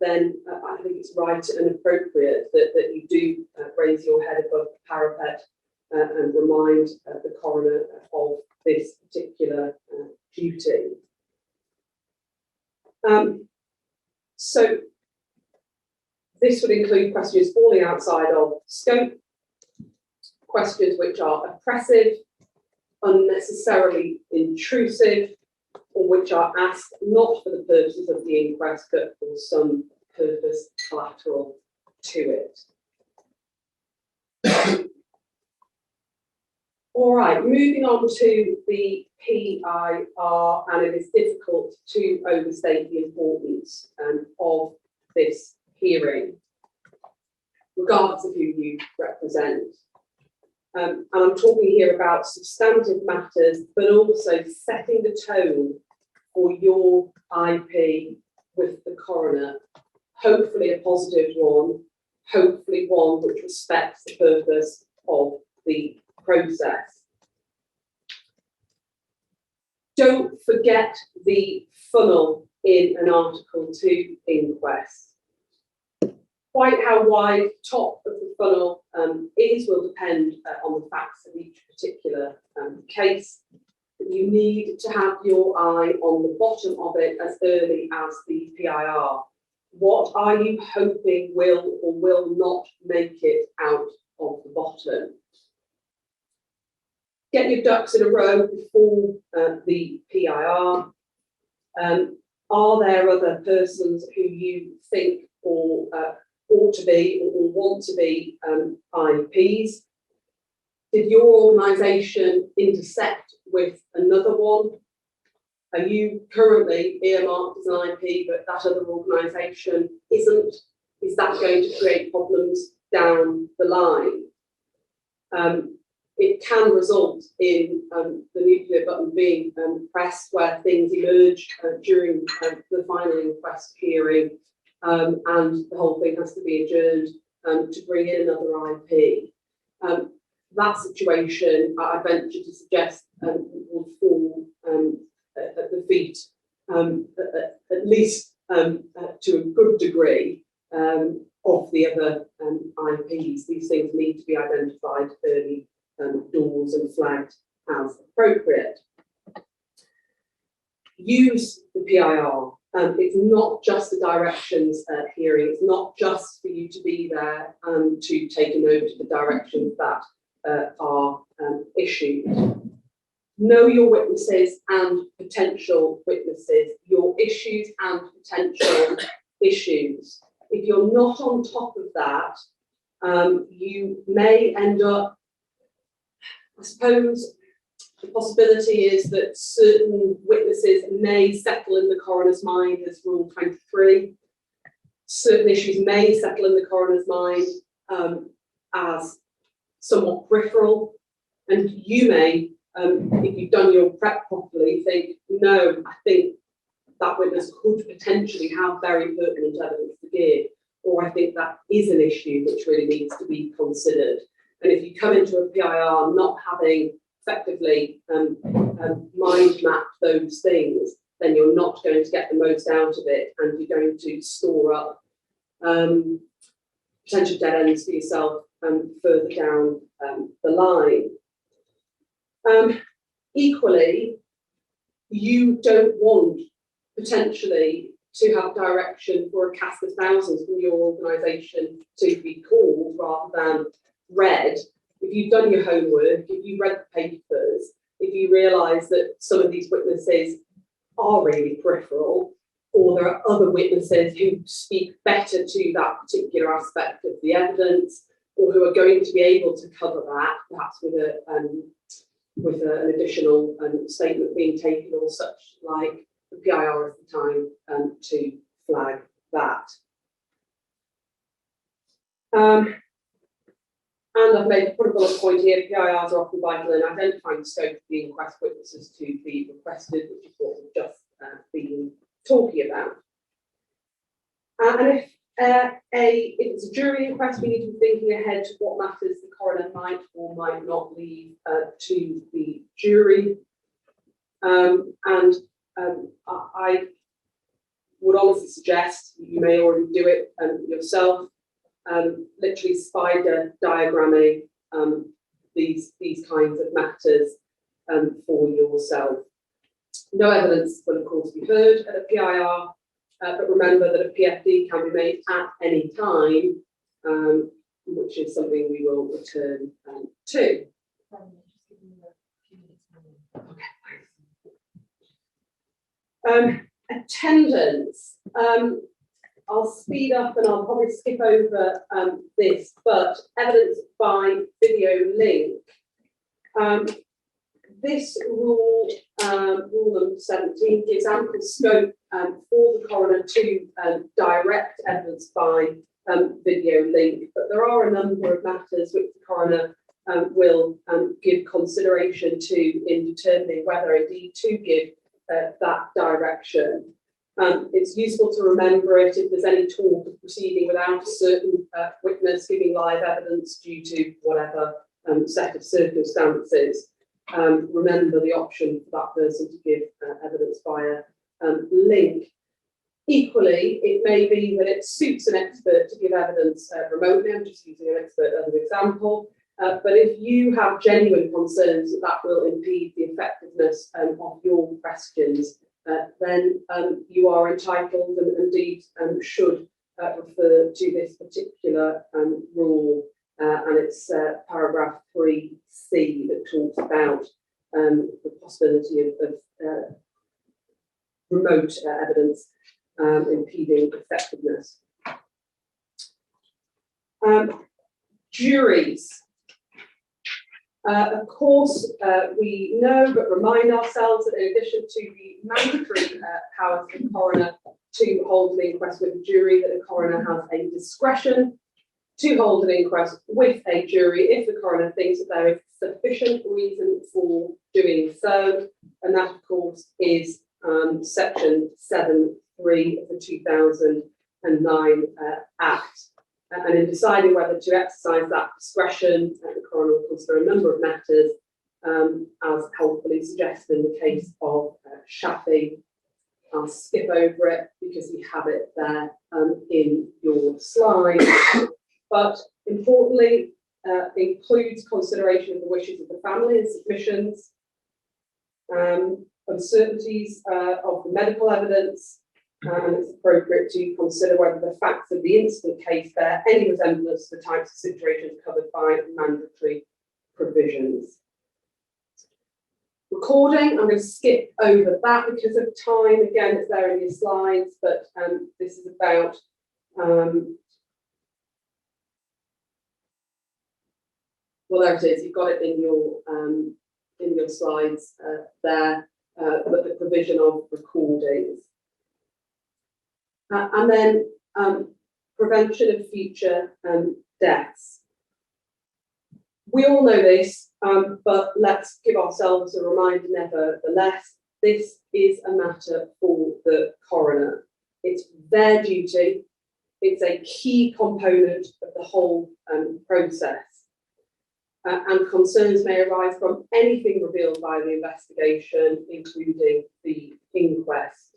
then I think it's right and appropriate that you do raise your head above the parapet and remind the coroner of this particular duty. So this would include questions falling outside of scope, questions which are oppressive, unnecessarily intrusive, or which are asked not for the purposes of the inquest, but for some purpose collateral to it. All right, moving on to the PIR, and it is difficult to overstate the importance of this hearing, regardless of who you represent. And I'm talking here about substantive matters, but also setting the tone for your IP with the coroner. Hopefully a positive one, hopefully one which respects the purpose of the process. Don't forget the funnel in an Article 2 inquest. Quite how wide top of the funnel is will depend on the facts of each particular case. But you need to have your eye on the bottom of it as early as the PIR. What are you hoping will or will not make it out of the bottom? Get your ducks in a row before the PIR. Are there other persons who you think or ought to be or want to be IPs? Did your organisation intersect with another one? Are you currently earmarked as an IP, but that other organisation isn't? Is that going to create problems down the line? It can result in the nuclear button being pressed where things emerge during the final inquest hearing, and the whole thing has to be adjourned to bring in another IP. That situation, I venture to suggest, will fall at the feet, at least to a good degree, of the other IPs. These things need to be identified early doors and flagged as appropriate. Use the PIR. It's not just a directions hearing. It's not just for you to be there to take a note of the directions that are issued. Know your witnesses and potential witnesses, your issues and potential issues. If you're not on top of that, you may end up, I suppose, the possibility is that certain witnesses may settle in the coroner's mind as Rule 23. Certain issues may settle in the coroner's mind as somewhat peripheral, and you may if you've done your prep properly, think, no, I think that witness could potentially have very pertinent evidence to give, or I think that is an issue which really needs to be considered. And if you come into a PIR not having effectively mind mapped those things, then you're not going to get the most out of it, and you're going to store up potential dead ends for yourself further down the line. Equally, you don't want potentially to have direction for a cast of thousands from your organisation to be called rather than read. If you've done your homework, if you've read the papers, if you realise that some of these witnesses are really peripheral, or there are other witnesses who speak better to that particular aspect of the evidence, or who are going to be able to cover that, perhaps with an additional statement being taken or such like, the PIR is the time to flag that. And I've put a bullet point here, PIRs are often vital in identifying the scope of the inquest witnesses to be requested, which is what we've just been talking about. And if it's a jury inquest, we need to be thinking ahead to what matters the coroner might or might not leave to the jury. I would honestly suggest, you may already do it yourself, literally spider diagramming these kinds of matters for yourself. No evidence will of course be heard at a PIR, but remember that a PFD can be made at any time, which is something we will return to. Attendance. I'll speed up and I'll probably skip over this, but evidence by video link. This rule, rule number 17, gives ample scope for the coroner to direct evidence by video link, but there are a number of matters which the coroner will give consideration to in determining whether indeed to give that direction. It's useful to remember it if there's any talk of proceeding without a certain witness giving live evidence due to whatever set of circumstances. Remember the option for that person to give evidence via link. Equally, it may be that it suits an expert to give evidence remotely. I'm just using an expert as an example. But if you have genuine concerns that will impede the effectiveness of your questions, then you are entitled and indeed should refer to this particular rule, and it's paragraph 3C that talks about the possibility of remote evidence impeding effectiveness. Juries. Of course, we know, but remind ourselves that in addition to the mandatory powers of the coroner to hold an inquest with a jury, that the coroner has a discretion to hold an inquest with a jury if the coroner thinks that there is sufficient reason for doing so. And that, of course, is section 7.3 of the 2009 Act. And in deciding whether to exercise that discretion, the coroner will consider a number of matters, as helpfully suggested in the case of Shafi. I'll skip over it because we have it there in your slide. But importantly, includes consideration of the wishes of the family and submissions, uncertainties of the medical evidence, and it's appropriate to consider whether the facts of the incident case bear any resemblance to the types of situations covered by mandatory provisions. Recording, I'm going to skip over that because of time. Again, it's there in your slides, but this is about well, there it is. You've got it in your slides there, but the provision of recordings. And then prevention of future deaths. We all know this, but let's give ourselves a reminder nevertheless. This is a matter for the coroner. It's their duty. It's a key component of the whole process. And concerns may arise from anything revealed by the investigation, including the inquest.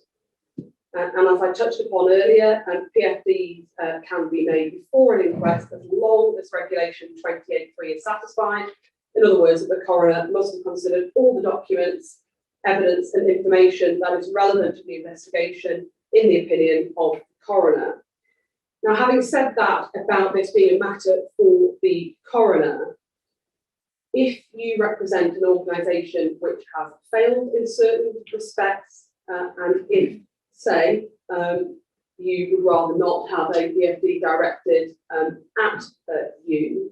And as I touched upon earlier, PFDs can be made before an inquest as long as Regulation 28.3 is satisfied. In other words, the coroner must have considered all the documents, evidence and information that is relevant to the investigation in the opinion of the coroner. Now, having said that about this being a matter for the coroner, if you represent an organisation which has failed in certain respects, and if, say, you would rather not have a PFD directed at you,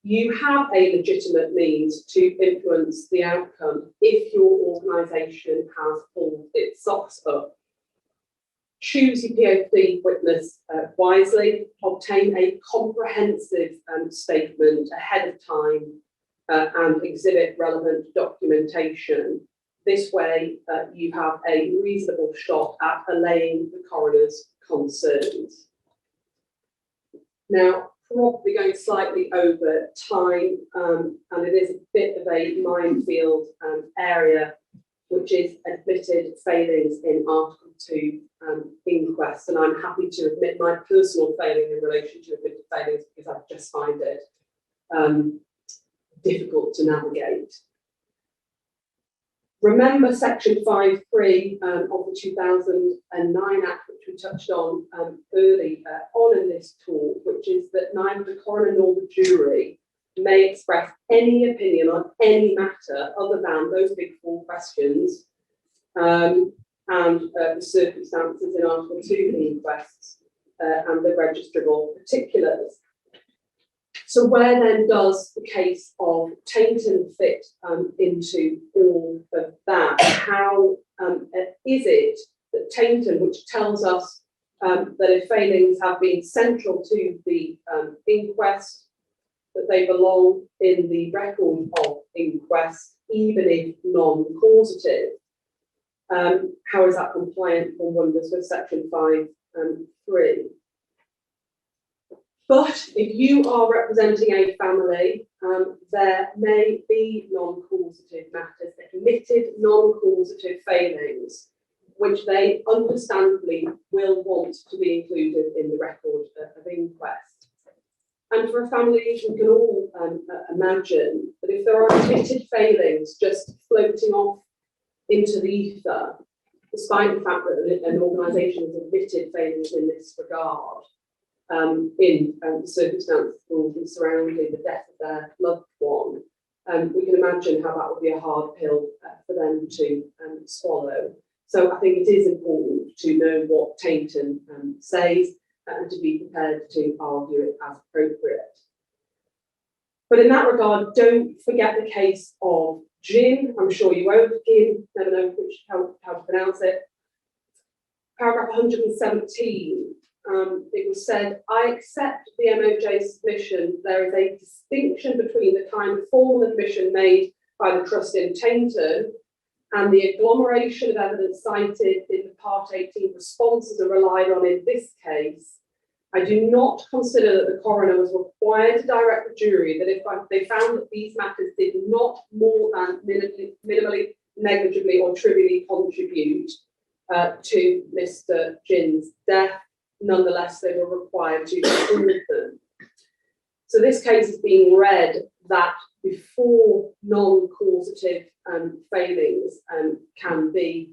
you have a legitimate means to influence the outcome if your organisation has pulled its socks up. Choose your PFD witness wisely, obtain a comprehensive statement ahead of time and exhibit relevant documentation. This way you have a reasonable shot at allaying the coroner's concerns. Now, probably going slightly over time, and it is a bit of a minefield area, which is admitted failings in Article 2 inquests, and I'm happy to admit my personal failing in relation to admitted failings because I just find it difficult to navigate. Remember Section 5.3 of the 2009 Act, which we touched on early on in this talk, which is that neither the coroner nor the jury may express any opinion on any matter other than those big four questions and the circumstances in Article 2 inquests and the registrable particulars. So where then does the case of Tainton fit into all of that? How is it that Tainton, which tells us that if failings have been central to the inquest, that they belong in the record of inquest, even if non-causative? How is that compliant, one wonders, with Section 5.3? But if you are representing a family, there may be non-causative matters, admitted non-causative failings, which they understandably will want to be included in the record of inquest. And for a family, we can all imagine that if there are admitted failings just floating off into the ether, despite the fact that an organisation has admitted failings in this regard, in the circumstances surrounding the death of their loved one, we can imagine how that would be a hard pill for them to swallow. So I think it is important to know what Tainton says and to be prepared to argue it as appropriate. But in that regard, don't forget the case of Jin. I'm sure you won't, Jin, never know how to pronounce it. Paragraph 117. It was said, I accept the MOJ submission. There is a distinction between the kind of formal admission made by the trust in Tainton and the agglomeration of evidence cited in the Part 18 responses are relied on in this case. I do not consider that the coroner was required to direct the jury that if they found that these matters did not more than minimally, negligibly or trivially contribute to Mr. Jin's death, nonetheless, they were required to prove them. So this case is being read that before non-causative failings can be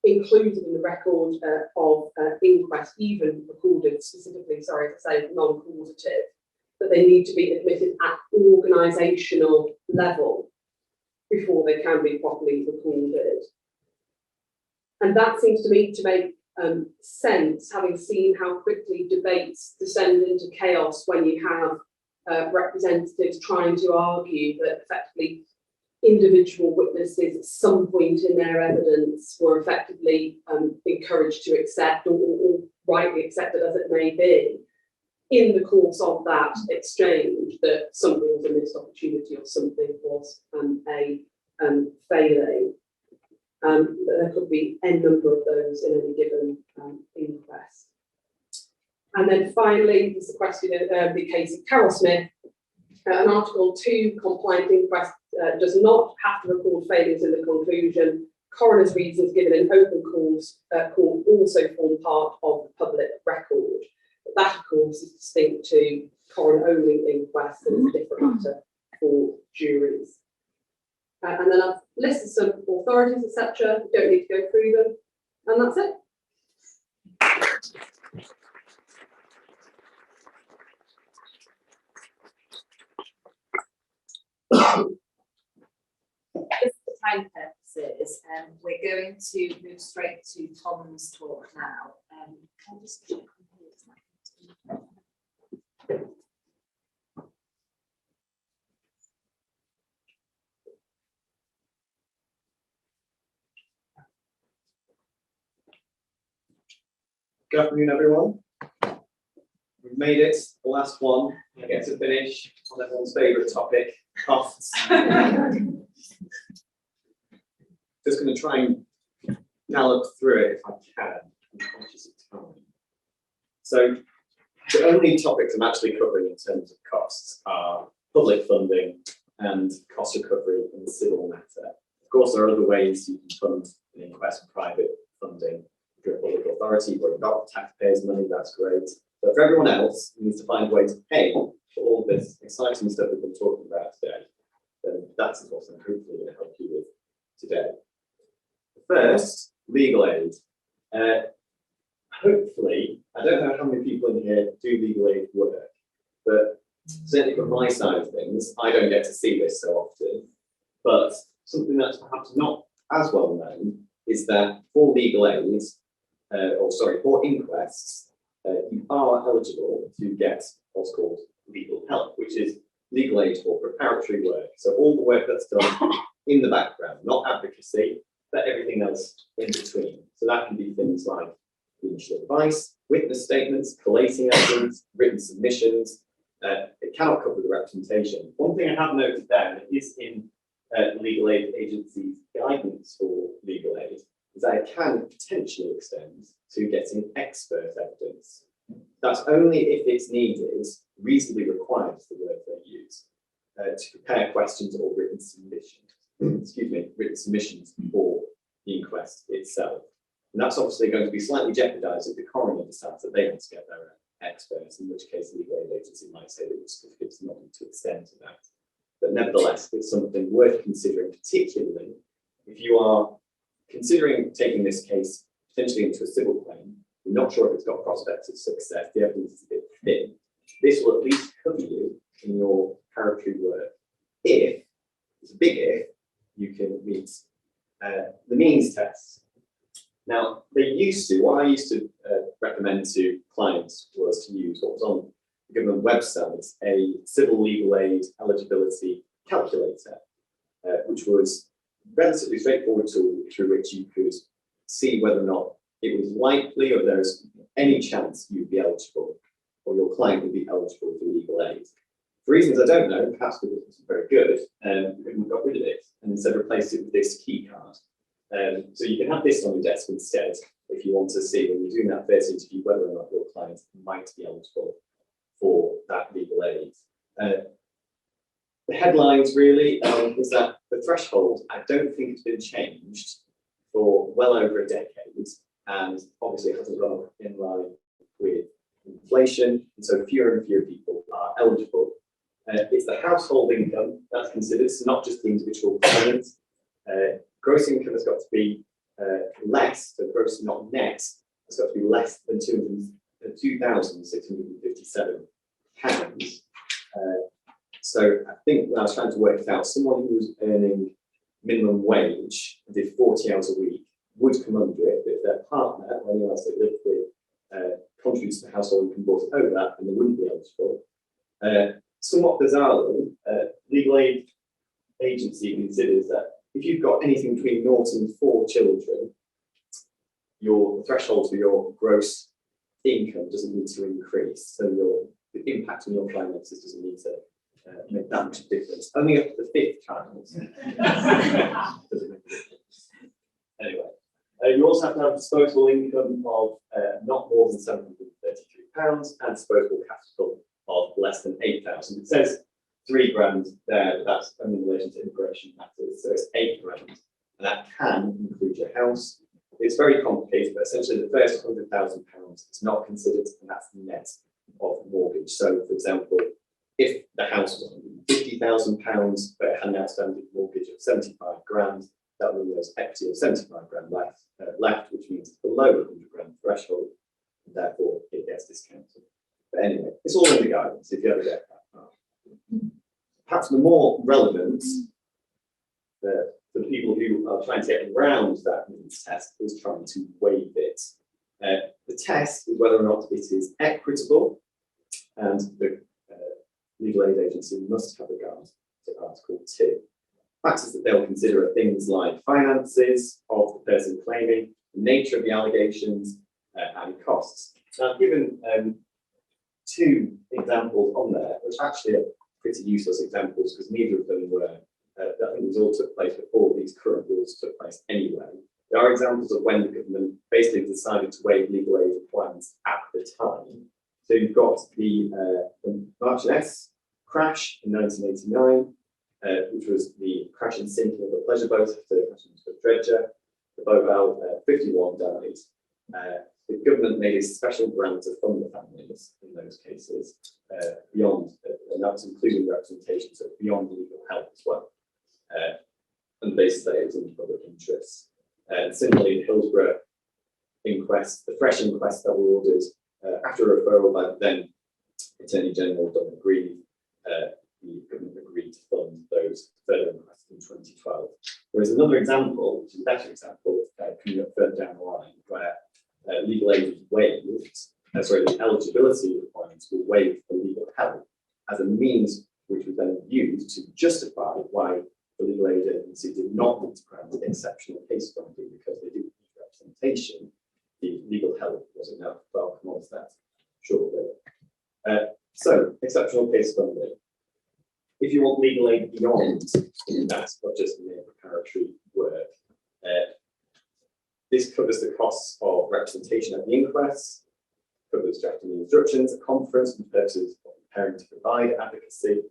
included in the record of inquest, even recorded specifically, sorry to say, non-causative, that they need to be admitted at organisational level before they can be properly recorded. And that seems to me to make sense, having seen how quickly debates descend into chaos when you have representatives trying to argue that effectively individual witnesses at some point in their evidence were effectively encouraged to accept or rightly accepted as it may be. in the course of that exchange that something was a missed opportunity or something was a failing. There could be any number of those in any given inquest. And then finally, there's the question of the case of Carol Smith. An Article 2 compliant inquest does not have to record failures in the conclusion. Coroner's reasons given in open court also form part of the public record. But that, of course, is distinct to coroner-only inquests and it's a different matter for juries. And then I've listed some authorities, etc. You don't need to go through them. And that's it. Just for time purposes, we're going to move straight to Tom's talk now. Can I just check on here? Good afternoon, everyone. We've made it, the last one. I get to finish on everyone's favourite topic, costs. Just going to try and gallop through it if I can. I'm conscious of time. So the only topics I'm actually covering in terms of costs are public funding and cost recovery in the civil matter. Of course, there are other ways you can fund an inquest with private funding. If you're a public authority where you've got taxpayers' money, that's great. But for everyone else who needs to find a way to pay for all this exciting stuff we've been talking about today, then that's what I'm hopefully going to help you with today. First, legal aid. Hopefully, I don't know how many people in here do legal aid work, but certainly from my side of things, I don't get to see this so often. But something that's perhaps not as well known is that for legal aid, for inquests, you are eligible to get what's called legal help, which is legal aid for preparatory work. So all the work that's done in the background, not advocacy, but everything else in between. So that can be things like initial advice, witness statements, collating evidence, written submissions. It cannot cover the representation. One thing I have noted down is in legal aid agencies' guidance for legal aid is that it can potentially extend to getting expert evidence. That's only if it's needed, reasonably required is the word they use, to prepare questions or written submissions. Written submissions for the inquest itself. And that's obviously going to be slightly jeopardised if the coroner decides that they want to get their experts, in which case the legal aid agency might say that the certificate's not to extend to that. But nevertheless, it's something worth considering, particularly if you are considering taking this case potentially into a civil claim. You're not sure if it's got prospects of success, the evidence is a bit thin. This will at least cover you in your preparatory work if, it's a big if, you can meet the means test. Now, what I used to recommend to clients was to use what was on the government website, a civil legal aid eligibility calculator, which was relatively straightforward tool through which you could see whether or not it was likely or there's any chance you'd be eligible or your client would be eligible for legal aid. For reasons I don't know, perhaps because it wasn't very good, we got rid of it and instead replaced it with this key card. So you can have this on your desk instead if you want to see when you're doing that first interview whether or not your client might be eligible for that legal aid. The headlines really is that the threshold, I don't think it's been changed for well over a decade, and obviously it hasn't gone in line with inflation, and so fewer and fewer people are eligible. It's the household income that's considered, so not just the individual client. Gross income has got to be less, so gross not net, has got to be less than £2,657. So I think when I was trying to work it out, someone who was earning minimum wage and did 40 hours a week would come under it, but if their partner or anyone else they lived with contributes to the household income brought it over that, then they wouldn't be eligible. Somewhat bizarrely, legal aid agency considers that if you've got anything between 0 and 4 children, your threshold for your gross income doesn't need to increase. So your the impact on your finances doesn't need to make that much difference. Only up to the 5th child doesn't make a difference. Anyway, you also have to have disposable income of not more than £733 and disposable capital of less than 8,000. It says 3 grand there, but that's only in relation to immigration matters, so it's 8 grand, and that can include your house. It's very complicated, but essentially the first £100,000 is not considered, and that's net of mortgage. So, for example, if the house was £50,000, but it had an outstanding mortgage of 75 grand, that means there's equity of 75 grand left, which means it's below the 100 grand threshold, and therefore it gets discounted. But anyway, it's all in the guidance if you ever get that far. Perhaps the more relevant, the people who are trying to get around that means test is trying to waive it. The test is whether or not it is equitable, and the legal aid agency must have regard to Article 2. Factors that they'll consider are things like finances of the person claiming, the nature of the allegations, and costs. Now, I've given 2 examples on there, which actually are pretty useless examples because neither of them were, I think these all took place before these current rules took place anyway. There are examples of when the government basically decided to waive legal aid requirements at the time. So you've got the March S crash in 1989, which was the crash and sinking of a pleasure boat after crashing into a dredger. The boat 51 died. The government made a special grant to fund the families in those cases beyond, and that's including representation, so beyond legal help as well. And basically it was in the public interest. Similarly, the Hillsborough inquest, the fresh inquests that were ordered after a referral by the then Attorney General Donald Green, the government agreed to fund those further inquests in 2012. There is another example, which is a better example, coming up further down the line, where legal aid was waived, the eligibility requirements were waived for legal help as a means which was then used to justify why the legal aid agency did not want to grant exceptional case funding because they didn't need representation. The legal help was enough. Well, I'll come on to that shortly. So, exceptional case funding. If you want legal aid beyond that, not just mere preparatory work, this covers the costs of representation at the inquest, covers drafting the instructions, a conference for purposes of preparing to provide advocacy,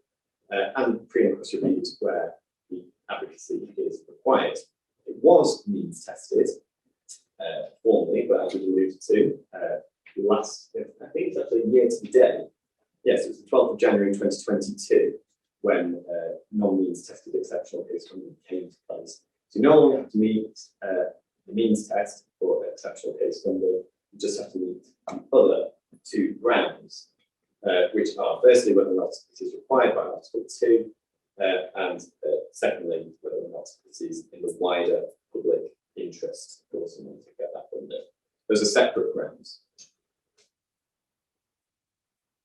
and pre-inquest reviews where the advocacy is required. It was means tested formally, but as we alluded to, last, I think it's actually a year to the day. Yes, it was the 12th of January 2022 when non-means tested exceptional case funding came to place. So you no longer have to meet the means test for exceptional case funding, you just have to meet the other 2 grounds, which are firstly whether or not it is required by Article 2, and secondly whether or not it is in the wider public interest for someone to get that funding. Those are separate grounds.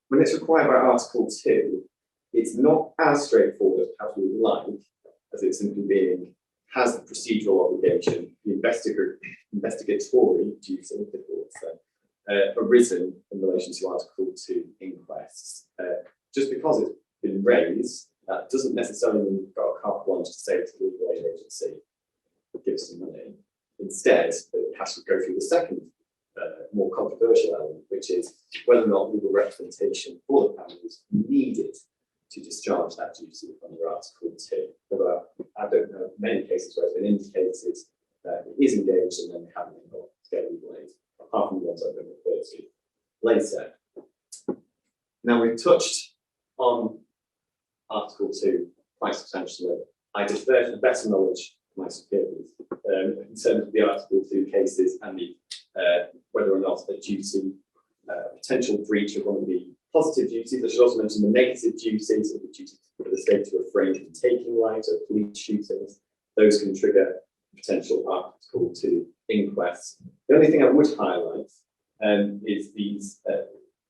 When it's required by Article 2, it's not as straightforward as we would like, as it simply being has the procedural obligation, the investigatory duty, arisen in relation to Article 2 inquests. Just because it's been raised, that doesn't necessarily mean you've got a carte blanche to say to the legal aid agency, give us some money. Instead, it has to go through the second, more controversial element, which is whether or not legal representation for the family is needed to discharge that duty under Article 2. Although I don't know many cases where it's been indicated that it is engaged and then they haven't been able to get legal aid, apart from the ones I've been referred to later. Now we've touched on Article 2 quite substantially. I defer to the better knowledge of my superiors in terms of the Article 2 cases and the whether or not a duty, potential breach of one of the positive duties. I should also mention the negative duties of the duty for the state to refrain from taking lives or police shootings. Those can trigger potential Article 2 inquests. The only thing I would highlight is these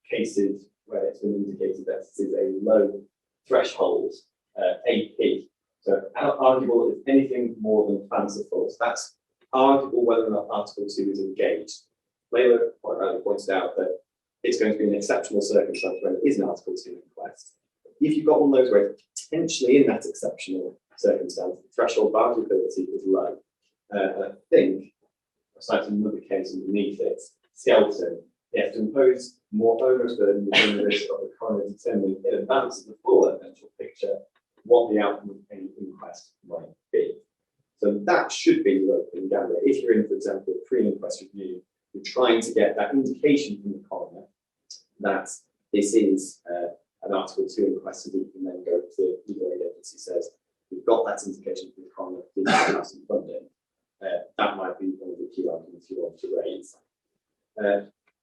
cases where it's been indicated that this is a low threshold AP. So arguable if anything more than fanciful. So that's arguable whether or not Article 2 is engaged. Layla quite rightly pointed out that it's going to be an exceptional circumstance when it is an Article 2 inquest. If you've got one of those where potentially in that exceptional circumstance, the threshold bar of ability is low. And I think, I've cited another case underneath it, Skelton, they have to impose more onerous burden within the risk of the coroner determining in advance of the full eventual picture what the outcome of any inquest might be. So that should be your opening gambit. If you're in, for example, a pre-inquest review, you're trying to get that indication from the coroner that this is an Article 2 inquest, and you can then go to the legal aid agency says, we've got that indication from the coroner, please have some funding. That might be one of the key arguments you want to raise.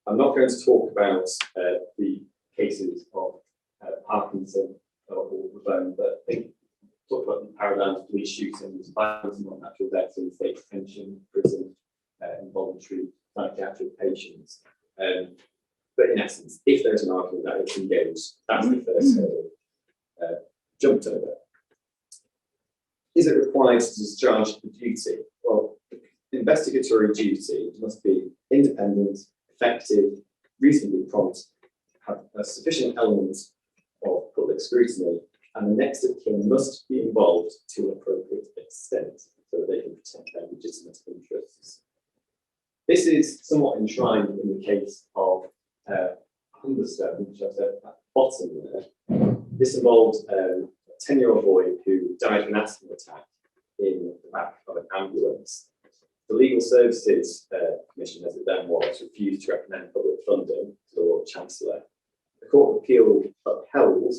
I'm not going to talk about the cases of Parkinson or the bone, but I think talk about the paradigms of police shootings, violence and non-natural deaths in state detention, prison, involuntary psychiatric patients. But in essence, if there's an argument that it's engaged, that's the first hurdle jumped over. Is it required to discharge the duty? Well, investigatory duty must be independent, effective, reasonably prompt, have a sufficient element of public scrutiny, and the next of kin must be involved to an appropriate extent so that they can protect their legitimate interests. This is somewhat enshrined in the case of Humberstone, which I've said at the bottom there. This involved a 10-year-old boy who died of an asthma attack in the back of an ambulance. The Legal Services Commission, as it then was, refused to recommend public funding to the Lord Chancellor. The Court of Appeal upheld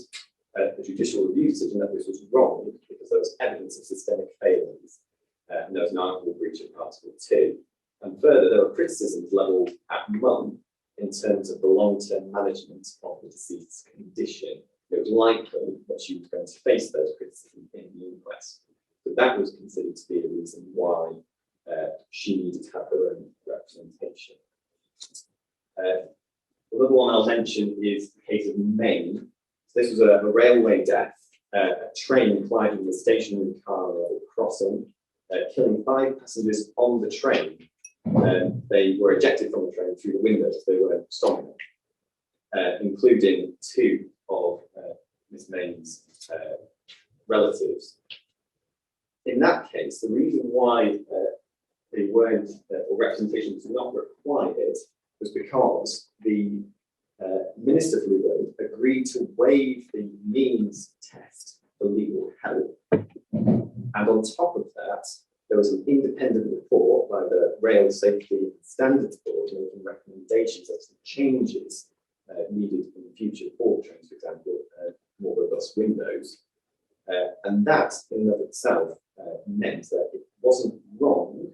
the judicial review decision that this was wrong because there was evidence of systemic failings and there was an arguable breach of Article 2. And further, there were criticisms levelled at Mum in terms of the long-term management of the deceased's condition. It was likely that she was going to face those criticisms in the inquest. But that was considered to be the reason why she needed to have her own representation. Another one I'll mention is the case of Maine. So this was a railway death. A train collided with a stationary car at a crossing, killing 5 passengers on the train. They were ejected from the train through the windows. They weren't strong enough, including 2 of Miss Maine's relatives. In that case, the reason why they weren't, or representation was not required, was because the Minister for Legal Aid agreed to waive the means test for legal help. And on top of that, there was an independent report by the Rail Safety and Standards Board making recommendations as to changes needed in the future for trains, for example, more robust windows. And that in and of itself meant that it wasn't wrong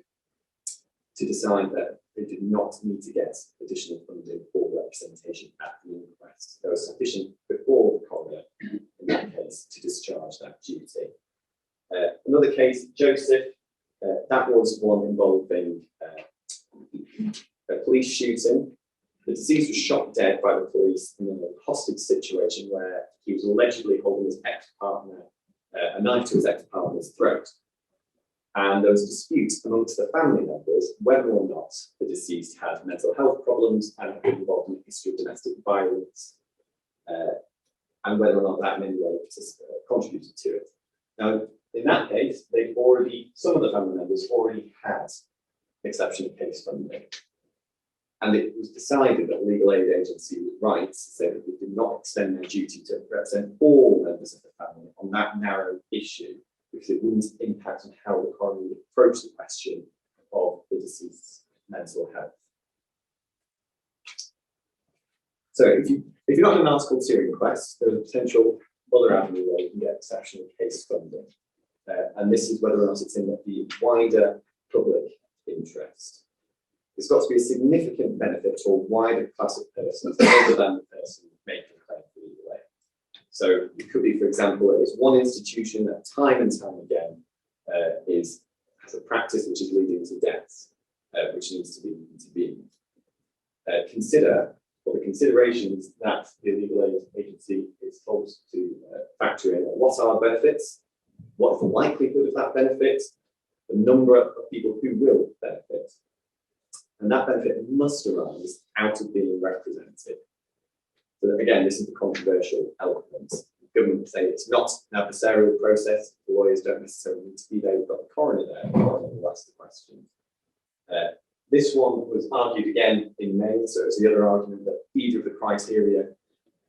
to decide that they did not need to get additional funding for representation at the inquest. There was sufficient before the coroner, in that case, to discharge that duty. Another case, Joseph, that was one involving a police shooting. The deceased was shot dead by the police in a hostage situation where he was allegedly holding his ex-partner, a knife to his ex-partner's throat. And there was a dispute amongst the family members whether or not the deceased had mental health problems and had been involved in a history of domestic violence, and whether or not that in any way contributed to it. Now, in that case, some of the family members already had exceptional case funding. And it was decided that the legal aid agency was right to say that they did not extend their duty to represent all members of the family on that narrow issue, because it wouldn't impact on how the coroner would approach the question of the deceased's mental health. So if you're not in an Article 2 inquest, there's a potential other avenue where you can get exceptional case funding. And this is whether or not it's in the wider public interest. There's got to be a significant benefit to a wider class of persons other than the person making a claim for legal aid. So it could be, for example, that it's one institution that time and time again has a practice which is leading to deaths, which needs to be intervened. The considerations that the legal aid agency is told to factor in are what are benefits, what is the likelihood of that benefit, the number of people who will benefit. And that benefit must arise out of being represented. So again, this is the controversial element. Government say it's not an adversarial process. The lawyers don't necessarily need to be there. We've got the coroner there. The coroner will ask the question. This one was argued again in May, so it's the other argument that either of the criteria,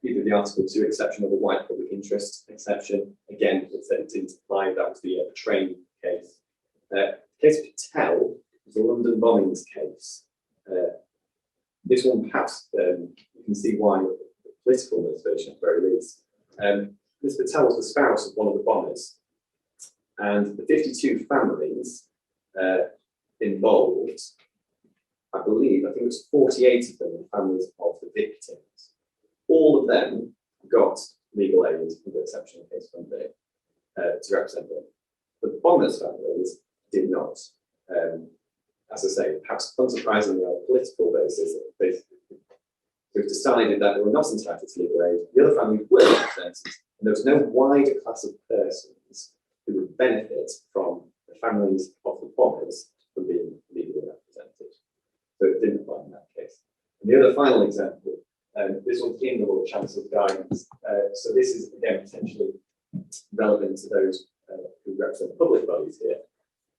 either the Article 2 exception or the wide public interest exception, again, it said it didn't apply. That was the train case. Case Patel was the London bombings case. This one, perhaps, you can see why the political motivation at the very least. Ms. Patel was the spouse of one of the bombers, and the 52 families involved, I think it was 48 of them, the families of the victims. All of them got legal aid under exceptional case funding to represent them. But the bombers' families did not. As I say, perhaps unsurprisingly on a political basis, they've decided that they were not entitled to legal aid. The other families were represented, and there was no wider class of persons who would benefit from the families of the bombers from being legally represented. So it didn't apply in that case. And the other final example, this one's in the Lord Chancellor's guidance. So this is again potentially relevant to those who represent public bodies here.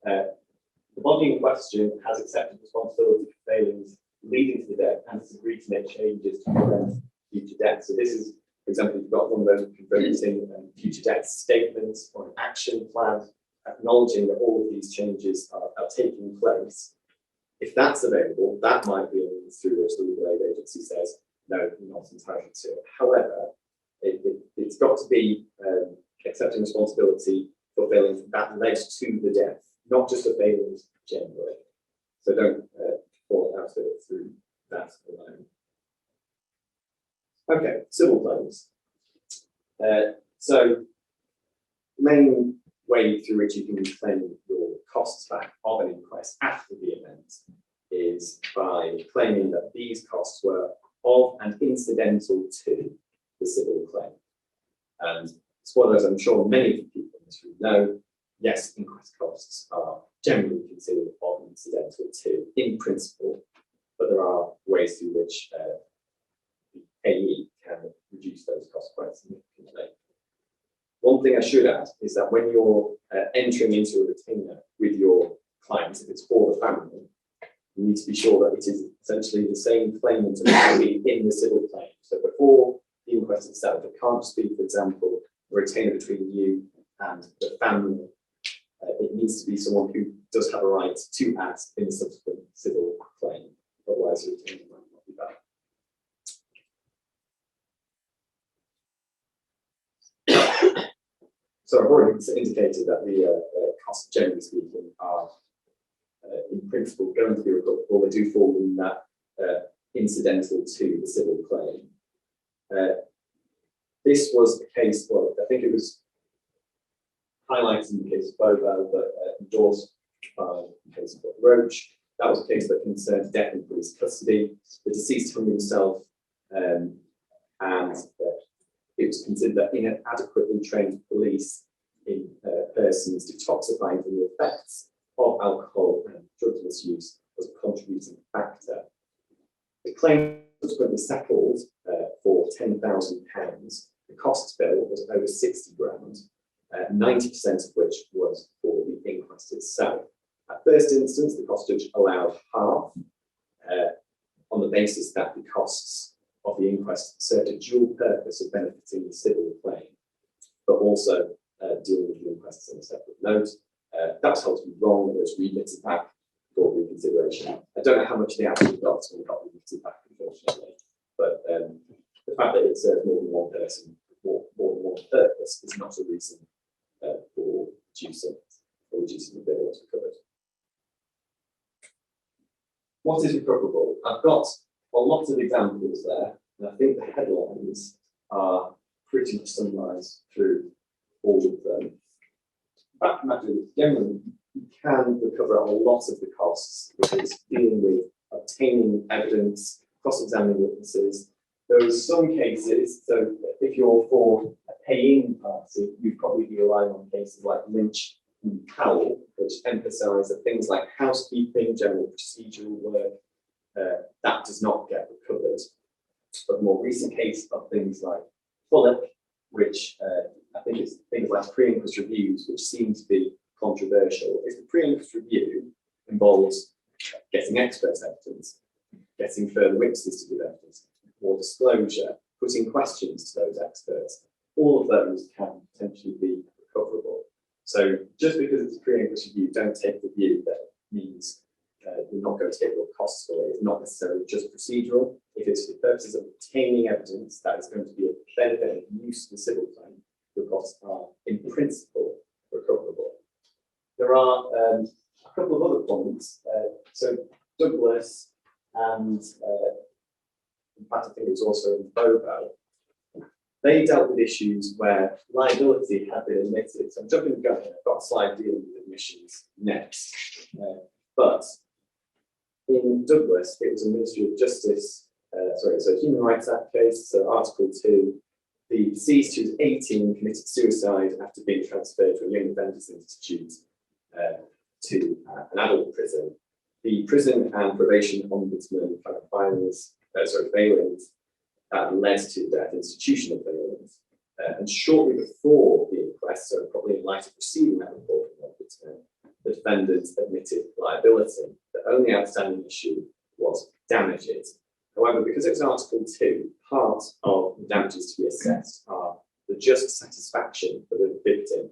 The body in question has accepted responsibility for failings leading to the death and has agreed to make changes to prevent future death. So this is, for example, you've got one of those converting future death statements or an action plan, acknowledging that all of these changes are taking place. If that's available, that might be a means through which the legal aid agency says, no, you're not entitled to it. However, it's got to be accepting responsibility for failings that led to the death, not just for failings generally. So don't fall out of it through that alone. Okay, civil claims. So the main way through which you can claim your costs back of an inquest after the event is by claiming that these costs were of and incidental to the civil claim. And spoilers, I'm sure many of the people in this room know, yes, inquest costs are generally considered of and incidental to in principle, but there are ways through which the payee can reduce those costs quite significantly. One thing I should add is that when you're entering into a retainer with your client, if it's for the family, you need to be sure that it is essentially the same claimant in the civil claim. So before the inquest itself, it can't just be, for example, a retainer between you and the family. It needs to be someone who does have a right to act in the subsequent civil claim. Otherwise, the retainer might not be valid. So I've already indicated that the costs, generally speaking, are in principle going to be recoverable. They do fall in that incidental to the civil claim. This was a case, well, I think it was highlighted in the case of Bobel, but endorsed by the case of Roach. That was a case that concerned death in police custody. The deceased hung himself, and it was considered that inadequately trained police in persons detoxifying from the effects of alcohol and drug misuse was a contributing factor. The claim subsequently settled for £10,000. The costs bill was over 60 grand, 90% of which was for the inquest itself. At first instance, the cost judge allowed half on the basis that the costs of the inquest served a dual purpose of benefiting the civil claim, but also dealing with the inquests on a separate note. That was held to be wrong, and it was remitted back for reconsideration. I don't know how much they actually got when it got remitted back, unfortunately, but the fact that it served more than one person, more than one purpose, is not a reason for reducing the bill that's recovered. What is recoverable? I've got a lot of examples there, and I think the headlines are pretty much summarised through all of them. Back matter, generally, you can recover a lot of the costs, which is dealing with obtaining evidence, cross-examining witnesses. There are some cases, so if you're for a paying party, you'd probably be relying on cases like Lynch and Powell, which emphasise that things like housekeeping, general procedural work, that does not get recovered. got a more recent case of things like Fullock, which I think it's things like pre-inquest reviews, which seem to be controversial. If the pre-inquest review involves getting expert evidence, getting further witnesses to give evidence, more disclosure, putting questions to those experts, all of those can potentially be recoverable. So just because it's a pre-inquest review, don't take the view that it means you're not going to get your costs for it. It's not necessarily just procedural. If it's for the purposes of obtaining evidence that is going to be a benefit and use to the civil claim, your costs are in principle recoverable. There are a couple of other points. So Douglas and in fact I think it was also in Bobo, they dealt with issues where liability had been admitted. So I'm jumping the gun here. I've got a slide dealing with admissions next. But in Douglas, it was a Ministry of Justice, so Human Rights Act case, so Article 2, the deceased who was 18 committed suicide after being transferred to a young offenders institute to an adult prison. The prison and probation ombudsman found failings that led to death, institutional failings. And shortly before the inquest, so probably in light of receiving that report from the ombudsman, the defendant admitted liability. The only outstanding issue was damages. However, because it was Article 2, part of the damages to be assessed are the just satisfaction for the victim.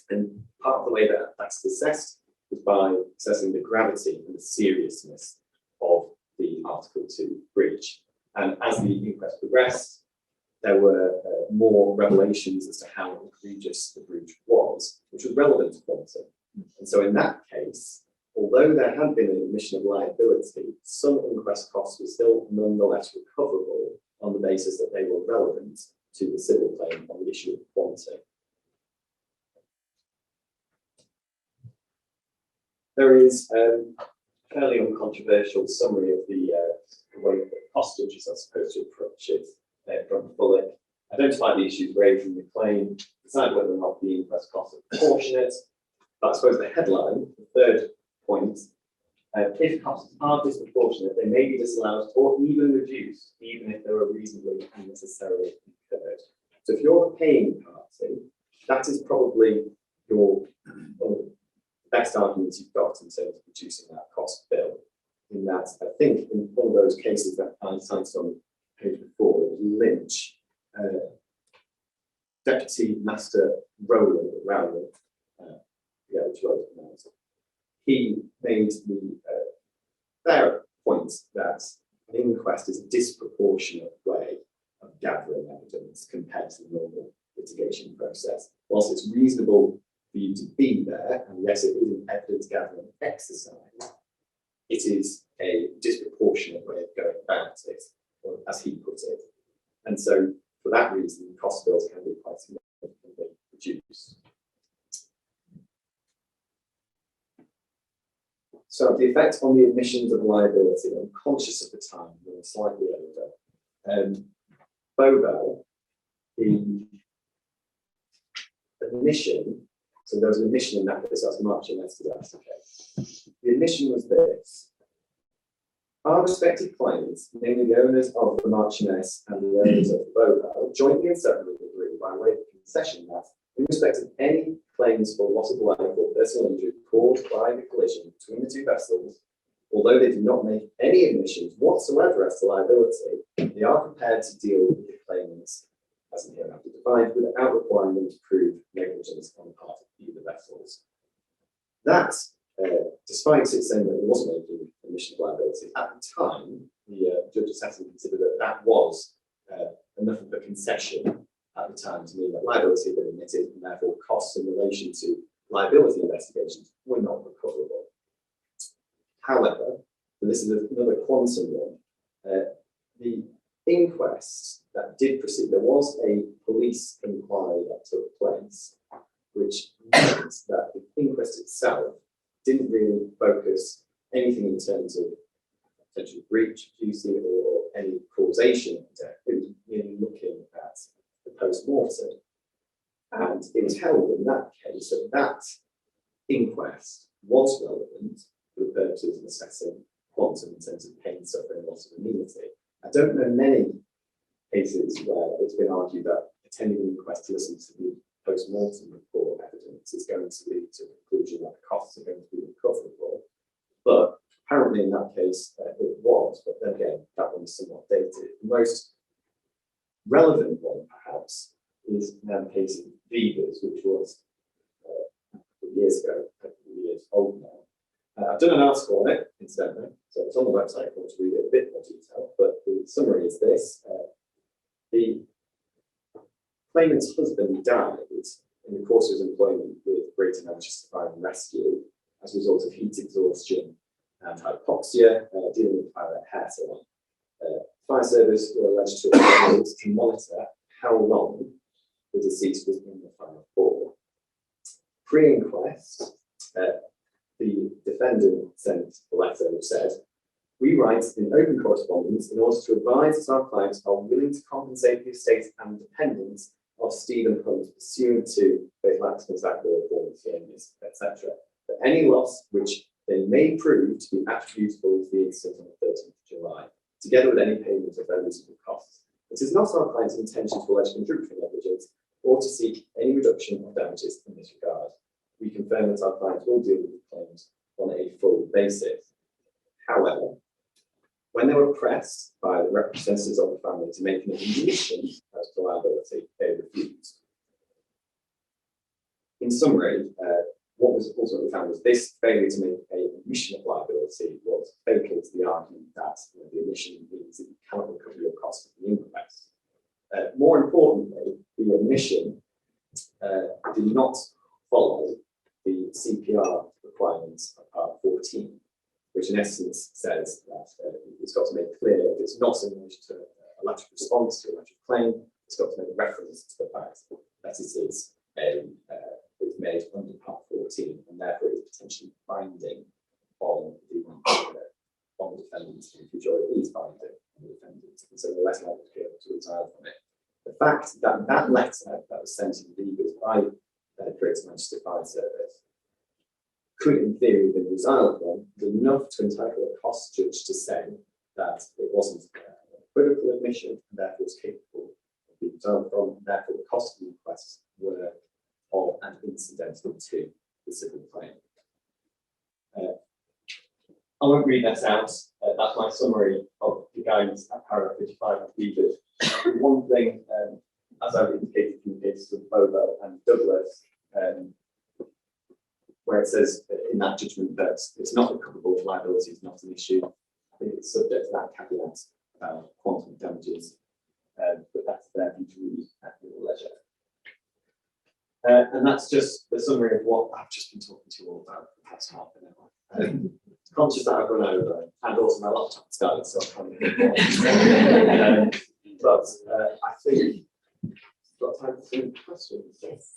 And part of the way that that's assessed was by assessing the gravity and the seriousness of the Article 2 breach. And as the inquest progressed, there were more revelations as to how egregious the breach was, which was relevant to quantum. And so in that case, although there had been an admission of liability, some inquest costs were still nonetheless recoverable on the basis that they were relevant to the civil claim on the issue of quantum. There is a fairly uncontroversial summary of the way that cost judges are supposed to approach it from Bullock. Identify the issues raised in the claim, decide whether or not the inquest costs are proportionate. But I suppose the headline, the third point, if costs are disproportionate, they may be disallowed or even reduced, even if they are reasonably unnecessarily incurred. So if you're the paying party, that is probably your one of the best arguments you've got in terms of reducing that cost bill. In that, I think in one of those cases that I cited on page before, it was Lynch, Deputy Master Rowland, which was pronounced. He made the fair point that an inquest is a disproportionate way of gathering evidence compared to the normal litigation process. Whilst it's reasonable for you to be there, and yes, it is an evidence gathering exercise, it is a disproportionate way of going about it, or as he puts it. And so, for that reason, cost bills can be quite significantly reduced. So, the effect on the admissions of liability, I'm conscious of the time, we're slightly over. Bobel, the admission, so there was an admission in that case, that's March and that's okay. The admission was this. Our respective claimants, namely the owners of the Marchioness and the owners of the Bobel, jointly and separately agree by way of concession that, in respect of any claims for loss of life or personal injury caused by the collision between the two vessels, although they do not make any admissions whatsoever as to liability, they are prepared to deal with the claimants, as in hereinafter defined, without requiring them to prove negligence on the part of either vessels. That, despite it saying that it wasn't making admission of liability, at the time, the judge assessing considered that that was enough of a concession at the time to mean that liability had been admitted and therefore costs in relation to liability investigations were not recoverable. However, and this is another quantum one, the inquest that did proceed, there was a police inquiry that took place, which means that the inquest itself didn't really focus anything in terms of potential breach, QC, or any causation of death. It was really looking at the post-mortem. And it was held in that case that that inquest was relevant for the purposes of assessing quantum in terms of pain, suffering, and loss of immunity. I don't know many cases where it's been argued that attending an inquest to listen to the post-mortem report evidence is going to lead to the conclusion that the costs are going to be recoverable. But apparently in that case it was, but then again, that one is somewhat dated. The most relevant one perhaps is the case of Vivas, which was a couple of years ago, a couple of years old now. I've done an article on it, incidentally, so it's on the website if you want to read it in a bit more detail, but the summary is this. The claimant's husband died in the course of his employment with Greater Manchester Fire and Rescue as a result of heat exhaustion and hypoxia, dealing with fire at Hareton. Fire service were alleged to have failed to monitor how long the deceased was in the fire for. Pre-inquest, the defendant sent a letter which said, "We write in open correspondence in order to advise that our clients are willing to compensate the estate and dependents of Stephen Hunt pursuant to both Laxman's Act law reforms, etc. for any loss which they may prove to be attributable to the incident on the 13th of July, together with any payment of their reasonable costs. It is not our client's intention to allege contributory negligence or to seek any reduction of damages in this regard. We confirm that our clients will deal with the claims on a full basis. However, when they were pressed by the representatives of the family to make an admission as to liability, they refused. In summary, what was ultimately found was this failure to make an admission of liability was fatal to the argument that the admission means that you cannot recover your costs of the inquest. More importantly, the admission did not follow the CPR requirements of Part 14, which in essence says that it's got to make clear that it's not in relation to a lateral response to a lateral claim. It's got to make reference to the fact that it is it's made under Part 14 and therefore is potentially binding on the defendant in the future, or it is binding on the defendant, and so they're less likely to be able to retire from it. The fact that that letter that was sent in Vivas by Greater Manchester Fire Service could, in theory, have been resiled from enough to entitle a cost judge to say that it wasn't a critical admission and therefore was capable of being resiled from, and therefore the cost of the inquest were of and incidental to the civil claim. I won't read that out. That's my summary of the guidance at paragraph 55 of Vivas. One thing, as I've indicated in the cases of Bobo and Douglas, where it says in that judgment that it's not recoverable if liability is not an issue, I think it's subject to that caveat about quantum damages, but that's there for you to read at your leisure. And that's just the summary of what I've just been talking to you all about for the past half an hour. Conscious that I've run over, and also my laptop's died, so I'm trying to but I think we've got time for some questions. Yes.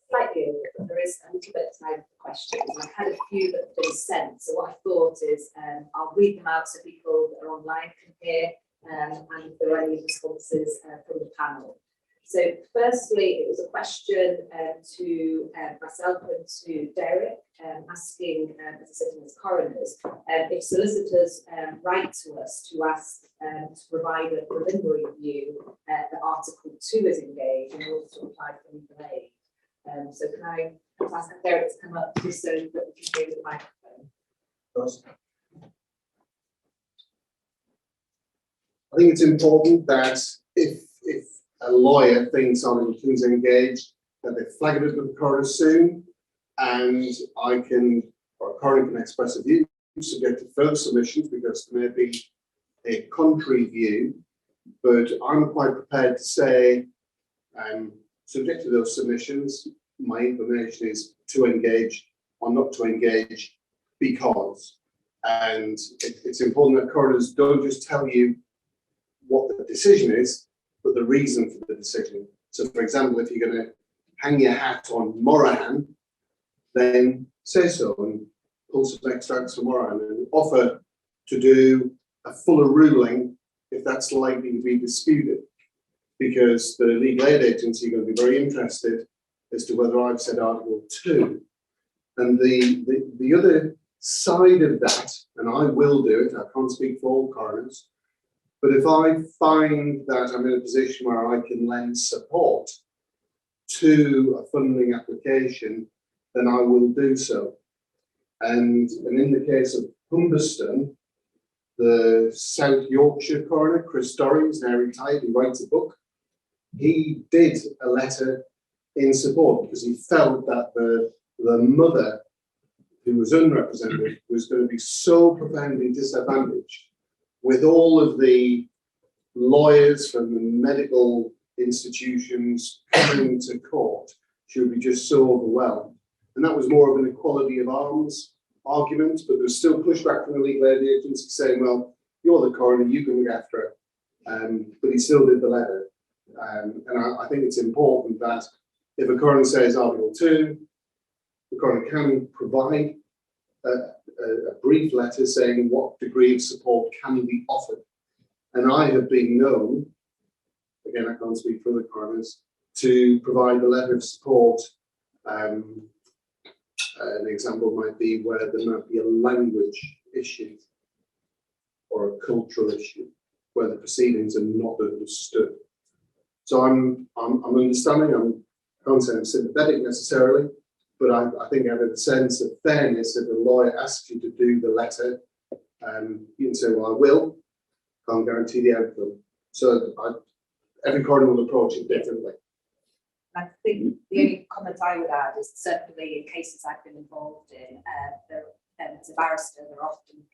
Slightly over, but there is a little bit of time for questions. I've had a few that have been sent, so what I thought is I'll read them out so people that are online can hear, and if there are any responses from the panel. So firstly, it was a question to myself and to Derek, asking, as I said as coroners, if solicitors write to us to ask to provide a preliminary review that Article 2 is engaged in order to apply for legal aid. So can I ask Derek to come up just so that we can hear the microphone? I think it's important that if a lawyer thinks someone's engaged, that they flag it with the coroner soon, and I can, or a coroner can express a view subject to further submissions because there may be a contrary view, but I'm quite prepared to say, subject to those submissions, my inclination is to engage or not to engage because, and it's important that coroners don't just tell you what the decision is, but the reason for the decision. So for example, if you're going to hang your hat on Morahan, then say so and pull some extracts from Morahan and offer to do a fuller ruling if that's likely to be disputed, because the legal aid agency are going to be very interested as to whether I've said Article 2. And the other side of that, and I will do it, I can't speak for all coroners, but if I find that I'm in a position where I can lend support to a funding application, then I will do so. And in the case of Humberston, the South Yorkshire coroner, Chris Dorry, is now retired, he writes a book. He did a letter in support because he felt that the mother who was unrepresented was going to be so profoundly disadvantaged with all of the lawyers from the medical institutions coming to court. She would be just so overwhelmed. And that was more of an equality of arms argument, but there was still pushback from the legal aid agency saying, well, you're the coroner, you can look after it. But he still did the letter. And I think it's important that if a coroner says Article 2, the coroner can provide a brief letter saying what degree of support can be offered. And I have been known, again, I can't speak for the coroners, to provide a letter of support. An example might be where there might be a language issue or a cultural issue where the proceedings are not understood. So I'm understanding, I can't say I'm sympathetic necessarily, but I think out of a sense of fairness, if a lawyer asks you to do the letter, you can say, well, I will, can't guarantee the outcome. So every coroner will approach it differently. I think the only comment I would add is certainly in cases I've been involved in, as a barrister, there are often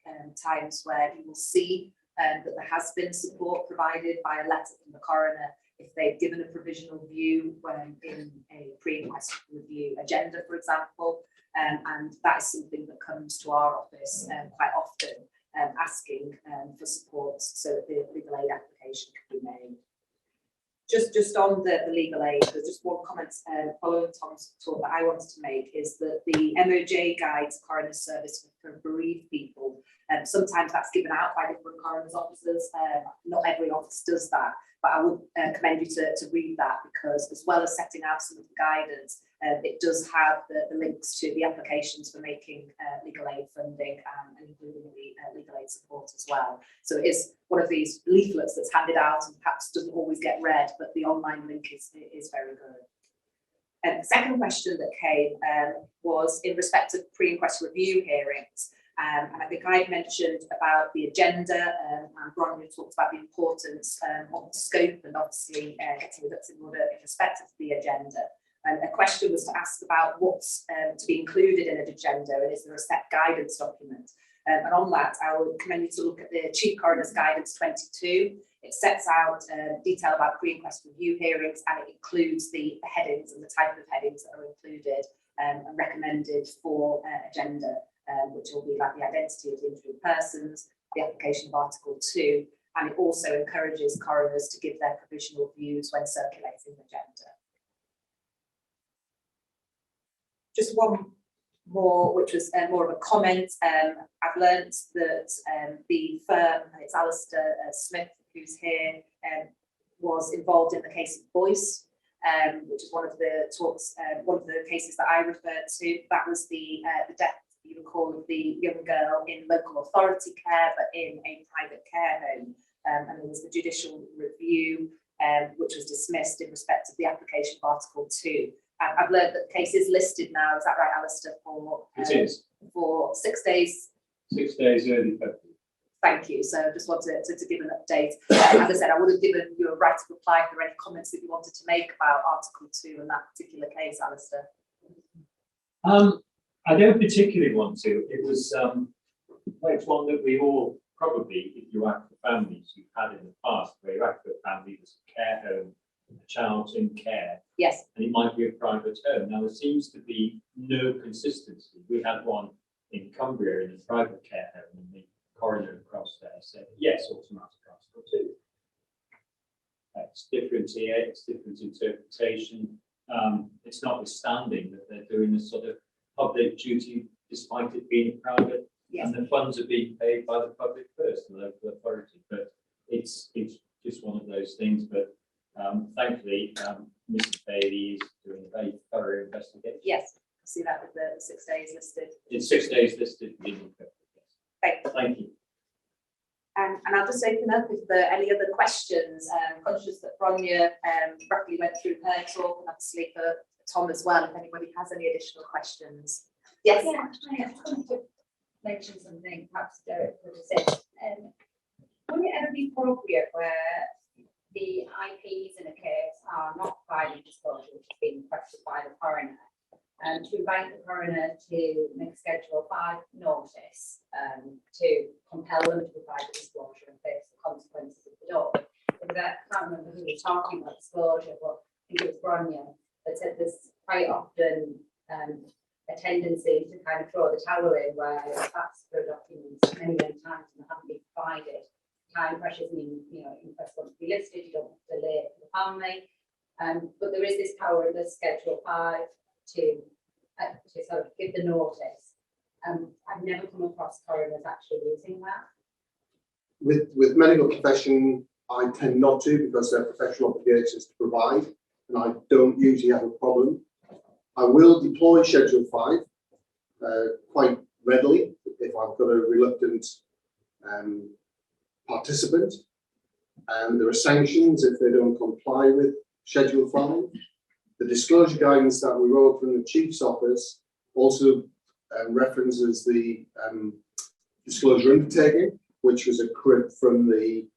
times where you will see that there has been support provided by a letter from the coroner if they've given a provisional view when in a pre-inquest review agenda, for example, and that is something that comes to our office quite often, asking for support so that the legal aid application can be made. Just on the legal aid, there's just one comment following Tom's talk that I wanted to make is that the MOJ guides coroner's service for bereaved people. Sometimes that's given out by different coroner's officers. Not every office does that, but I would commend you to read that because as well as setting out some of the guidance, it does have the links to the applications for making legal aid funding and including the legal aid support as well. So it is one of these leaflets that's handed out and perhaps doesn't always get read, but the online link is very good. The second question that came was in respect of pre-inquest review hearings. And I think I mentioned about the agenda, and Bronwyn talked about the importance of the scope and obviously getting the ducks in order in respect of the agenda. And a question was to ask about what's to be included in an agenda and is there a set guidance document? And on that, I would commend you to look at the Chief Coroner's Guidance 22. It sets out detail about pre-inquest review hearings and it includes the headings and the type of headings that are included and recommended for agenda. Which will be like the identity of the injured persons, the application of Article 2, and it also encourages coroners to give their provisional views when circulating the agenda. Just one more, which was more of a comment. I've learnt that the firm, and it's Alistair Smith who's here, was involved in the case of Boyce, which is one of the talks, one of the cases that I referred to. That was the death, you recall, of the young girl in local authority care, but in a private care home. And there was the judicial review, which was dismissed in respect of the application of Article 2. I've learned that the case is listed now, is that right, Alistair, for 6 days? 6 days early February. Thank you. So I just wanted to give an update. As I said, I would have given you a right to reply if there are any comments that you wanted to make about Article 2 in that particular case, Alistair. I don't particularly want to. It was it's one that we all probably, if you act for families you've had in the past, where you act for a family that's a care home, a child in care. Yes. And it might be a private home. Now there seems to be no consistency. We had one in Cumbria in a private care home, and the coroner across there said, yes, automatic Article 2. It's different here, it's different interpretation. It's notwithstanding that they're doing this sort of public duty despite it being private, yes. And the funds are being paid by the public first, the local authority. But it's just one of those things. But thankfully, Mrs. Bailey is doing a a thorough investigation. Yes, see that with the 6 days listed. In 6 days listed. Yes. Thank you. And I'll just open up if there are any other questions. Conscious that Bronya roughly went through her talk, and obviously for Tom as well, if anybody has any additional questions. Yes. Yeah, I just wanted to mention something, perhaps Derek would have said. Would it ever be appropriate where the IPs in a case are not providing disclosure, which has been requested by the coroner, to invite the coroner to make a Schedule 5 notice to compel them to provide disclosure and face the consequences of the dog? Because I can't remember who was talking about disclosure, but I think it was Bronya that said there's quite often a tendency to kind of throw the towel in where that's for documents many times and haven't been provided. Time pressures mean, inquests want to be listed, you don't want to delay it for the family. But there is this power in the Schedule 5 to sort of give the notice. I've never come across coroners actually using that. With medical profession, I tend not to because they're professional obligations to provide, and I don't usually have a problem. I will deploy Schedule 5 quite readily if I've got a reluctant participant, and there are sanctions if they don't comply with Schedule 5. The disclosure guidance that we wrote from the Chief's office also references the disclosure undertaking, which was a crib from the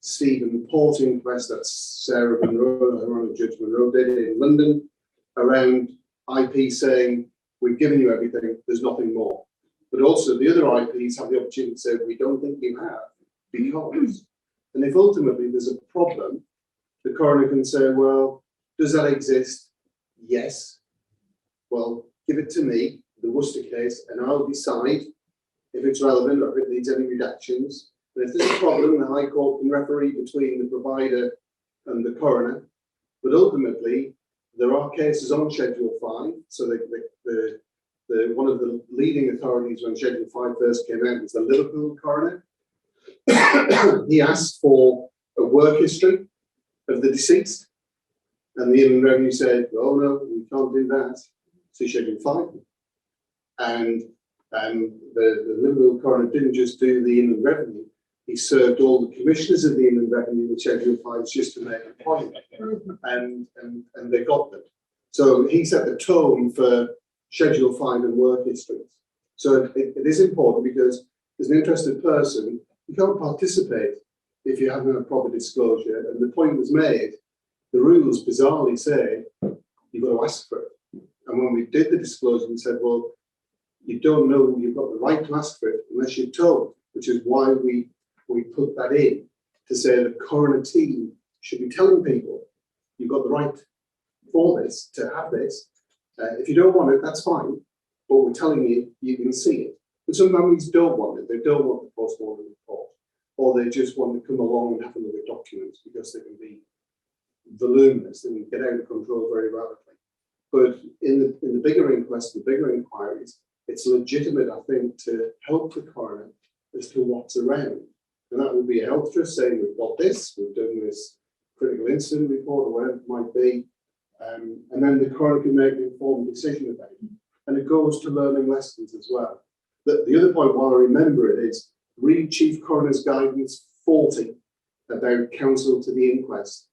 Stephen Port inquest that Sarah Monroe, her Honour Judge Monroe, did in London around IP saying, we've given you everything, there's nothing more. But also the other IPs have the opportunity to say, we don't think you have, because. And if ultimately there's a problem, the coroner can say, well, does that exist? Yes. Well, give it to me, the Worcester case, and I'll decide if it's relevant or if it needs any redactions. And if there's a problem, the High Court can referee between the provider and the coroner. But ultimately, there are cases on Schedule 5. So one of the leading authorities when Schedule 5 first came out was the Liverpool coroner. He asked for a work history of the deceased, and the Inland Revenue said, "Oh no, we can't do that." So Schedule 5, and the Liverpool coroner didn't just do the Inland Revenue; he served all the commissioners of the Inland Revenue with Schedule 5 just to make a point, and they got them. So he set the tone for Schedule 5 and work histories. So it is important because as an interested person, you can't participate if you haven't had proper disclosure. And the point was made, the rules bizarrely say you've got to ask for it. And when we did the disclosure, we said, well, you don't know you've got the right to ask for it unless you're told, which is why we put that in to say the coroner team should be telling people you've got the right for this, to have this. If you don't want it, that's fine. But we're telling you, you can see it. But some families don't want it. They don't want the post-mortem report, or they just want to come along and have a look at documents because they can be voluminous and get out of control very rapidly. But in the bigger inquests, the bigger inquiries, it's legitimate, I think, to help the coroner as to what's around. And that would be a health trust saying, we've got this, we've done this critical incident report, or whatever it might be. And then the coroner can make an informed decision about it. And it goes to learning lessons as well. The other point, while I remember it, is read Chief Coroner's Guidance 40 about counsel to the inquest.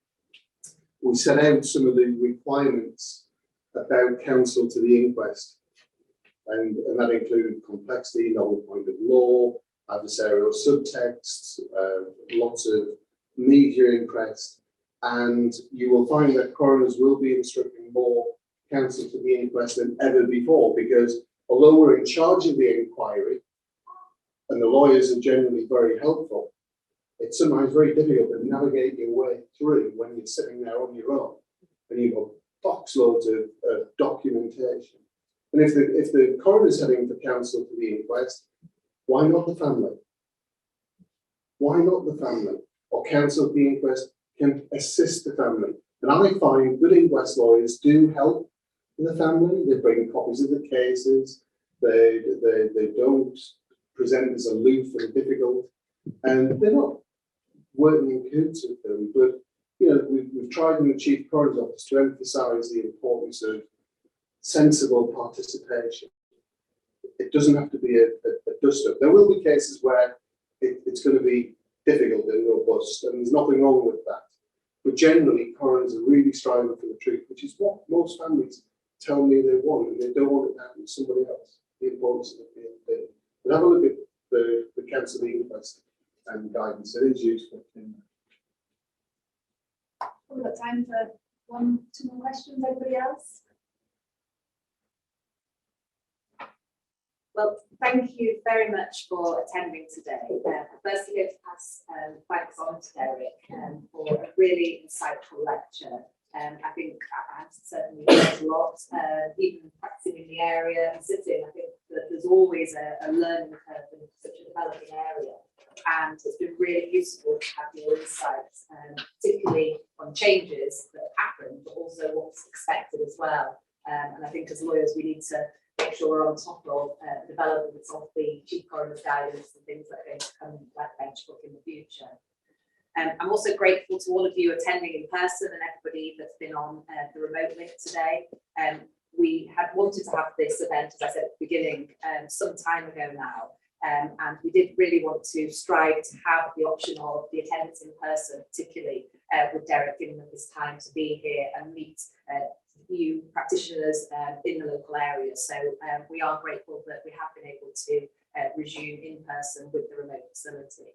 We set out some of the requirements about counsel to the inquest. And that included complexity, novel point of law, adversarial subtexts, lots of media interest. And you will find that coroners will be instructing more counsel to the inquest than ever before, because although we're in charge of the inquiry and the lawyers are generally very helpful, it's sometimes very difficult to navigate your way through when you're sitting there on your own and you've got box loads of documentation. And if the coroner's heading for counsel to the inquest, why not the family? Why not the family? Or counsel to the inquest can assist the family. And I find good inquest lawyers do help the family. They bring copies of the cases. They don't present as aloof and difficult. And they're not working in cahoots with them, but we've tried in the Chief Coroner's Office to emphasise the importance of sensible participation. It doesn't have to be a dust-up. There will be cases where it's going to be difficult and robust, and there's nothing wrong with that. But generally, coroners are really striving for the truth, which is what most families tell me they want, and they don't want it to happen to somebody else. The importance of it being clear. But have a look at the Council Inquest and guidance. It is useful. We've got time for 1, 2 more questions. Anybody else? Well, thank you very much for attending today. Firstly, going to pass thanks on to Derek for a really insightful lecture. I think I've certainly learned a lot, even practicing in the area and sitting. I think that there's always a learning curve in such a developing area. And it's been really useful to have your insights, particularly on changes that have happened, but also what's expected as well. And I think as lawyers, we need to make sure we're on top of developments of the Chief Coroner's guidance and things that are going to come like benchbook in the future. I'm also grateful to all of you attending in person and everybody that's been on the remote link today. We had wanted to have this event, as I said at the beginning, some time ago now. And we did really want to strive to have the option of the attendance in person, particularly with Derek giving us this time to be here and meet new practitioners in the local area. So we are grateful that we have been able to resume in person with the remote facility.